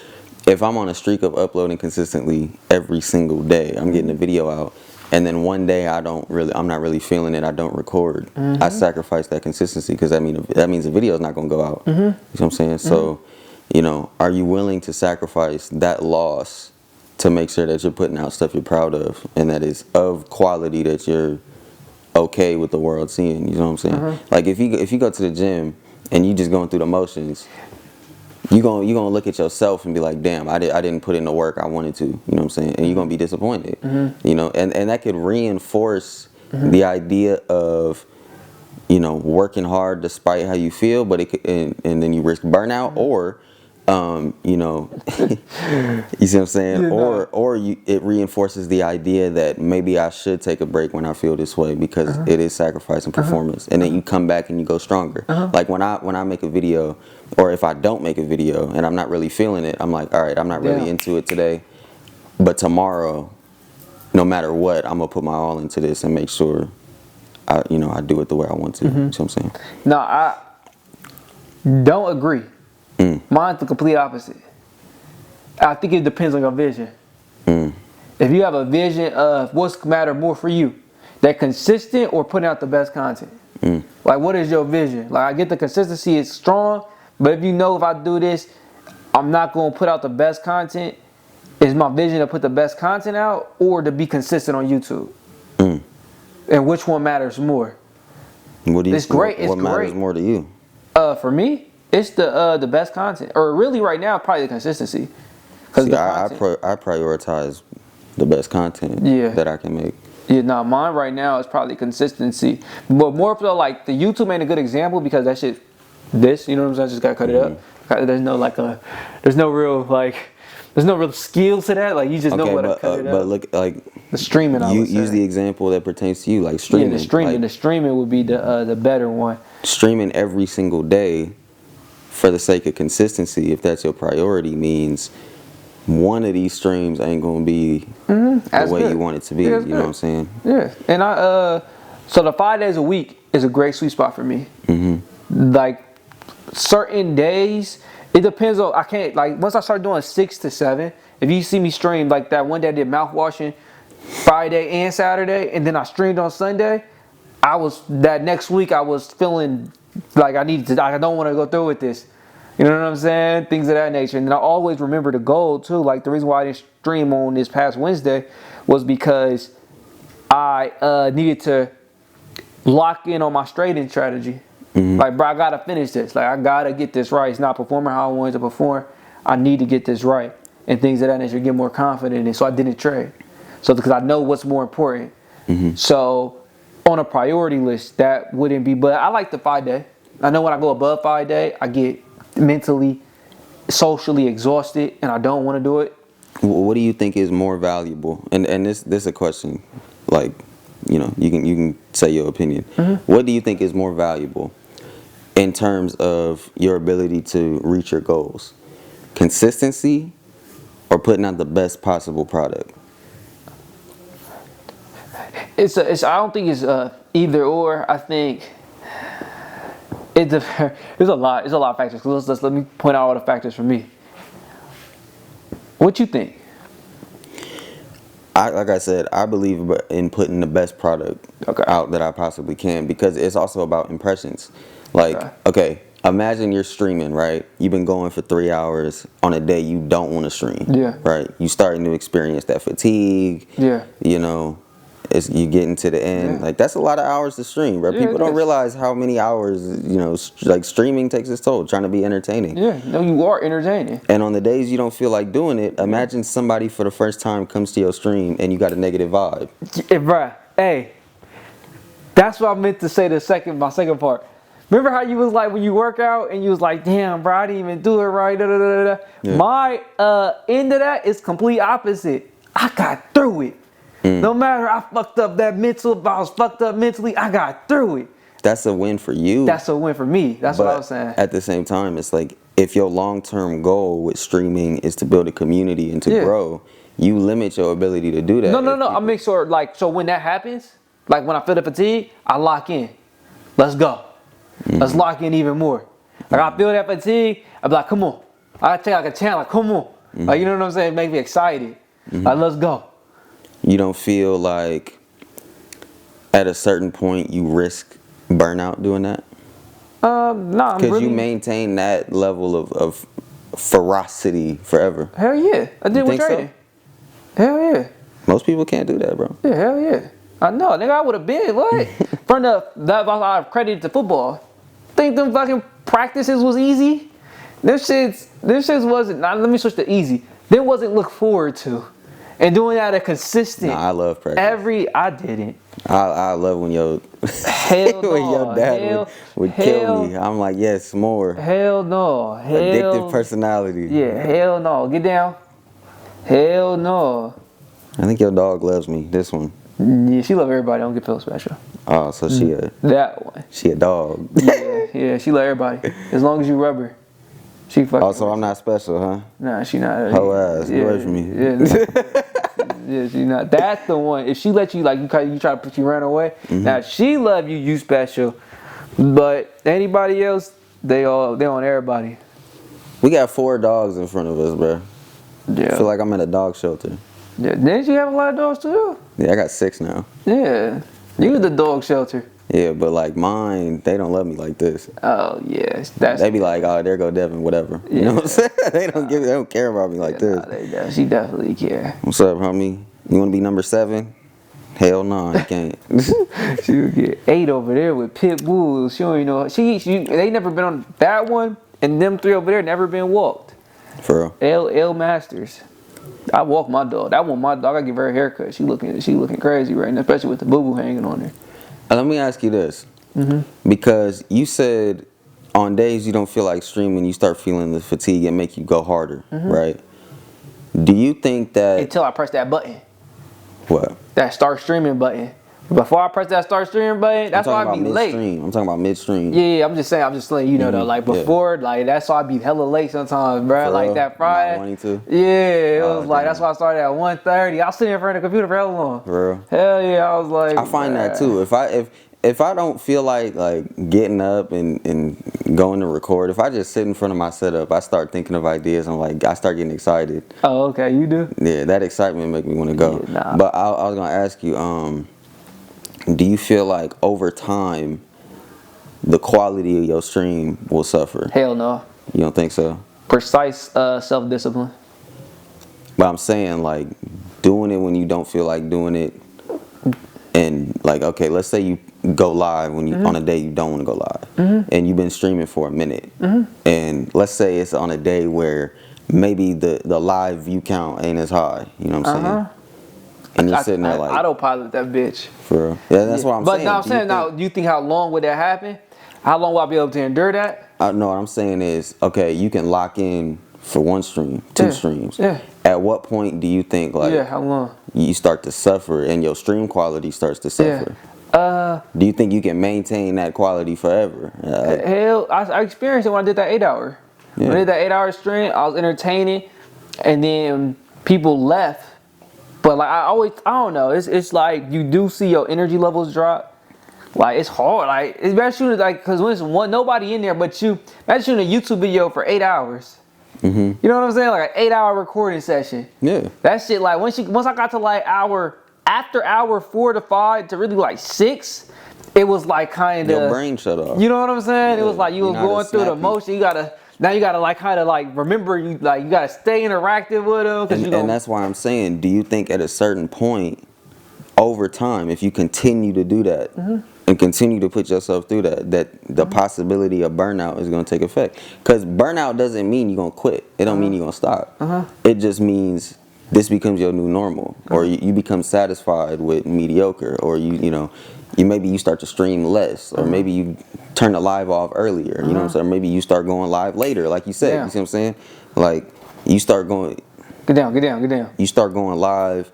if I'm on a streak of uploading consistently every single day, I'm getting a video out, and then one day I'm not really feeling it, I don't record. I sacrifice that consistency because that means the video is not gonna go out. You know what I'm saying? So, are you willing to sacrifice that loss to make sure that you're putting out stuff you're proud of and that is of quality that you're okay with the world seeing? You know what I'm saying? Like if you go to the gym and you just going through the motions, you gonna look at yourself and be like, damn, I didn't put in the work I wanted to. You know what I'm saying? And you're gonna be disappointed. And that could reinforce the idea of working hard despite how you feel, but it could, and then you risk burnout, or you see what I'm saying? It reinforces the idea that maybe I should take a break when I feel this way because it is sacrifice and performance, and then you come back and you go stronger. Like when I make a video, or if I don't make a video and I'm not really feeling it, I'm like, all right, I'm not really into it today, but tomorrow, no matter what, I'm gonna put my all into this and make sure I do it the way I want to. You know what I'm saying? No, I don't agree. Mine's the complete opposite. I think it depends on your vision. If you have a vision of what's matter more for you, that consistent or putting out the best content. Like, what is your vision? Like, I get the consistency is strong, but if if I do this, I'm not going to put out the best content. Is my vision to put the best content out or to be consistent on YouTube? And which one matters more? It's great. What matters more to you? For me, it's the best content, or really right now probably the consistency. Because I prioritize the best content that I can make. Yeah, mine right now is probably consistency, but more for like the YouTube ain't a good example because that shit, you know what I'm saying? I just gotta cut it up. There's no real skill to that. Like you just know what to cut it up. But look, like the streaming. Use the example that pertains to you, like streaming. Yeah, the streaming would be the better one. Streaming every single day, for the sake of consistency, if that's your priority, means one of these streams ain't gonna be the way you want it to be. You know what I'm saying? Yeah. And so the 5 days a week is a great sweet spot for me. Like certain days, it depends on. I can't, like, once I start doing 6 to 7. If you see me stream like that one day I did mouth washing Friday and Saturday, and then I streamed on Sunday, that next week I was feeling like I don't want to go through with this. You know what I'm saying? Things of that nature. And then I always remember the goal too. Like the reason why I didn't stream on this past Wednesday was because I needed to lock in on my straightening strategy. Like, bro, I gotta finish this. Like, I gotta get this right. It's not performing how I wanted to perform. I need to get this right. And things of that nature, get more confident in it. So I didn't trade. So because I know what's more important. So on a priority list, that wouldn't be. But I like the 5 day. I know when I go above 5 day, I get mentally, socially exhausted, and I don't want to do it. What do you think is more valuable? And this is a question, like, you can say your opinion. What do you think is more valuable in terms of your ability to reach your goals? Consistency or putting out the best possible product? I don't think it's either or. I think there's a lot of factors. Let me point out all the factors for me. What you think? Like I said, I believe in putting the best product out that I possibly can, because it's also about impressions. Like, okay, imagine you're streaming, right? You've been going for 3 hours on a day you don't want to stream. Yeah. Right? You starting to experience that fatigue. Yeah. You getting to the end. Like, that's a lot of hours to stream, bro. People don't realize how many hours, like streaming takes its toll, trying to be entertaining. Yeah, no, you are entertaining. And on the days you don't feel like doing it, imagine somebody for the first time comes to your stream and you got a negative vibe. Yeah, bruh, hey, that's what I meant to say my second part. Remember how you was like when you work out and you was like, damn, bro, I didn't even do it right. Yeah. My end of that is complete opposite. I got through it. No matter I fucked up that mental, if I was fucked up mentally, I got through it. That's a win for you. That's a win for me. That's what I was saying. At the same time, it's like, if your long-term goal with streaming is to build a community and to grow, you limit your ability to do that. No. I make sure, like, so when that happens, like when I feel the fatigue, I lock in. Let's go. Let's lock in even more. Like I feel that fatigue, I'm like, come on. I take like a chance, like come on. Like you know what I'm saying? Make me excited. Like let's go. You don't feel like at a certain point you risk burnout doing that? Nah, Because you maintain that level of ferocity forever. Hell yeah. I did with think so? training. Hell yeah. Most people can't do that, bro. Yeah, hell yeah. I know, nigga, I would have been, what? From that I have credit to football. Think them fucking practices was easy? Them shits wasn't, let me switch to easy. Them wasn't look forward to. And doing that a consistent. Nah, I love practice. I didn't. I love when your Hell when no. your dad would kill me. I'm like, yes, more. Hell no. Hell. Addictive personality. Yeah, hell no. Get down. Hell no. I think your dog loves me. This one. Yeah, she love everybody. I don't get feel special. Oh, so That one. she a dog. Yeah, she love everybody. As long as you rub her. She fucking. Oh, so I'm not special, huh? Nah, she not. Hoe ass, get away from me. Yeah, she not. That's the one. If she let you, like, you try to put you run away. Now, if she love you, you special. But anybody else, they on everybody. We got 4 dogs in front of us, bro. Yeah. I feel like I'm at a dog shelter. Yeah. Didn't you have a lot of dogs too? Yeah, I got 6 now. Yeah. You the dog shelter. Yeah, but like mine, they don't love me like this. Oh yeah. They be like, oh, there go Devin, whatever. You know what I'm saying? They don't care about me like this. Nah, she definitely care. What's up, homie? You want to be number 7? Hell no, you can't. She would get 8 over there with pit bulls. She don't even know. They never been on that one, and them 3 over there never been walked. For real? L Masters. I walk my dog. That one, my dog. I give her a haircut. She looking crazy right now, especially with the boo boo hanging on her. Let me ask you this, because you said on days you don't feel like streaming, you start feeling the fatigue and make you go harder, right? Do you think that Until I press that button, what? that start streaming button. Before I press that start streaming button, that's why I be late. I'm talking about midstream. Yeah, I'm just letting you know though. Like before, like that's why I be hella late sometimes, bro. For like real? that Friday. Not wanting to? Yeah, it Oh, was like damn. that's why I started at 1:30. I was sitting in front of the computer for hella long. For real? Hell yeah, I was like. I find that too. If I don't feel like getting up and going to record, if I just sit in front of my setup, I start thinking of ideas. I start getting excited. Oh, okay, you do. Yeah, that excitement make me want to go. Yeah, nah. But I was gonna ask you, do you feel like over time the quality of your stream will suffer? Hell no. You don't think so? Precise self-discipline. But I'm saying like doing it when you don't feel like doing it, and like okay, let's say you go live when you on a day you don't want to go live, and you've been streaming for a minute, and let's say it's on a day where maybe the live view count ain't as high. You know what I'm saying? And you're sitting there like autopilot that bitch. for real. Yeah, that's what I'm saying. But now I'm saying do you think how long would that happen? How long will I be able to endure that? No, what I'm saying is, okay, you can lock in for 1 stream, 2 streams. Yeah. At what point do you think like How long? you start to suffer and your stream quality starts to suffer? Do you think you can maintain that quality forever? Hell, I experienced it when I did that 8-hour. When I did that 8-hour stream, I was entertaining, and then people left. But like I don't know. It's like you do see your energy levels drop. Like it's hard. Like it's better shooting because when it's nobody in there but you. Imagine shooting a YouTube video for 8 hours. You know what I'm saying? Like an 8-hour recording session. Yeah. That shit like once I got to like after hour 4 to 5 to really like 6, it was like kind of Your brain shut off. You know what I'm saying? Yeah. It was like you were going through the motion. You gotta like kind of like remember you gotta stay interactive with them. And that's why I'm saying, do you think at a certain point, over time, if you continue to do that and continue to put yourself through that the possibility of burnout is going to take effect? Because burnout doesn't mean you're going to quit. It don't mean you're going to stop. It just means this becomes your new normal, or you become satisfied with mediocre, or maybe you start to stream less, or maybe you turn the live off earlier. You know what I'm saying? Maybe you start going live later, like you said. Yeah. You see what I'm saying? Like you start going. Get down. You start going live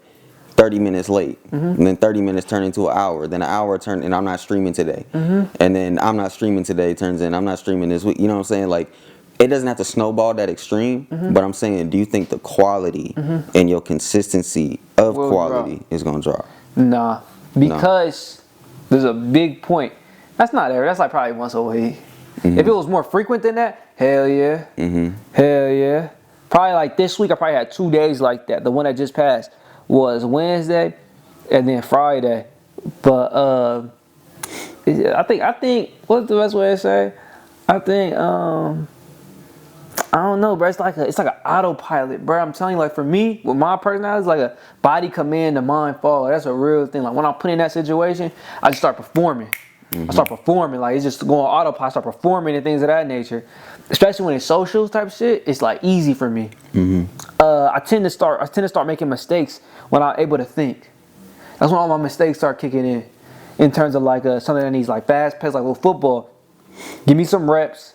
30 minutes late, and then 30 minutes turn into an hour, then an hour turn, and I'm not streaming today, and then I'm not streaming today turns in I'm not streaming this week. You know what I'm saying? Like it doesn't have to snowball that extreme, but I'm saying, do you think the quality and your consistency of quality is gonna drop? Nah, because there's a big point. That's not every. That's like probably once a week. If it was more frequent than that, hell yeah. Hell yeah. Probably like this week, I probably had 2 days like that. The one that just passed was Wednesday and then Friday. But I think what's the best way to say? I think I don't know, bro. It's like an autopilot, bro. I'm telling you, like for me, with my personality, it's like a body command to mind fall. That's a real thing. Like when I'm put in that situation, I just start performing. I start performing, like it's just going autopilot. I start performing and things of that nature. Especially when it's social type shit, it's like easy for me. I tend to start making mistakes when I'm able to think. That's when all my mistakes start kicking in terms of like something that needs like fast pace, like with football. Give me some reps,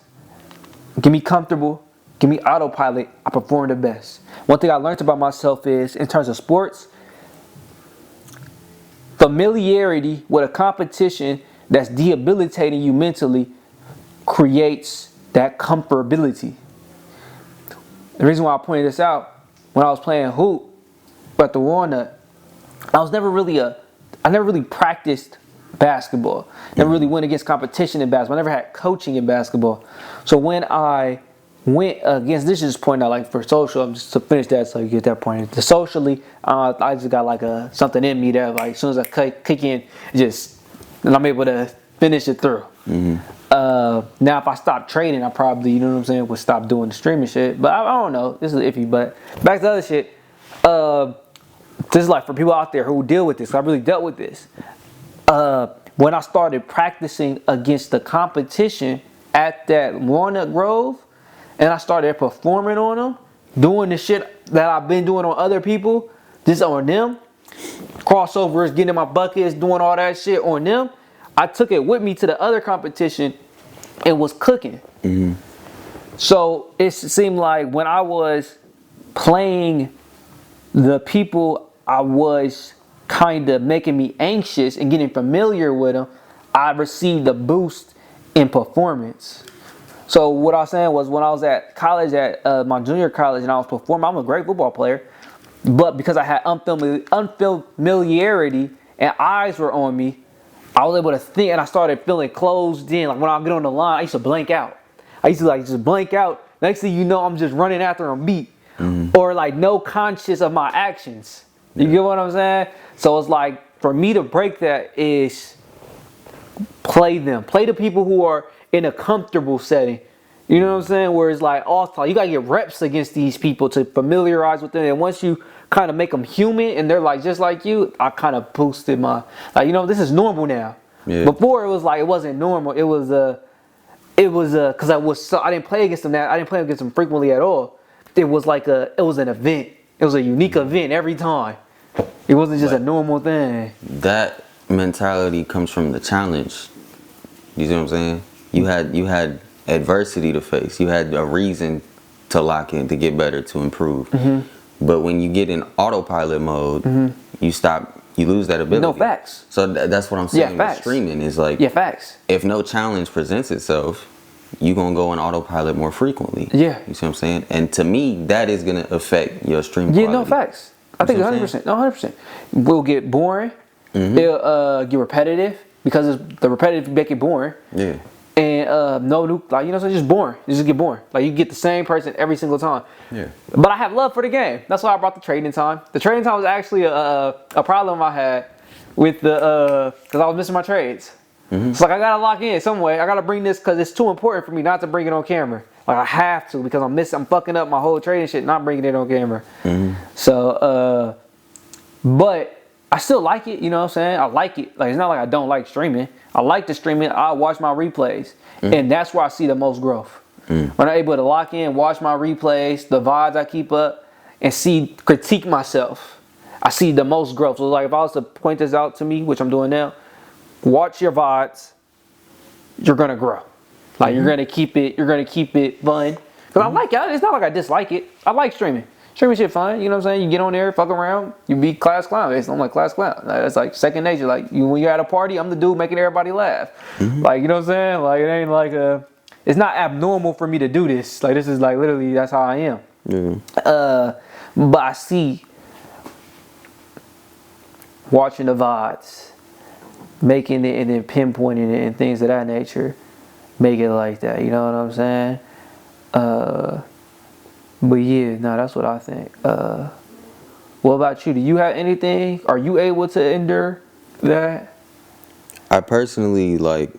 get me comfortable, give me autopilot. I perform the best. One thing I learned about myself is in terms of sports, familiarity with a competition that's debilitating you mentally creates that comfortability. The reason why I pointed this out, when I was playing hoop at the Walnut, I never really practiced basketball. Never really went against competition in basketball. I never had coaching in basketball. So when I went against, this is just pointing out like for social, I'm just to finish that so you get that point. The socially, I just got like something in me that like as soon as I kick in, and I'm able to finish it through. Now if I stop training, I probably, you know what I'm saying, would stop doing the streaming shit. But I don't know. This is iffy. But back to the other shit. This is like for people out there who deal with this. I really dealt with this. When I started practicing against the competition at that Walnut Grove, and I started performing on them, doing the shit that I've been doing on other people, just on them, crossovers, getting in my buckets, doing all that shit on them, I took it with me to the other competition and was cooking. So it seemed like when I was playing the people I was kind of making me anxious and getting familiar with them, I received a boost in performance. So what I was saying was when I was at college, at my junior college, and I was performing, I'm a great football player, but because I had unfamiliarity and eyes were on me, I was able to think, and I started feeling closed in. Like when I get on the line, I used to blank out. I used to like just blank out. Next thing you know, I'm just running after a beat, or like no conscious of my actions. You get what I'm saying? So it's like for me to break that is play the people who are in a comfortable setting. You know what I'm saying? Where it's like also you gotta get reps against these people to familiarize with them, and once you kind of make them human and they're like just like you, I kind of boosted my like, you know, this is normal now. Before it was like it wasn't normal. It was because I didn't play against them. I didn't play against them frequently at all. It was like it was an event. It was a unique event every time. It wasn't just a normal thing. That mentality comes from the challenge. You see what I'm saying? You had adversity to face. You had a reason to lock in, to get better, to improve. But when you get in autopilot mode, you lose that ability. No, facts. So that's what I'm saying with streaming is like, facts. If no challenge presents itself, you're going to go in autopilot more frequently. Yeah. You see what I'm saying? And to me, that is going to affect your stream quality. Yeah, no, facts. I think 100%. No, 100%. We'll get boring. It'll get repetitive because the repetitive make it boring. Yeah. And no new, like, you know, so it's just boring. You just get boring. Like you get the same person every single time. Yeah. But I have love for the game. That's why I brought the trading time. The trading time was actually a problem I had with because I was missing my trades. It's like I gotta lock in some way. I gotta bring this because it's too important for me not to bring it on camera. Like I have to because I'm fucking up my whole trading shit, not bringing it on camera. So, but I still like it. You know what I'm saying? I like it. Like it's not like I don't like streaming. I like the streaming. I watch my replays, and that's where I see the most growth. When I'm able to lock in, watch my replays, the VODs I keep up, and critique myself, I see the most growth. So like if I was to point this out to me, which I'm doing now, watch your VODs, you're gonna grow. Like you're gonna keep it fun. Cause I like it. It's not like I dislike it. I like streaming. Streaming shit fun. You know what I'm saying? You get on there, fuck around, you be class clown. I'm like class clown. That's like second nature. Like when you're at a party, I'm the dude making everybody laugh. Like you know what I'm saying? Like it ain't like it's not abnormal for me to do this. Like this is like literally that's how I am. But I see watching the VODs making it and then pinpointing it and things of that nature make it like that. You know what I'm saying? But yeah, no, that's what I think. What about you? Do you have anything? Are you able to endure that? I personally like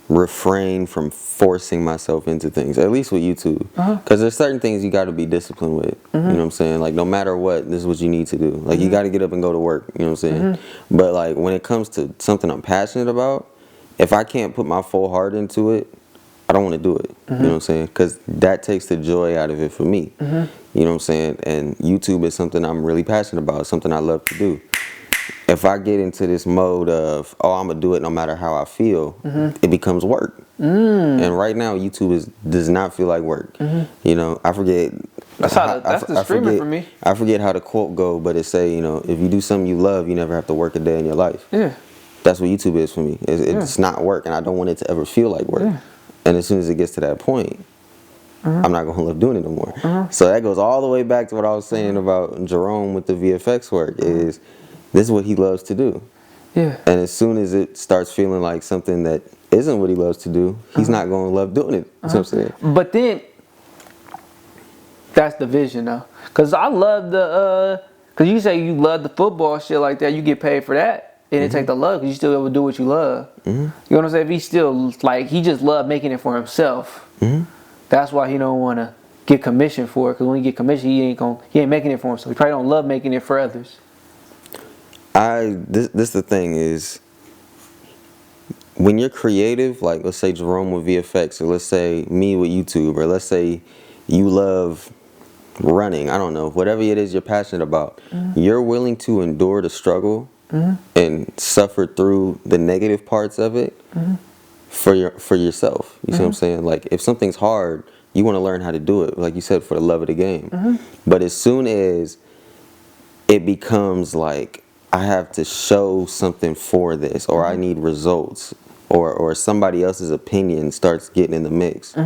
refrain from forcing myself into things, at least with YouTube, because there's certain things you got to be disciplined with. You know what I'm saying? Like no matter what, this is what you need to do. Like you got to get up and go to work. You know what I'm saying? But like when it comes to something I'm passionate about, if I can't put my full heart into it, I don't want to do it. You know what I'm saying? Because that takes the joy out of it for me. You know what I'm saying? And YouTube is something I'm really passionate about, something I love to do. If I get into this mode of, oh, I'm going to do it no matter how I feel, it becomes work. And right now, YouTube does not feel like work. You know, I forget. That's the streaming for me. I forget how the quote go, but it say, you know, if you do something you love, you never have to work a day in your life. Yeah. That's what YouTube is for me. It's not work, and I don't want it to ever feel like work. Yeah. And as soon as it gets to that point, I'm not going to love doing it no more. So that goes all the way back to what I was saying about Jerome with the VFX work is this is what he loves to do. Yeah. And as soon as it starts feeling like something that isn't what he loves to do, he's not going to love doing it. That's what I'm saying. But then, that's the vision though. Because I love because you say you love the football shit like that, you get paid for that. And it take the love because you still able to do what you love. You know what I'm saying? If he still, like, he just love making it for himself. That's why he don't want to get commission for it. Because when he get commission, he ain't making it for himself. He probably don't love making it for others. This the thing is, when you're creative, like let's say Jerome with VFX, or let's say me with YouTube, or let's say you love running, I don't know, whatever it is you're passionate about, you're willing to endure the struggle and suffer through the negative parts of it for yourself. You see what I'm saying? Like if something's hard, you want to learn how to do it, like you said, for the love of the game. But as soon as it becomes like I have to show something for this, or I need results, or somebody else's opinion starts getting in the mix,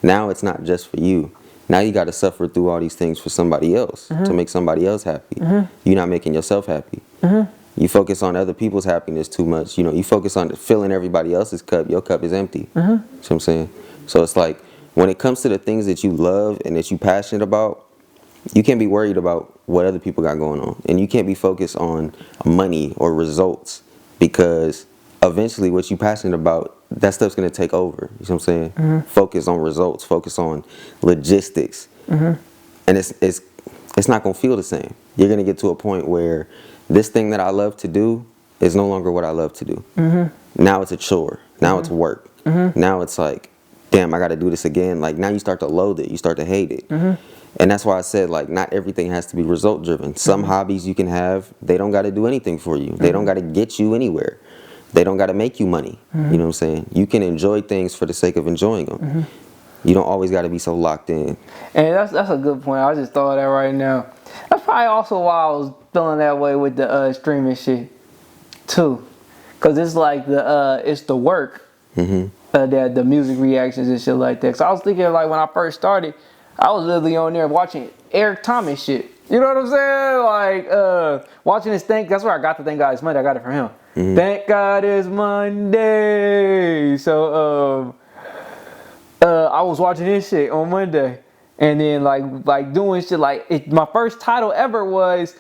now it's not just for you. Now you got to suffer through all these things for somebody else to make somebody else happy. You're not making yourself happy. You focus on other people's happiness too much. You know, you focus on filling everybody else's cup. Your cup is empty. See what I'm saying? So it's like when it comes to the things that you love and that you're passionate about, you can't be worried about what other people got going on. And you can't be focused on money or results, because eventually what you're passionate about, that stuff's going to take over. You know what I'm saying? Focus on results. Focus on logistics. And it's not going to feel the same. You're going to get to a point where this thing that I love to do is no longer what I love to do. Now it's a chore. Now it's work. Now it's like, damn, I got to do this again. Like now you start to loathe it. You start to hate it. And that's why I said, like, not everything has to be result driven. Some hobbies you can have, they don't got to do anything for you. They don't got to get you anywhere. They don't got to make you money. You know what I'm saying? You can enjoy things for the sake of enjoying them. You don't always got to be so locked in. And that's a good point. I just thought of that right now. That's probably also why I was feeling that way with the streaming shit too, because it's like it's the work, that the music reactions and shit like that. So I was thinking, like, when I first started, I was literally on there watching Eric Thomas shit. You know what I'm saying? Like watching his thing. That's where I got the Thank God It's Monday. I got it from him. Thank God It's Monday. So I was watching his shit on Monday. And then like doing shit like my first title ever was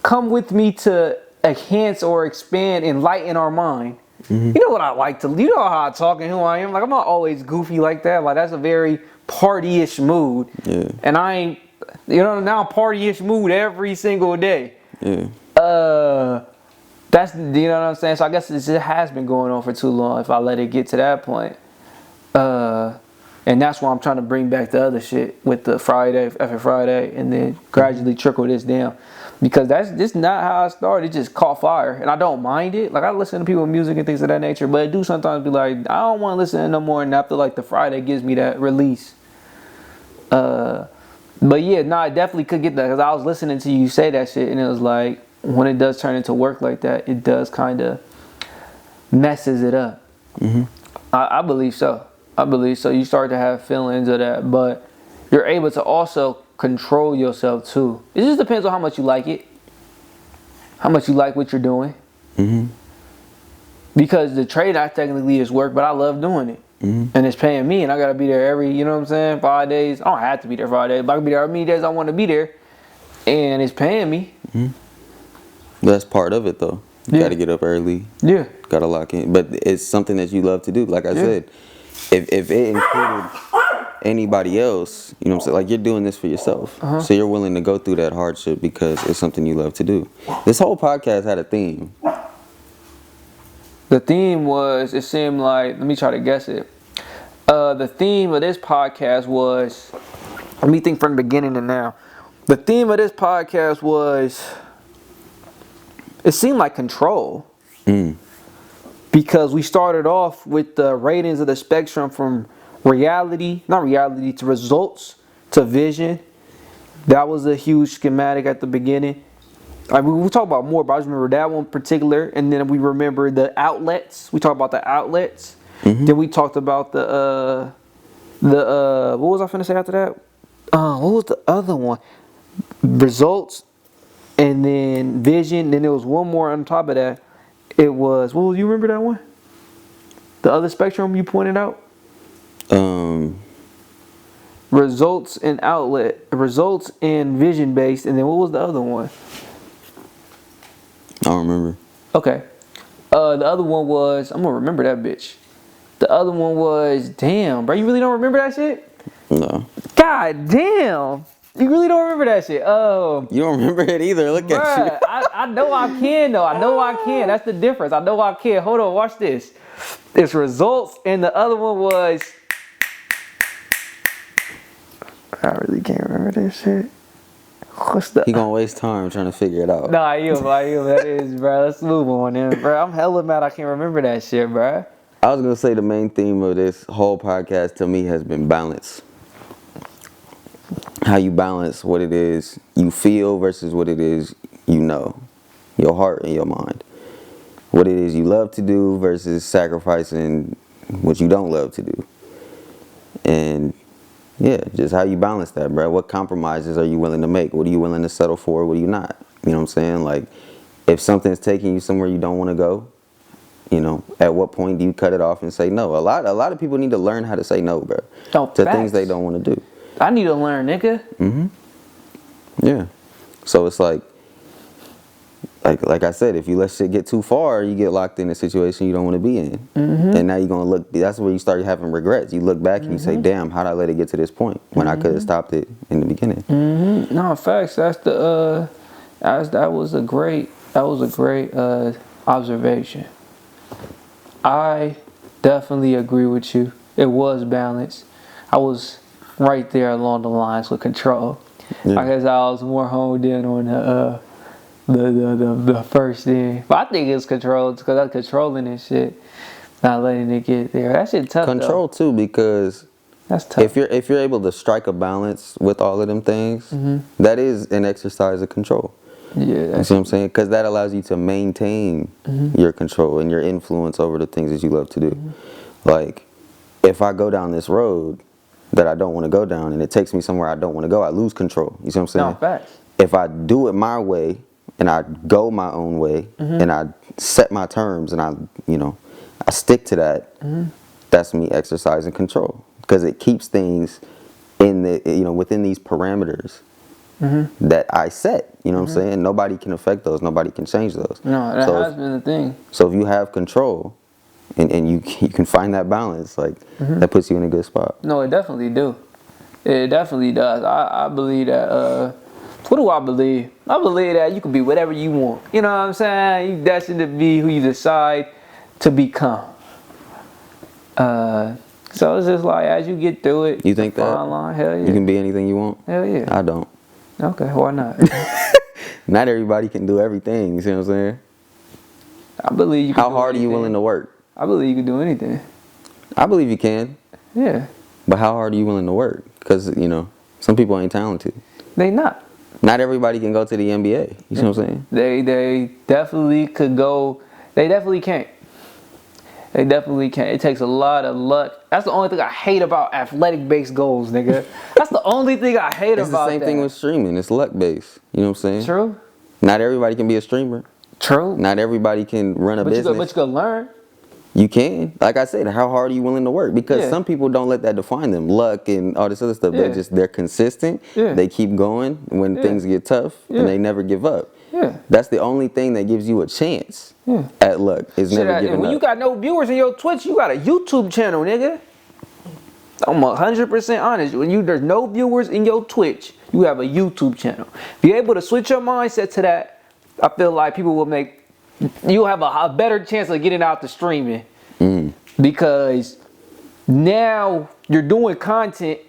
"Come with me to enhance or expand, enlighten our mind." You know what I like to, you know how I talk and who I am. Like I'm not always goofy like that. Like that's a very party-ish mood. And I ain't, you know, now I'm party-ish mood every single day. That's, you know what I'm saying? So I guess it has been going on for too long if I let it get to that point. And that's why I'm trying to bring back the other shit with the Friday after Friday, and then gradually trickle this down, because that's just not how I started. It just caught fire, and I don't mind it. Like I listen to people's music and things of that nature, but it do sometimes be like I don't want to listen to no more. And after like the Friday gives me that release. But yeah, no, I definitely could get that, because I was listening to you say that shit, and it was like when it does turn into work like that, it does kind of messes it up. I believe so. I believe so. You start to have feelings of that, but you're able to also control yourself too. It just depends on how much you like it, how much you like what you're doing. because the trade I technically is work, but I love doing it. And it's paying me, and I gotta be there every, you know what I'm saying, 5 days. I don't have to be there 5 days, but I can be there how many days I want to be there, and it's paying me. That's part of it, though. You gotta get up early. Yeah. Gotta lock in. But it's something that you love to do. Like I said, if it included anybody else, you know what I'm saying, like you're doing this for yourself. So you're willing to go through that hardship because it's something you love to do. This whole podcast had a theme. The theme was, it seemed like, let me try to guess it. The theme of this podcast was, let me think from the beginning to now. The theme of this podcast was, it seemed like control. Because we started off with the ratings of the spectrum from reality, not reality, to results, to vision. That was a huge schematic at the beginning. I mean, we'll talk about more, but I just remember that one in particular. And then we remember the outlets. We talked about the outlets. Then we talked about the what was I finna say after that? What was the other one? Results, and then vision. Then there was one more on top of that. It was, what was, you remember that one? The other spectrum you pointed out? Results and outlet. Results and vision based. And then what was the other one? I don't remember. Okay. The other one was, I'm gonna remember that bitch. The other one was, damn, bro, you really don't remember that shit? No. God damn. You really don't remember that shit? You don't remember it either. Look at you. I know I can though. I know I can. That's the difference. I know I can. Hold on, watch this. It's results, and the other one was, I really can't remember this shit. What's the? He gonna waste time trying to figure it out. Nah, you. That is, bro. Let's move on, then, bro. I'm hella mad I can't remember that shit, bro. I was gonna say the main theme of this whole podcast to me has been balance. How you balance what it is you feel versus what it is you know, your heart and your mind. What it is you love to do versus sacrificing what you don't love to do. And yeah, just how you balance that, bro. What compromises are you willing to make? What are you willing to settle for? What are you not? You know what I'm saying? Like, if something's taking you somewhere you don't want to go, you know, at what point do you cut it off and say no? A lot of people need to learn how to say no, bro. To things they don't want to do. I need to learn, nigga. Yeah. So it's like I said, if you let shit get too far, you get locked in a situation you don't want to be in. And now you're going to look, that's where you start having regrets. You look back and you say, damn, how'd I let it get to this point when I could have stopped it in the beginning? No, facts. That's the, that was a great observation. I definitely agree with you. It was balance. I was right there along the lines with control. Yeah. I guess I was more honed in on the first thing. But I think it's controlled because I'm controlling this shit, not letting it get there. That shit tough. Control though. too, because that's tough. If you're able to strike a balance with all of them things, that is an exercise of control. Yeah, you see what I'm saying? Because that allows you to maintain your control and your influence over the things that you love to do. Like, if I go down this road that I don't want to go down and it takes me somewhere I don't want to go, I lose control. You see what I'm saying? No, facts. If I do it my way and I go my own way and I set my terms and I stick to that, that's me exercising control, because it keeps things in the within these parameters that I set. You know what I'm saying? Nobody can affect those. Nobody can change those. No, that has been the thing. So if you have control and you can find that balance, like that puts you in a good spot. No, it definitely do. It definitely does. I believe that. What do I believe? I believe that you can be whatever you want. You know what I'm saying? You destined to be who you decide to become. So it's just like, as you get through it, you think that? Fine line, hell yeah. You can be anything you want? Hell yeah. I don't. Okay, why not? Not everybody can do everything, you see what I'm saying? I believe you can. How hard are you willing to work? I believe you can do anything. I believe you can. Yeah. But how hard are you willing to work? Because, some people ain't talented. They not. Not everybody can go to the NBA. You see what I'm saying? They definitely could go. They definitely can't. They definitely can't. It takes a lot of luck. That's the only thing I hate about athletic-based goals, nigga. That's the only thing I hate it's about that. It's the same thing with streaming. It's luck-based. You know what I'm saying? True. Not everybody can be a streamer. True. Not everybody can run a business. But you can learn. You can. Like I said, how hard are you willing to work? Because Yeah. some people don't let that define them. Luck and all this other stuff. Yeah. They're consistent. Yeah. They keep going when Yeah. things get tough, Yeah. and they never give up. Yeah. That's the only thing that gives you a chance at luck. Is Shit, never giving when up. you got no viewers in your Twitch, you got a YouTube channel, nigga. I'm 100% honest. When there's no viewers in your Twitch, you have a YouTube channel. If you're able to switch your mindset to that, I feel like you'll have a better chance of getting out the streaming. Because now you're doing content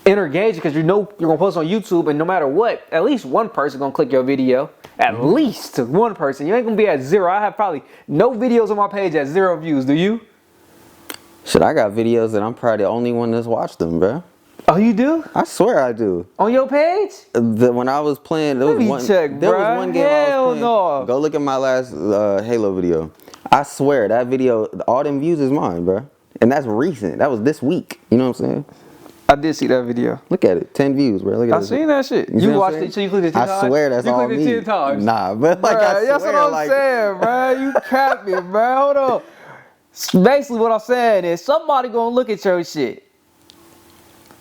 engaging, because you know you're gonna post on YouTube, and no matter what, at least one person gonna click your video. At least one person. You ain't gonna be at 0. I have probably no videos on my page at 0 views. Do you? Shit, I got videos that I'm probably the only one that's watched them, bro. Oh, you do? I swear I do. On your page? When I was playing, there was one game I was playing. No. Go look at my last Halo video. I swear that video, all them views is mine, bro. And that's recent. That was this week. You know what I'm saying? I did see that video. Look at it, 10 views, bro. Look at I seen that shit. see You what watched I'm it, so you clicked it 10 times? I swear that's all me. You clicked it 10 times? Nah, but like Bruh, I swear, that's what I'm saying, bro. You capping, bro. Hold on. Basically, what I'm saying is somebody gonna look at your shit.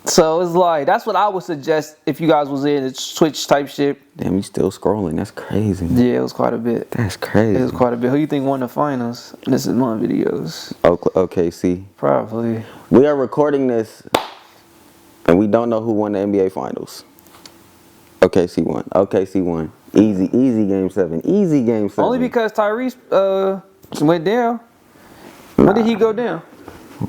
So it's like, that's what I would suggest if you guys was in the Twitch type shit. Damn, you still scrolling. That's crazy. Yeah, it was quite a bit. That's crazy. It was quite a bit. Who you think won the finals? This is my videos. OKC. Probably. We are recording this, and we don't know who won the NBA Finals. OKC won. OKC won. Easy game 7. Easy game 7. Only because Tyrese went down. When did he go down?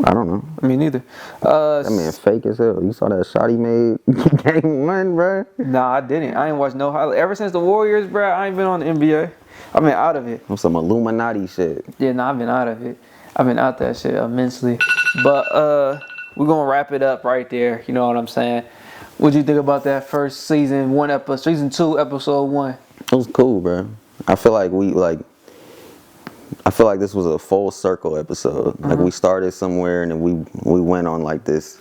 I don't know. Me neither. That man fake as hell. You saw that shot he made game 1, bro? Nah, I didn't. I ain't watched no highlight. Ever since the Warriors, bro, I ain't been on the NBA. I've been out of it. Some Illuminati shit. Yeah, nah, I've been out of it. I've been out that shit immensely. But we're gonna wrap it up right there. You know what I'm saying? What'd you think about that first season 2, episode 1? It was cool, bro. I feel like this was a full circle episode. Like we started somewhere and then we went on like this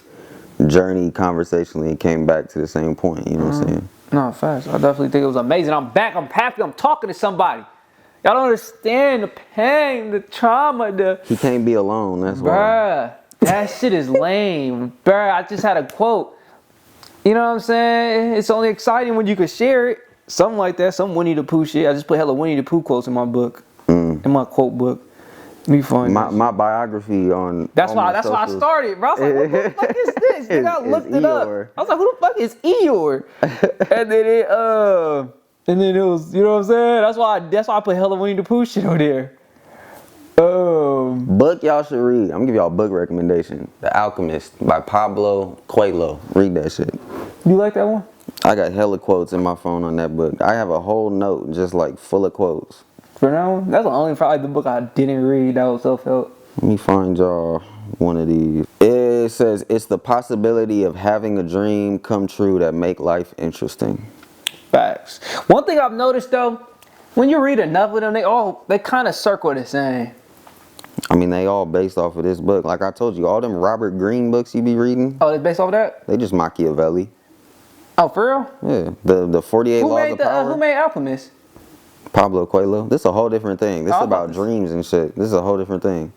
journey conversationally and came back to the same point. You know what I'm saying? No, facts. I definitely think it was amazing. I'm back. I'm happy. I'm talking to somebody. Y'all don't understand the pain, the trauma, He can't be alone. That's why. Bruh, that shit is lame. Bruh, I just had a quote. You know what I'm saying? It's only exciting when you can share it. Something like that. Some Winnie the Pooh shit. I just put hella Winnie the Pooh quotes in my book. In my quote book. Me find my biography on. That's why I started, bro. I was like, what the fuck is this? Then I looked it up. I was like, who the fuck is Eeyore? and then it was, you know what I'm saying? That's why I put hella Winnie the Pooh shit on there. Book y'all should read. I'm gonna give y'all a book recommendation. The Alchemist by Pablo Coelho. Read that shit. You like that one? I got hella quotes in my phone on that book. I have a whole note just like full of quotes. For that one? That's the only probably the book I didn't read that was self-help. Let me find y'all one of these. It says, it's the possibility of having a dream come true that make life interesting. Facts. One thing I've noticed though, when you read enough of them, they kind of circle the same. I mean, they all based off of this book. Like I told you, all them Robert Greene books you be reading. Oh, it's based off of that? They just Machiavelli. Oh, for real? Yeah. The 48 Laws of Power. Who made Alchemist? Pablo Coelho. This is a whole different thing. This is about dreams and shit. This is a whole different thing.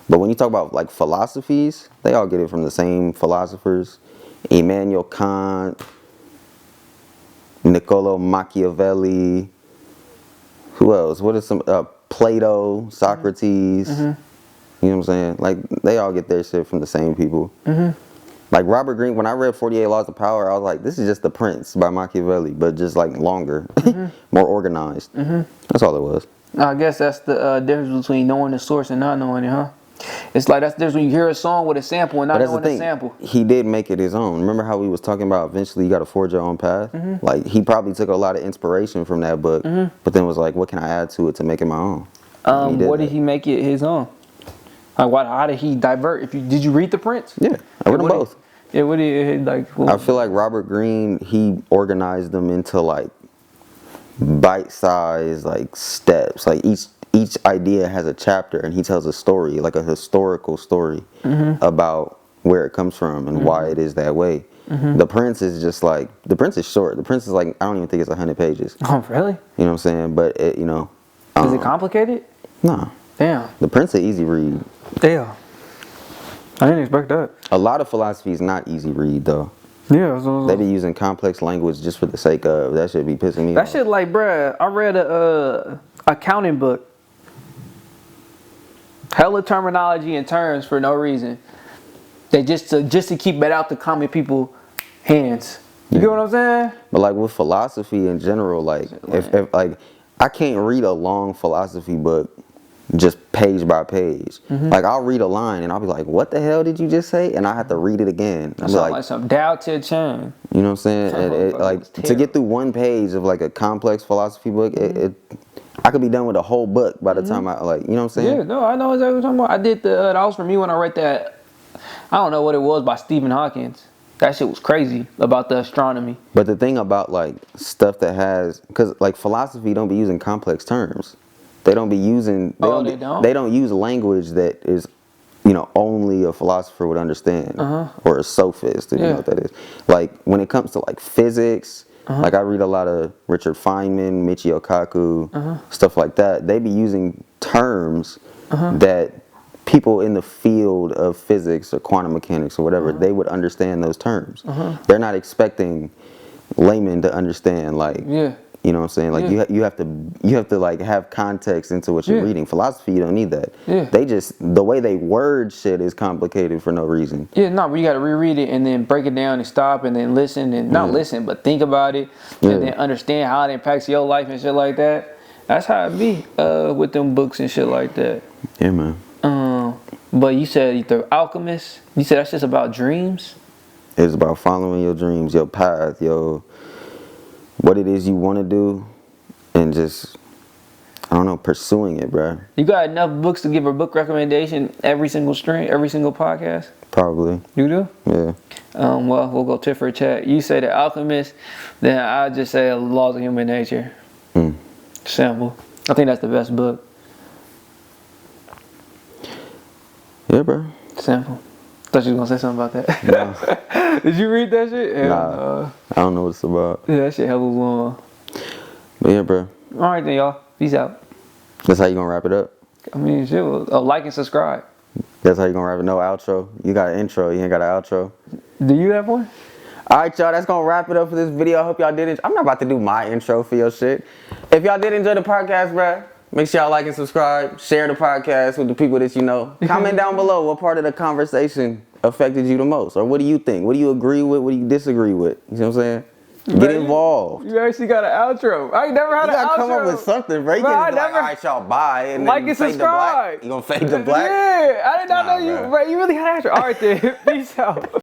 But when you talk about like philosophies, they all get it from the same philosophers. Immanuel Kant, Niccolo Machiavelli. Who else? What is some Plato, Socrates. You know what I'm saying? Like they all get their shit from the same people. Like Robert Greene, when I read 48 Laws of Power, I was like, this is just The Prince by Machiavelli, but just like longer, more organized. That's all it was. I guess that's the difference between knowing the source and not knowing it, huh? It's like that's the difference when you hear a song with a sample and not knowing the sample. He did make it his own. Remember how we was talking about eventually you got to forge your own path? Like he probably took a lot of inspiration from that book, but then was like, what can I add to it to make it my own? What did he make it his own? Like, how did he divert? Did you read The Prince? Yeah, I read them both. Yeah, what did he like? I feel like Robert Greene, he organized them into like bite-sized like steps. Like each idea has a chapter, and he tells a story, like a historical story about where it comes from and why it is that way. The Prince is just like the Prince is short. The Prince is like I don't even think it's 100 pages. Oh, really? You know what I'm saying? But it, you know, Is it complicated? No. Damn. The Prince an easy read. Damn. I didn't expect that. A lot of philosophy is not easy read though. Yeah. They be using complex language just for the sake of. That should be pissing me off. That shit like, bruh, I read a accounting book. Hella terminology and terms for no reason. They just to keep it out the common people hands. You get what I'm saying? But like with philosophy in general, like if like I can't read a long philosophy book just page by page. Like I'll read a line and I'll be like, what the hell did you just say? And I have to read it again. That's like some Tao Te Ching. You know what I'm saying? And like to get through one page of like a complex philosophy book, I could be done with a whole book by the time I like, you know what I'm saying? Yeah, no, I know exactly what you're talking about. I did that was for me when I read that, I don't know what it was, by Stephen Hawking. That shit was crazy about the astronomy. But the thing about like stuff that has, because like philosophy don't be using complex terms. They don't be using, they don't use language that is, you know, only a philosopher would understand, or a sophist, if you know what that is. Like when it comes to like physics, like I read a lot of Richard Feynman, Michio Kaku, stuff like that. They be using terms that people in the field of physics or quantum mechanics or whatever, they would understand those terms. They're not expecting laymen to understand, like, you know what I'm saying? Like you have to like have context into what you're reading. Philosophy, you don't need that. They just, the way they word shit is complicated for no reason. Yeah, no, but you got to reread it and then break it down and stop and then listen and not listen, but think about it and then understand how it impacts your life and shit like that. That's how it be with them books and shit like that. Yeah, man. But you said The Alchemist. You said that's just about dreams. It's about following your dreams, your path, what it is you want to do, and just, I don't know, pursuing it, bro. You got enough books to give a book recommendation every single podcast? Probably. You do? Yeah. Well, we'll go tit for tat. You say The Alchemist, then I'll just say Laws of Human Nature. Simple. I think that's the best book. Yeah, bro. Simple. Thought you was gonna say something about that. No. Did you read that shit? Nah. I don't know what it's about. Yeah, that shit hella long. But yeah, bro. Alright then, y'all. Peace out. That's how you gonna wrap it up? I mean, shit. Like and subscribe. That's how you gonna wrap it? No outro? You got an intro, you ain't got an outro? Do you have one? Alright, y'all, that's gonna wrap it up for this video. I hope y'all did it. I'm not about to do my intro for your shit. If y'all did enjoy the podcast, bruh, make sure y'all like and subscribe. Share the podcast with the people that you know. Comment down below what part of the conversation affected you the most. Or what do you think? What do you agree with? What do you disagree with? You know what I'm saying? Get involved. You actually got an outro. I ain't never had an outro. You gotta come up with something, bro. You can't just be like, all right, y'all, bye. And like and subscribe. You gonna fade to black? Yeah, I did not know you, bro. You really had an outro. All right then. Peace out.